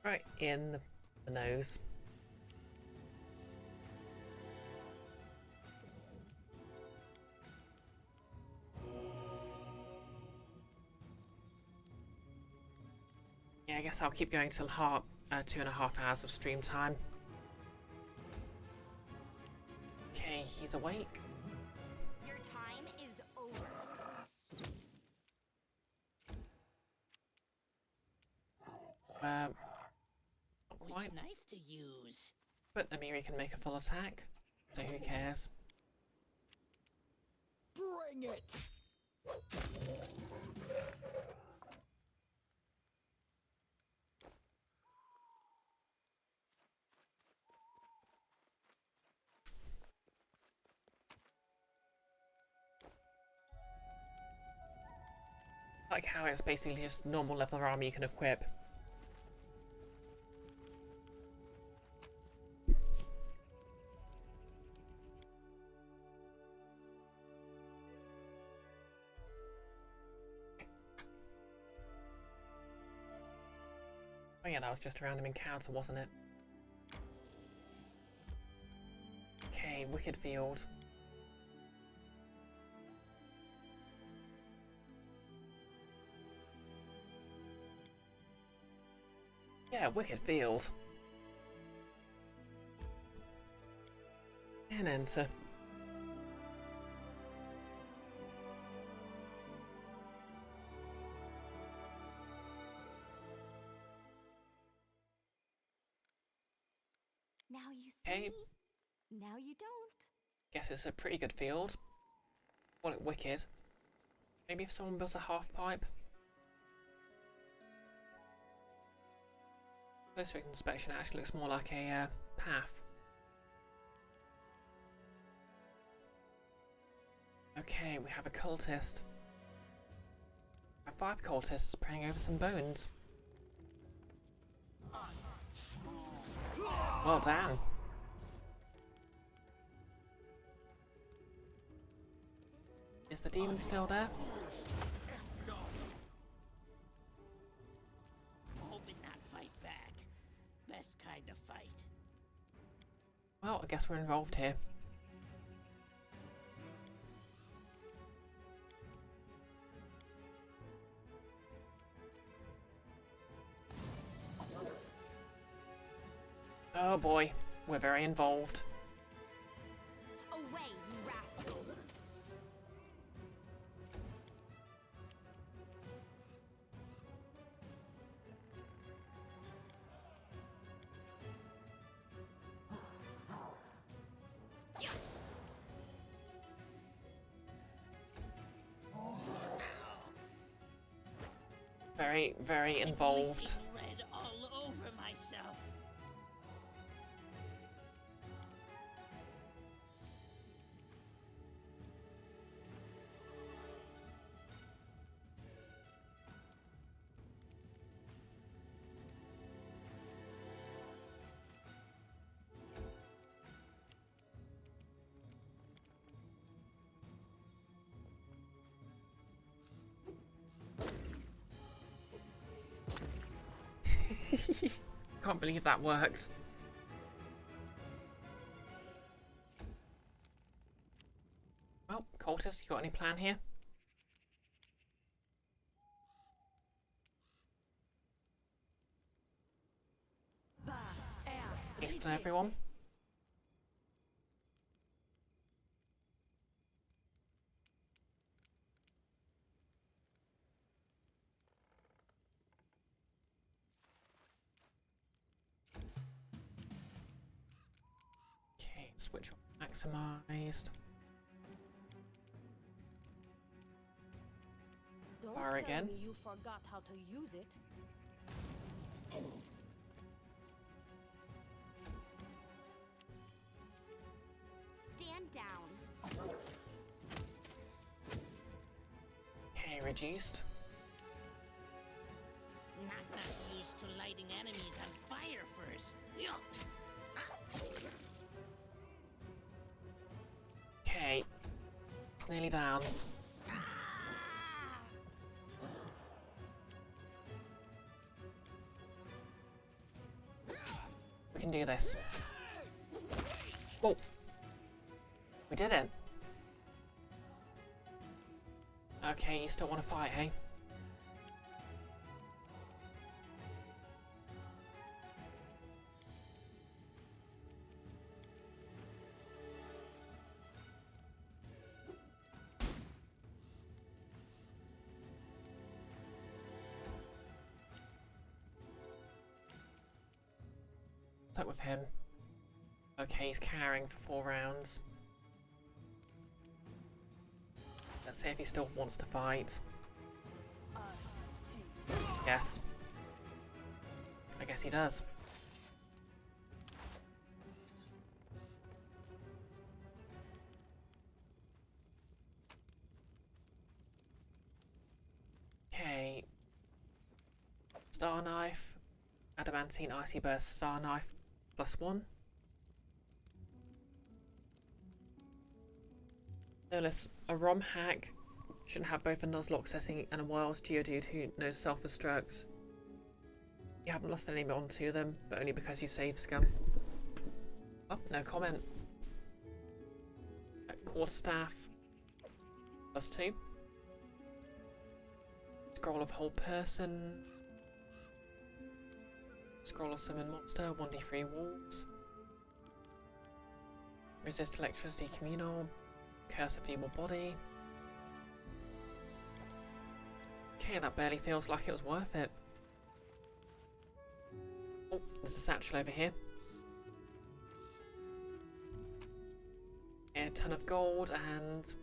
Right in the nose. Yeah, I guess I'll keep going till 2.5 hours of stream time. Okay, he's awake. Your time is over. Not Which quite. knife to use? But Amiri can make a full attack, so who cares? Bring it! Like how it's basically just normal level armor you can equip. Oh yeah, that was just a random encounter, wasn't it? Okay, Wicked Field. Yeah, Wicked Field. And enter. Now you see Okay. me, now you don't. Guess it's a pretty good field. Call it Wicked. Maybe if someone built a half pipe. Closer inspection actually looks more like a path. Okay, we have a cultist. We have 5 cultists praying over some bones. Well, damn. Is the demon still there? Hoping not fight back. Best kind of fight. Well, I guess we're involved here. Oh boy, we're very involved. Away, you rascal! Very, very involved. Red all over myself. Can't believe that worked. Well, cultist, you got any plan here? Peace to everyone. Okay, switch on maximized. Don't Fire tell again. me you forgot how to use it. Stand down. Okay, reduced. Not used to lighting enemies on fire first. Okay, it's nearly down. We can do this. Oh, we did it. Okay, you still want to fight, hey? What's up with him? Okay, he's carrying for 4 rounds. Let's see if he still wants to fight. Yes. I guess he does. Okay. Star Knife. Adamantine Icy Burst Star Knife +1. Notice, a ROM hack shouldn't have both a Nuzlocke setting and a Wiles Geodude who knows self-destruct. You haven't lost any on to them, but only because you saved scum. Oh, no comment. Quarterstaff. +2. Scroll of whole person. Scroll of summon monster. 1d3 walls. Resist electricity communal. Curse of feeble body. Okay, that barely feels like it was worth it. Oh, there's a satchel over here. A ton of gold and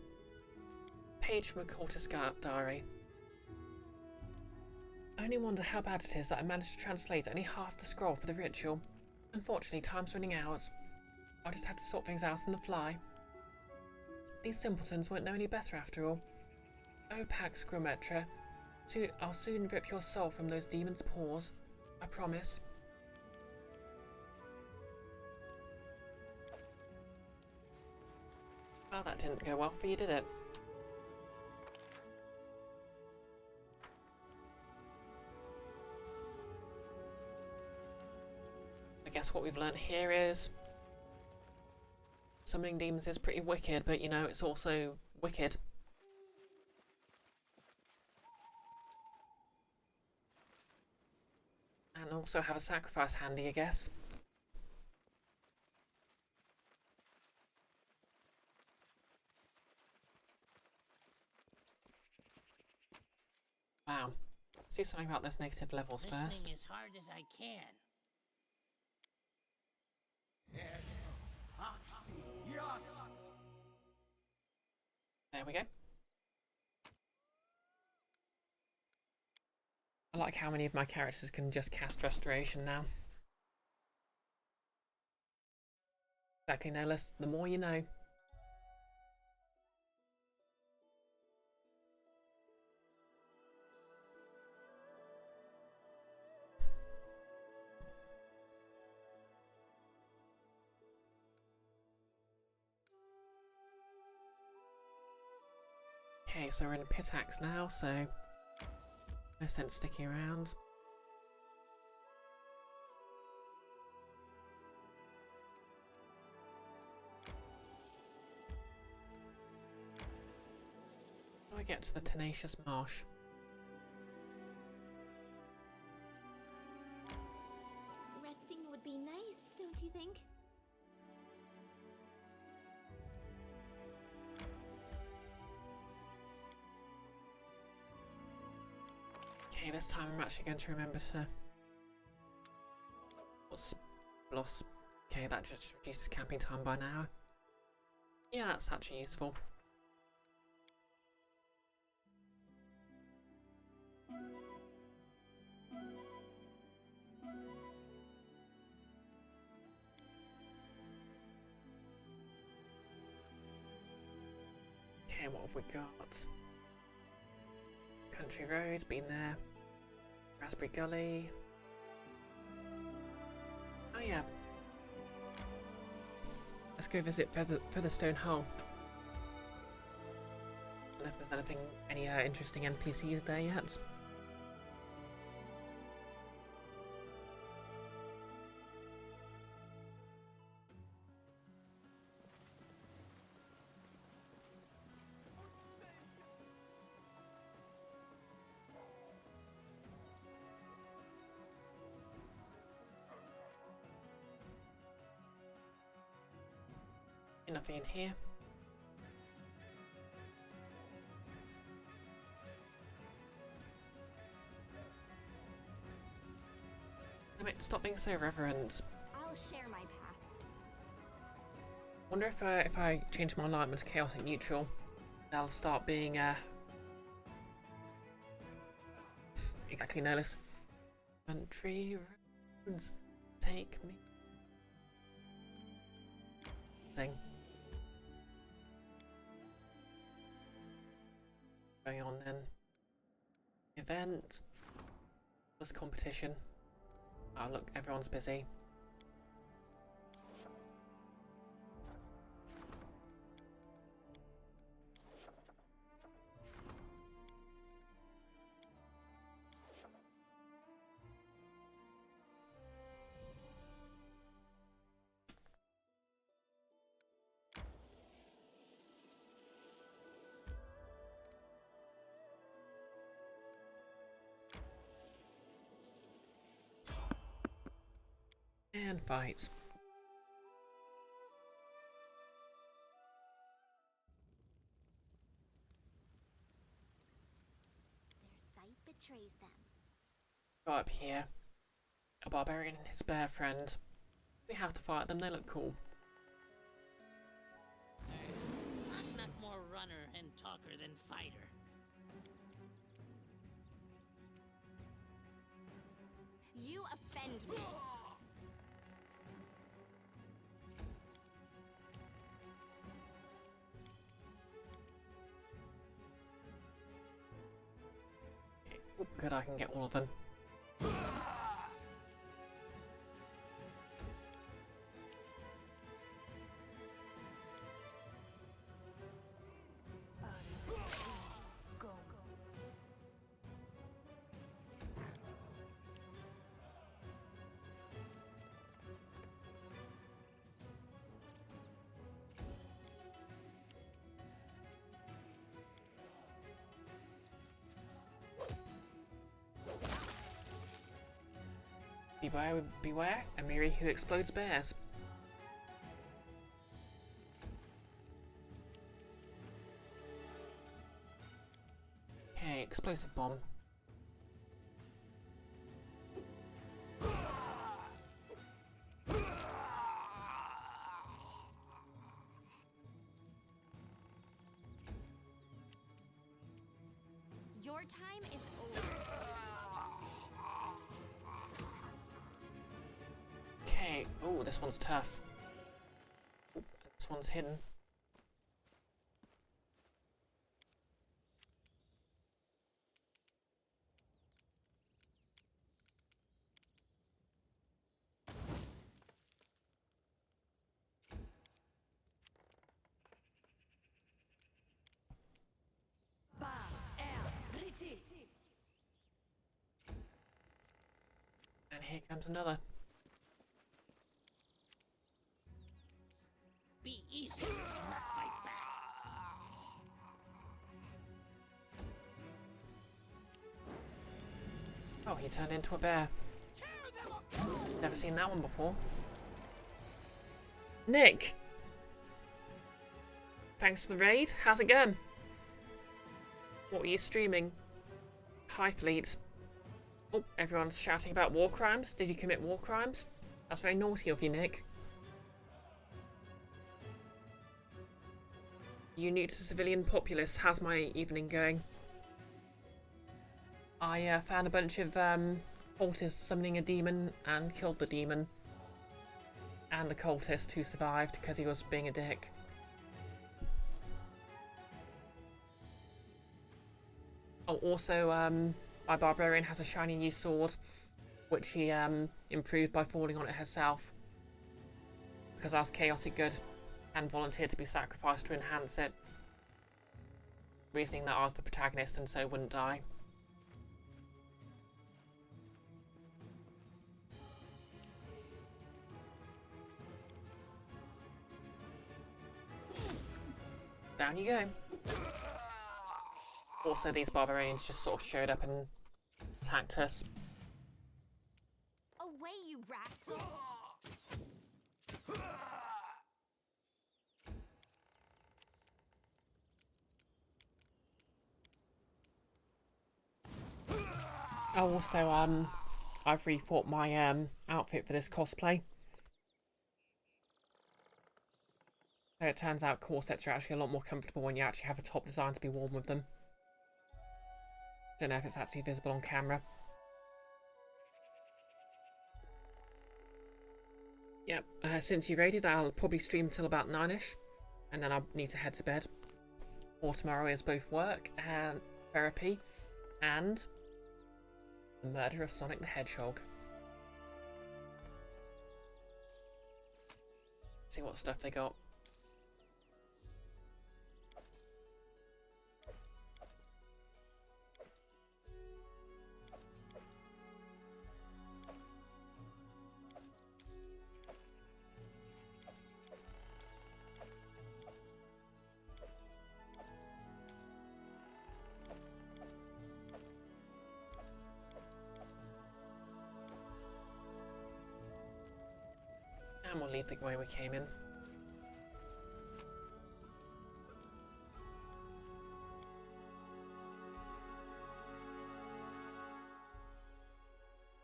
page from a cultist diary. I only wonder how bad it is that I managed to translate only half the scroll for the ritual. Unfortunately, time's running out. I'll just have to sort things out on the fly. These simpletons won't know any better after all. Oh, Pax Grometra, I'll soon rip your soul from those demons' paws. I promise. Well, that didn't go well for you, did it? I guess what we've learnt here is summoning demons is pretty wicked, but you know, it's also wicked. And also have a sacrifice handy, I guess. Wow. Let's do something about those negative levels first. Listening as hard as I can. There we go. I like how many of my characters can just cast Restoration now. Exactly, no less. The more you know. Okay, so we're in Pitax now, so no sense sticking around. How do I get to the Tenacious Marsh? Resting would be nice, don't you think? Okay, this time I'm actually going to remember to... What's... Bloss? Okay, that just reduces camping time by an hour. Yeah, that's actually useful. Okay, what have we got? Country Road, been there. Raspberry Gully. Oh yeah. Let's go visit Featherstone Hole. I don't know if there's anything, any interesting NPCs there yet. Nothing in here. Damn it, stop being so reverent. I'll share my path. Wonder if I change my alignment to chaotic neutral, that'll start being exactly no less. Country roads take me. Thing. Going on then. Event. Plus competition. Oh look, everyone's busy. And fight. Their sight betrays them. Go up here. A barbarian and his bear friend. We have to fight them, they look cool. Knock more runner and talker than fighter. You offend me. Oh, good, I can get all of them. Beware, beware, Amiri who explodes bears. Okay, explosive bomb. Your time is over. Okay, oh, this one's tough. Ooh, this one's hidden. And here comes another. Be easy, not fight back. Oh, he turned into a bear. Never seen that one before. Nick! Thanks for the raid. How's it going? What were you streaming? Hi, Fleet. Oh, everyone's shouting about war crimes. Did you commit war crimes? That's very naughty of you, Nick. You new to civilian populace. How's my evening going? I found a bunch of cultists summoning a demon and killed the demon. And the cultist who survived because he was being a dick. Oh, also, my barbarian has a shiny new sword, which he improved by falling on it herself. Because I was chaotic good and volunteered to be sacrificed to enhance it. Reasoning that I was the protagonist and so wouldn't die. Down you go. Also, these barbarians just sort of showed up and attacked us. Away, you rascal! Oh, also, I've rethought my outfit for this cosplay. So it turns out corsets are actually a lot more comfortable when you actually have a top designed to be worn with them. Don't know if it's actually visible on camera. Yep, since you raided, I'll probably stream till about 9ish, and then I'll need to head to bed. For tomorrow is both work and therapy, and the murder of Sonic the Hedgehog. See what stuff they got. And we'll leave the way we came in.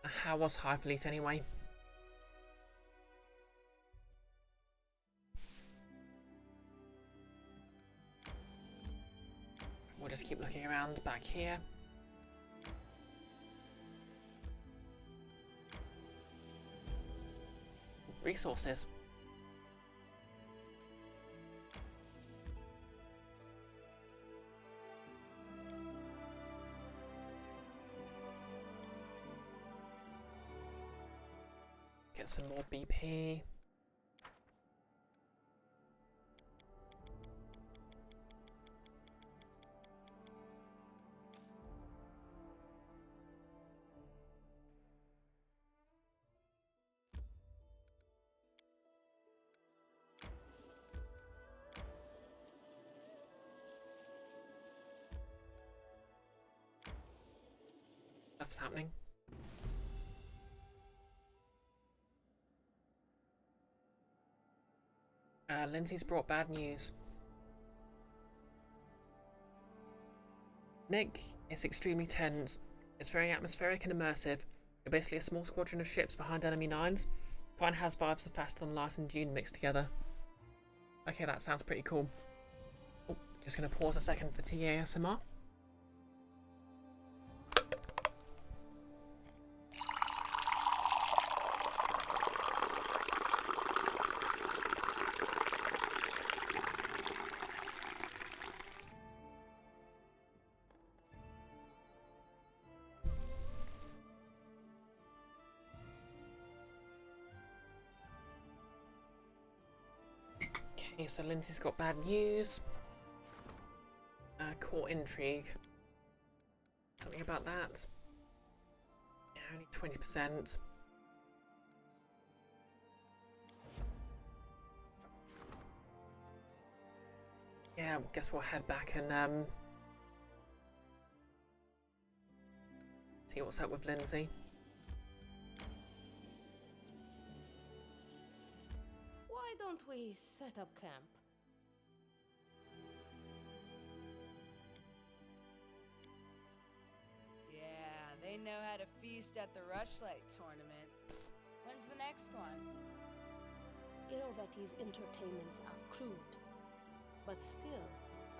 How was Highfleet anyway? We'll just keep looking around back here. Resources. Get some more BP. Stuff's happening. Lindsay's brought bad news. Nick, it's extremely tense. It's very atmospheric and immersive. You're basically a small squadron of ships behind enemy lines. Kinda has vibes of Faster Than Light and Dune mixed together. Okay, that sounds pretty cool. Oh, just gonna pause a second for TASMR. Okay, so Lindsay's got bad news. Court intrigue. Something about that. Yeah, only 20%. Yeah, I guess we'll head back and see what's up with Lindsay. Why don't we set up camp? Yeah, they know how to feast at the Rushlight tournament. When's the next one? Irovetti's entertainments are crude. But still,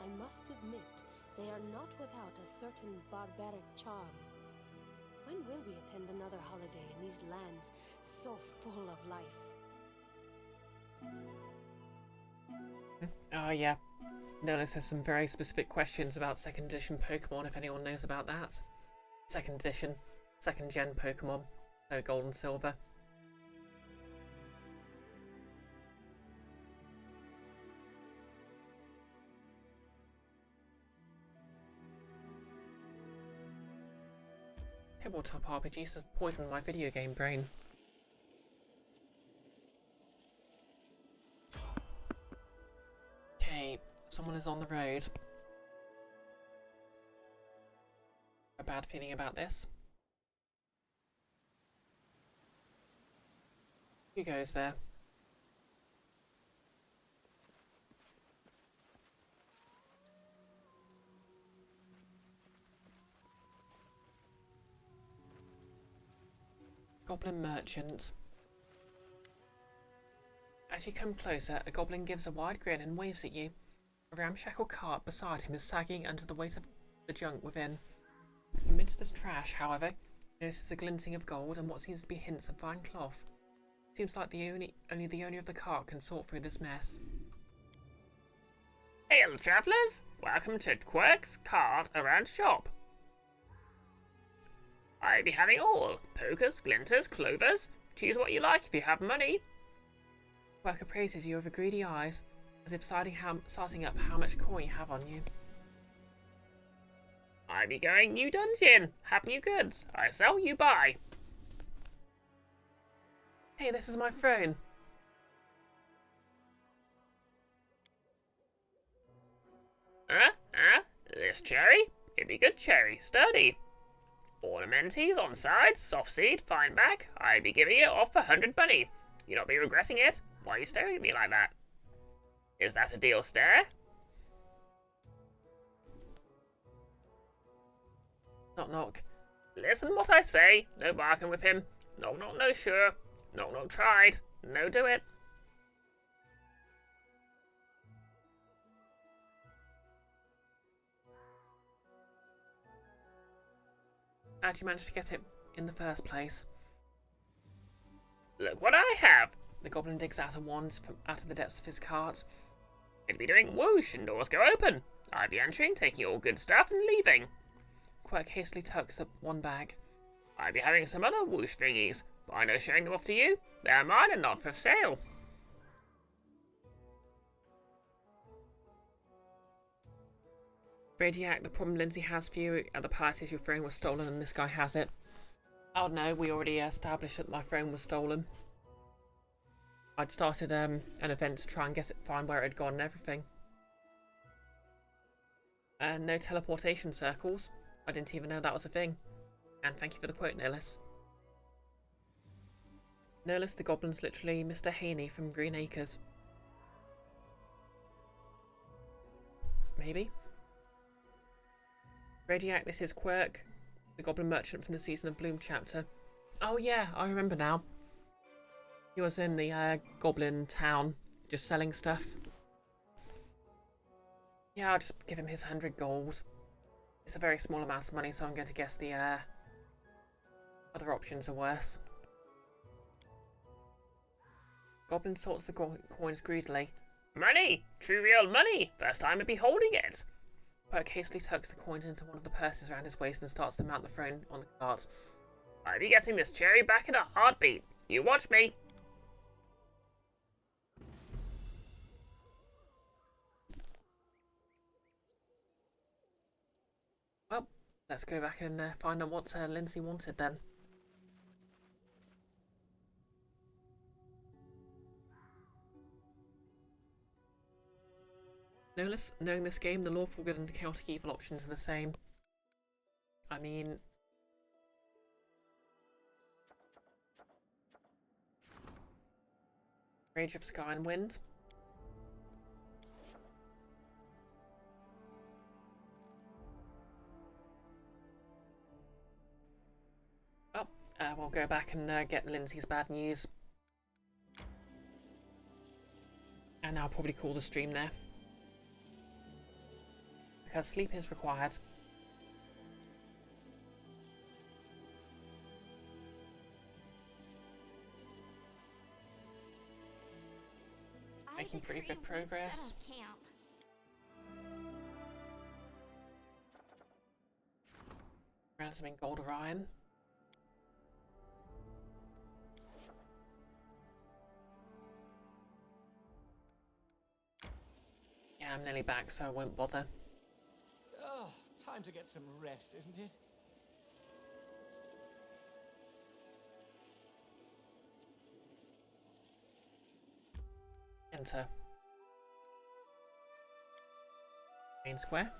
I must admit, they are not without a certain barbaric charm. When will we attend another holiday in these lands so full of life? Oh yeah, Notice has some very specific questions about 2nd edition Pokemon, if anyone knows about that. 2nd edition, 2nd gen Pokemon, so Gold and Silver. Tabletop RPGs has poisoned my video game brain. Okay, someone is on the road. A bad feeling about this. Who goes there? Goblin merchant. As you come closer, a goblin gives a wide grin and waves at you. A ramshackle cart beside him is sagging under the weight of the junk within. Amidst this trash, however, he notices the glinting of gold and what seems to be hints of fine cloth. Seems like only the owner of the cart can sort through this mess. Hail, travellers! Welcome to Quirk's Cart Around Shop. I be having all. Pokers, glinters, clovers. Choose what you like if you have money. Worker praises you with greedy eyes, as if sizing up how much coin you have on you. I be going new dungeon. Have new goods. I sell, you buy. Hey, this is my throne. This cherry? It be good cherry, sturdy. Ornamenties on side, soft seed, fine back. I be giving it off for 100 money. You not be regretting it? Why are you staring at me like that? Is that a deal stare? Knock knock. Listen what I say. No barking with him. Knock knock no sure. Knock knock tried. No do it. How'd you manage to get it in the first place? Look what I have! The goblin digs out a wand from out of the depths of his cart. It'd be doing whoosh and doors go open. I'd be entering, taking all good stuff and leaving. Quirk hastily tucks the one bag. I'd be having some other whoosh thingies, but I know showing them off to you. They're mine and not for sale. Radiac, the problem Lindsay has for you at the palace is your throne was stolen and this guy has it. Oh no, we already established that my throne was stolen. I'd started an event to try and find where it had gone and everything. No teleportation circles. I didn't even know that was a thing. And thank you for the quote, Nihilus. Nihilus the goblin's literally Mr. Haney from Green Acres. Maybe. Radiac, this is Quirk, the goblin merchant from the Season of Bloom chapter. Oh yeah, I remember now. He was in the goblin town, just selling stuff. Yeah, I'll just give him his 100 gold. It's a very small amount of money, so I'm going to guess the other options are worse. Goblin sorts the coins greedily. Money! True real money! First time I'd be holding it! Quirk hastily tucks the coins into one of the purses around his waist and starts to mount the throne on the cart. I'll be getting this cherry back in a heartbeat. You watch me. Well, let's go back and find out what Lindsay wanted then. Knowing this game, the lawful good and the chaotic evil options are the same. I mean... Rage of Sky and Wind. Well, we'll go back and get Lindsay's bad news. And I'll probably call the stream there. Because sleep is required. Making pretty good progress. Ransoming Gold Orion. Yeah, I'm nearly back, so I won't bother. Oh, time to get some rest, isn't it? Enter. Main square.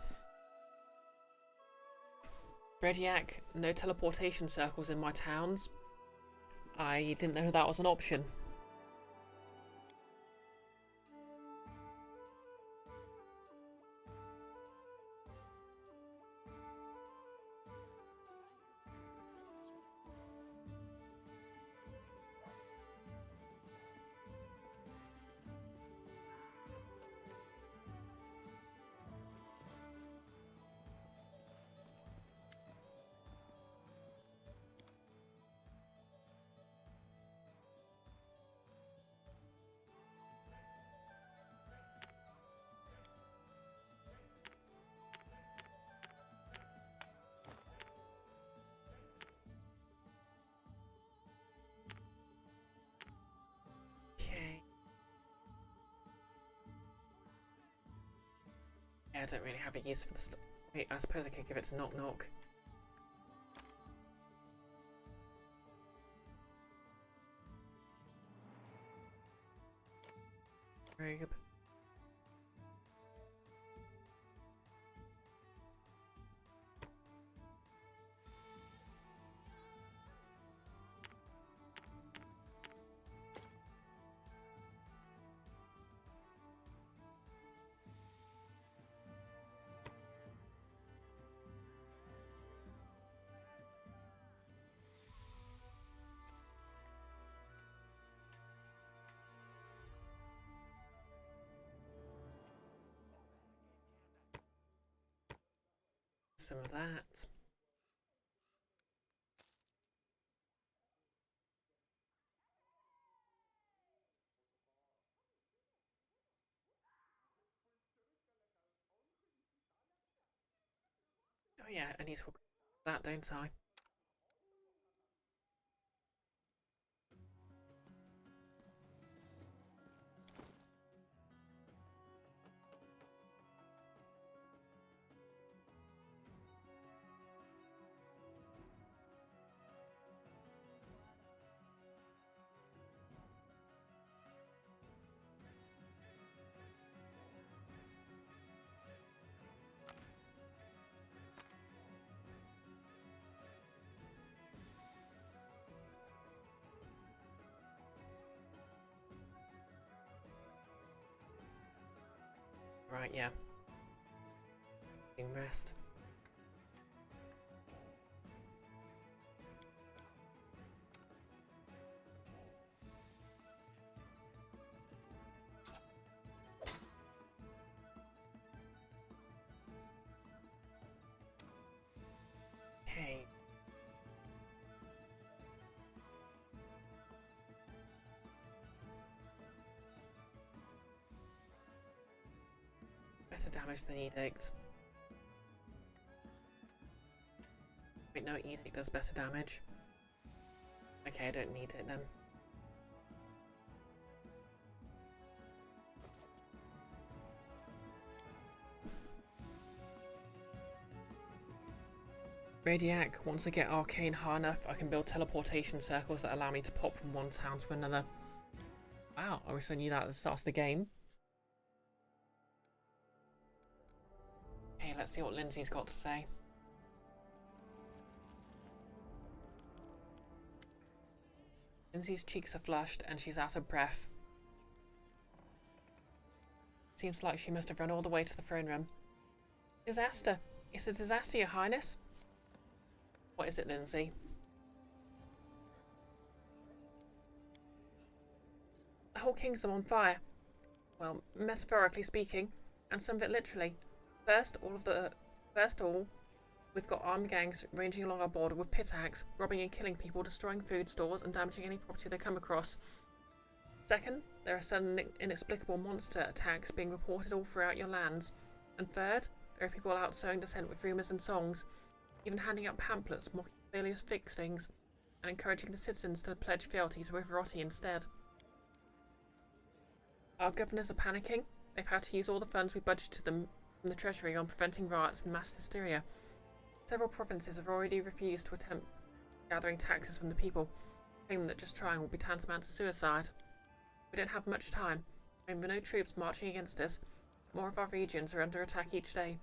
Rediac, no teleportation circles in my towns. I didn't know that was an option. Yeah, I don't really have a use for the stuff. Wait, I suppose I could give it to Knock Knock. Robe. some of that. Oh yeah, I need to cook that, don't I? Right, yeah. Rest. Okay. Better damage than Edict. Wait, no, Edict does better damage. Okay, I don't need it then. Radiac, once I get Arcane high enough, I can build teleportation circles that allow me to pop from one town to another. Wow, I wish I knew that at the start of the game. Okay, let's see what Lindsay's got to say. Lindsay's cheeks are flushed and she's out of breath. Seems like she must have run all the way to the throne room. Disaster! It's a disaster, Your Highness. What is it, Lindsay? The whole kingdom on fire. Well, metaphorically speaking, and some of it literally. First of all, we've got armed gangs ranging along our border with pit axe, robbing and killing people, destroying food stores, and damaging any property they come across. Second, there are sudden inexplicable monster attacks being reported all throughout your lands. And third, there are people out sowing dissent with rumours and songs, even handing out pamphlets mocking failures fix things, and encouraging the citizens to pledge fealty to Riverotti instead. Our governors are panicking. They've had to use all the funds we budgeted them from the treasury on preventing riots and mass hysteria. Several provinces have already refused to attempt gathering taxes from the people, claiming that just trying will be tantamount to suicide. We don't have much time, and with no troops marching against us, more of our regions are under attack each day.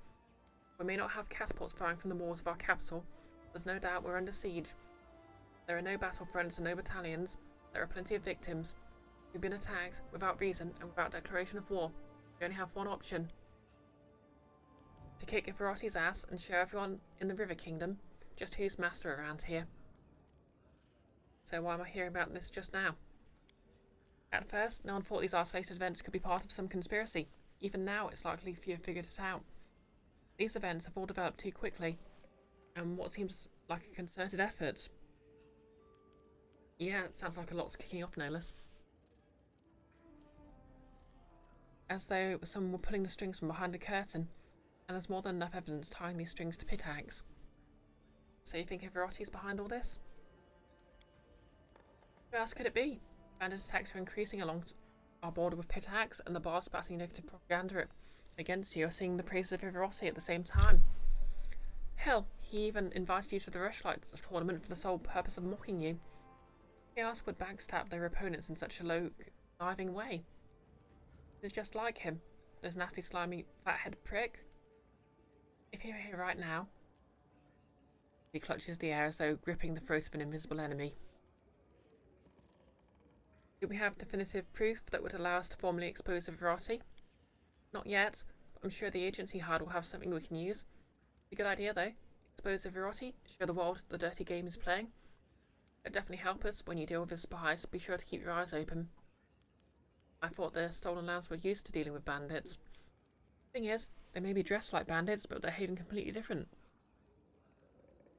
We may not have catapults firing from the walls of our capital, but there's no doubt we're under siege. There are no battle fronts and no battalions. There are plenty of victims. We've been attacked without reason and without declaration of war. We only have one option. To kick Riverotti's ass and show everyone in the River Kingdom just who's master around here. So why am I hearing about this just now? At first, no one thought these isolated events could be part of some conspiracy. Even now, it's likely few have figured it out. These events have all developed too quickly, and what seems like a concerted effort. Yeah, it sounds like a lot's kicking off, no less. As though someone were pulling the strings from behind a curtain, and there's more than enough evidence tying these strings to pit axe. So you think Riverotti's behind all this? Who else could it be? Bandit attacks are increasing along our border with pit axe, and the bars spouting negative propaganda against you are singing the praises of Riverotti at the same time. Hell, he even invited you to the Rushlights tournament for the sole purpose of mocking you. Who else would backstab their opponents in such a low-living way? This is just like him, this nasty, slimy, fat-headed prick. If he were here right now... He clutches the air as though gripping the throat of an invisible enemy. Do we have definitive proof that would allow us to formally expose Riverotti? Not yet, but I'm sure the agency hired will have something we can use. It's a good idea though. Expose Riverotti, show the world the dirty game he's playing. It'll definitely help us when you deal with his spies. Be sure to keep your eyes open. I thought the stolen lands were used to dealing with bandits. Thing is, they may be dressed like bandits, but they're behaving completely different.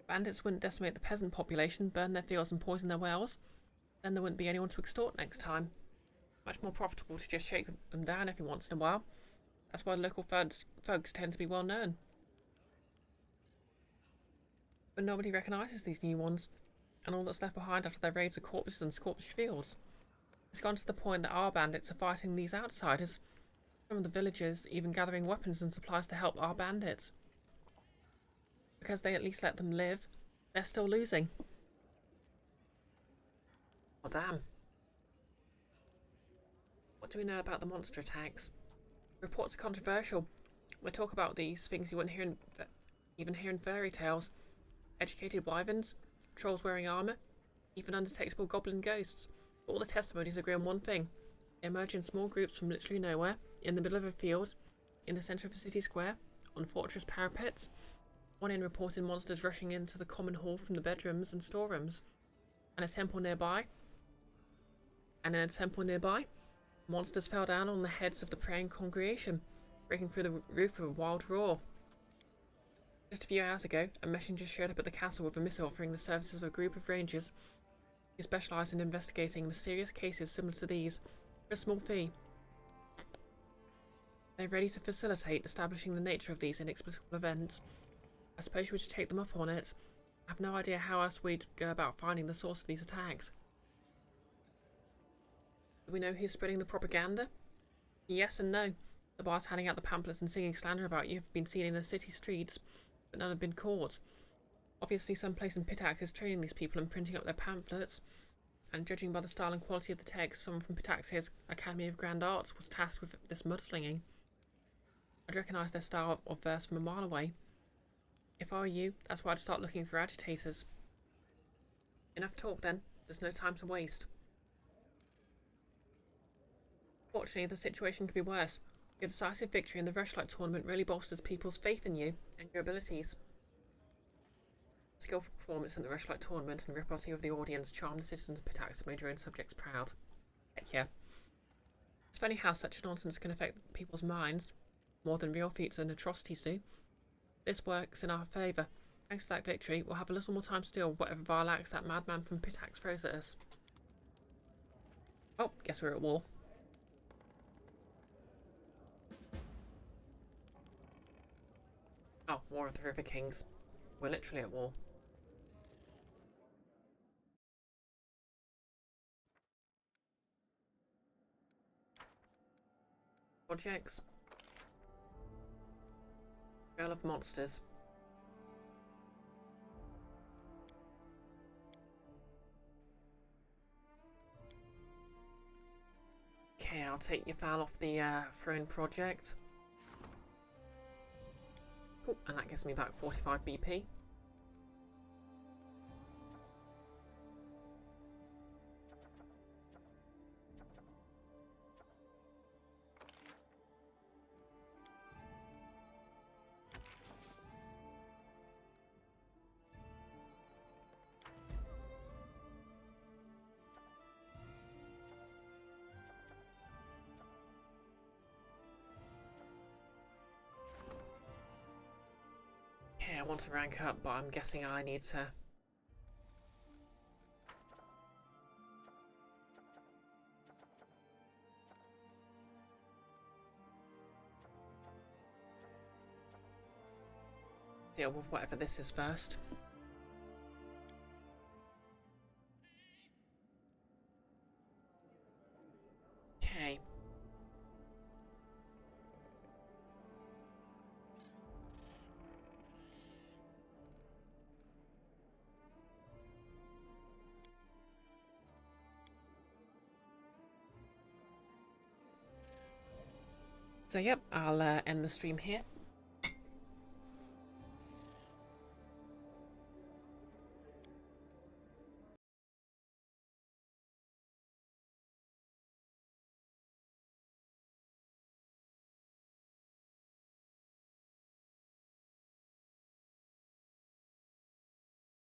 Bandits wouldn't decimate the peasant population, burn their fields and poison their wells. Then there wouldn't be anyone to extort next time. Much more profitable to just shake them down every once in a while. That's why local folks tend to be well known. But nobody recognises these new ones, and all that's left behind after their raids are corpses and scorched fields. It's gone to the point that our bandits are fighting these outsiders. Some of the villagers even gathering weapons and supplies to help our bandits. Because they at least let them live, they're still losing. Oh damn. What do we know about the monster attacks? Reports are controversial. They talk about these things you wouldn't even hear in fairy tales. Educated wyverns, trolls wearing armour, even undetectable goblin ghosts. All the testimonies agree on one thing. They emerge in small groups from literally nowhere, in the middle of a field, in the centre of a city square, on fortress parapets. One inn reported monsters rushing into the common hall from the bedrooms and storerooms. And in a temple nearby, monsters fell down on the heads of the praying congregation, breaking through the roof with a wild roar. Just a few hours ago, a messenger showed up at the castle with a missive offering the services of a group of rangers who specialise in investigating mysterious cases similar to these for a small fee. They're ready to facilitate establishing the nature of these inexplicable events. I suppose we should take them up on it. I have no idea how else we'd go about finding the source of these attacks. Do we know who's spreading the propaganda? Yes and no. The bars handing out the pamphlets and singing slander about you have been seen in the city streets, but none have been caught. Obviously some place in Pitax is training these people and printing up their pamphlets, and judging by the style and quality of the text, someone from Pitaxia's Academy of Grand Arts was tasked with this mudslinging. I'd recognise their style of verse from a mile away. If I were you, that's why I'd start looking for agitators. Enough talk then, there's no time to waste. Fortunately, the situation could be worse. Your decisive victory in the Rushlight tournament really bolsters people's faith in you and your abilities. Skillful performance in the Rushlight tournament and repartee of the audience charmed the citizens of Pitax and made your own subjects proud. Heck yeah. It's funny how such nonsense can affect people's minds more than real feats and atrocities do. This works in our favour. Thanks to that victory, we'll have a little more time to deal with whatever vile acts that madman from Pitax throws at us. Oh, guess we're at war. Oh, War of the River Kings. We're literally at war. Projects. Girl of Monsters. Okay, I'll take your file off the throne project. Cool, and that gives me back 45 BP. I want to rank up, but I'm guessing I need to... deal with whatever this is first. Okay. So yep, I'll end the stream here.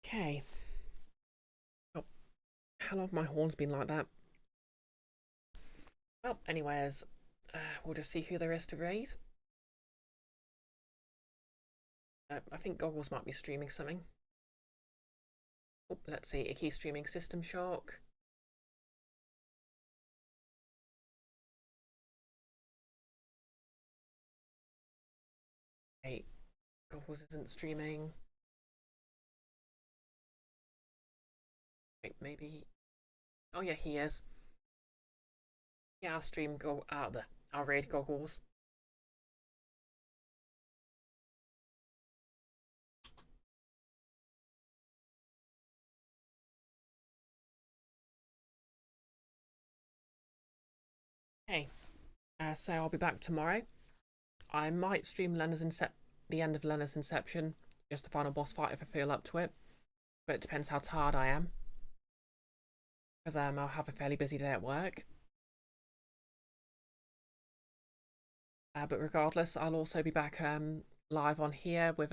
Okay. Oh, how long have my horns been like that? Well, anyways, we'll just see who there is to raid. I think Goggles might be streaming something. Oh, let's see. Icky streaming System Shock. Hey, Goggles isn't streaming. Wait, maybe. Oh yeah, he is. Yeah, I'll stream I'll raid Goggles. Okay, so I'll be back tomorrow. I might stream the end of Lena's Inception, just the final boss fight if I feel up to it. But it depends how tired I am. Because I'll have a fairly busy day at work. But regardless, I'll also be back live on here with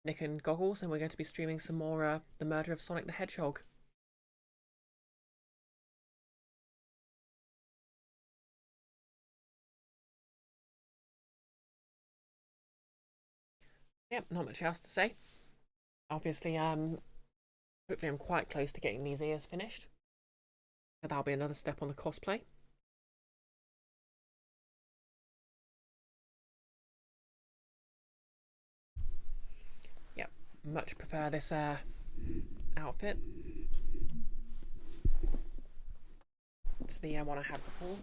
Nick and Goggles, and we're going to be streaming some more The Murder of Sonic the Hedgehog. Yep, not much else to say. Obviously, hopefully I'm quite close to getting these ears finished. So that'll be another step on the cosplay. Yep, much prefer this outfit to the one I had before.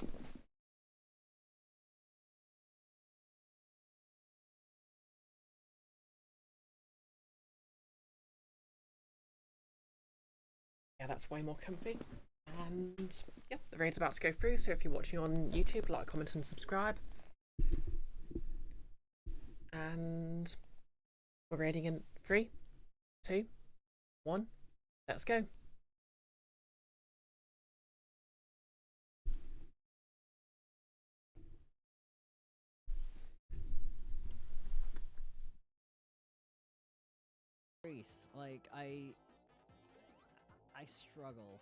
Yeah, that's way more comfy. And yeah, the raid's about to go through, so if you're watching on YouTube, like, comment and subscribe. And we're raiding in 3, 2, 1, let's go. Like, I struggle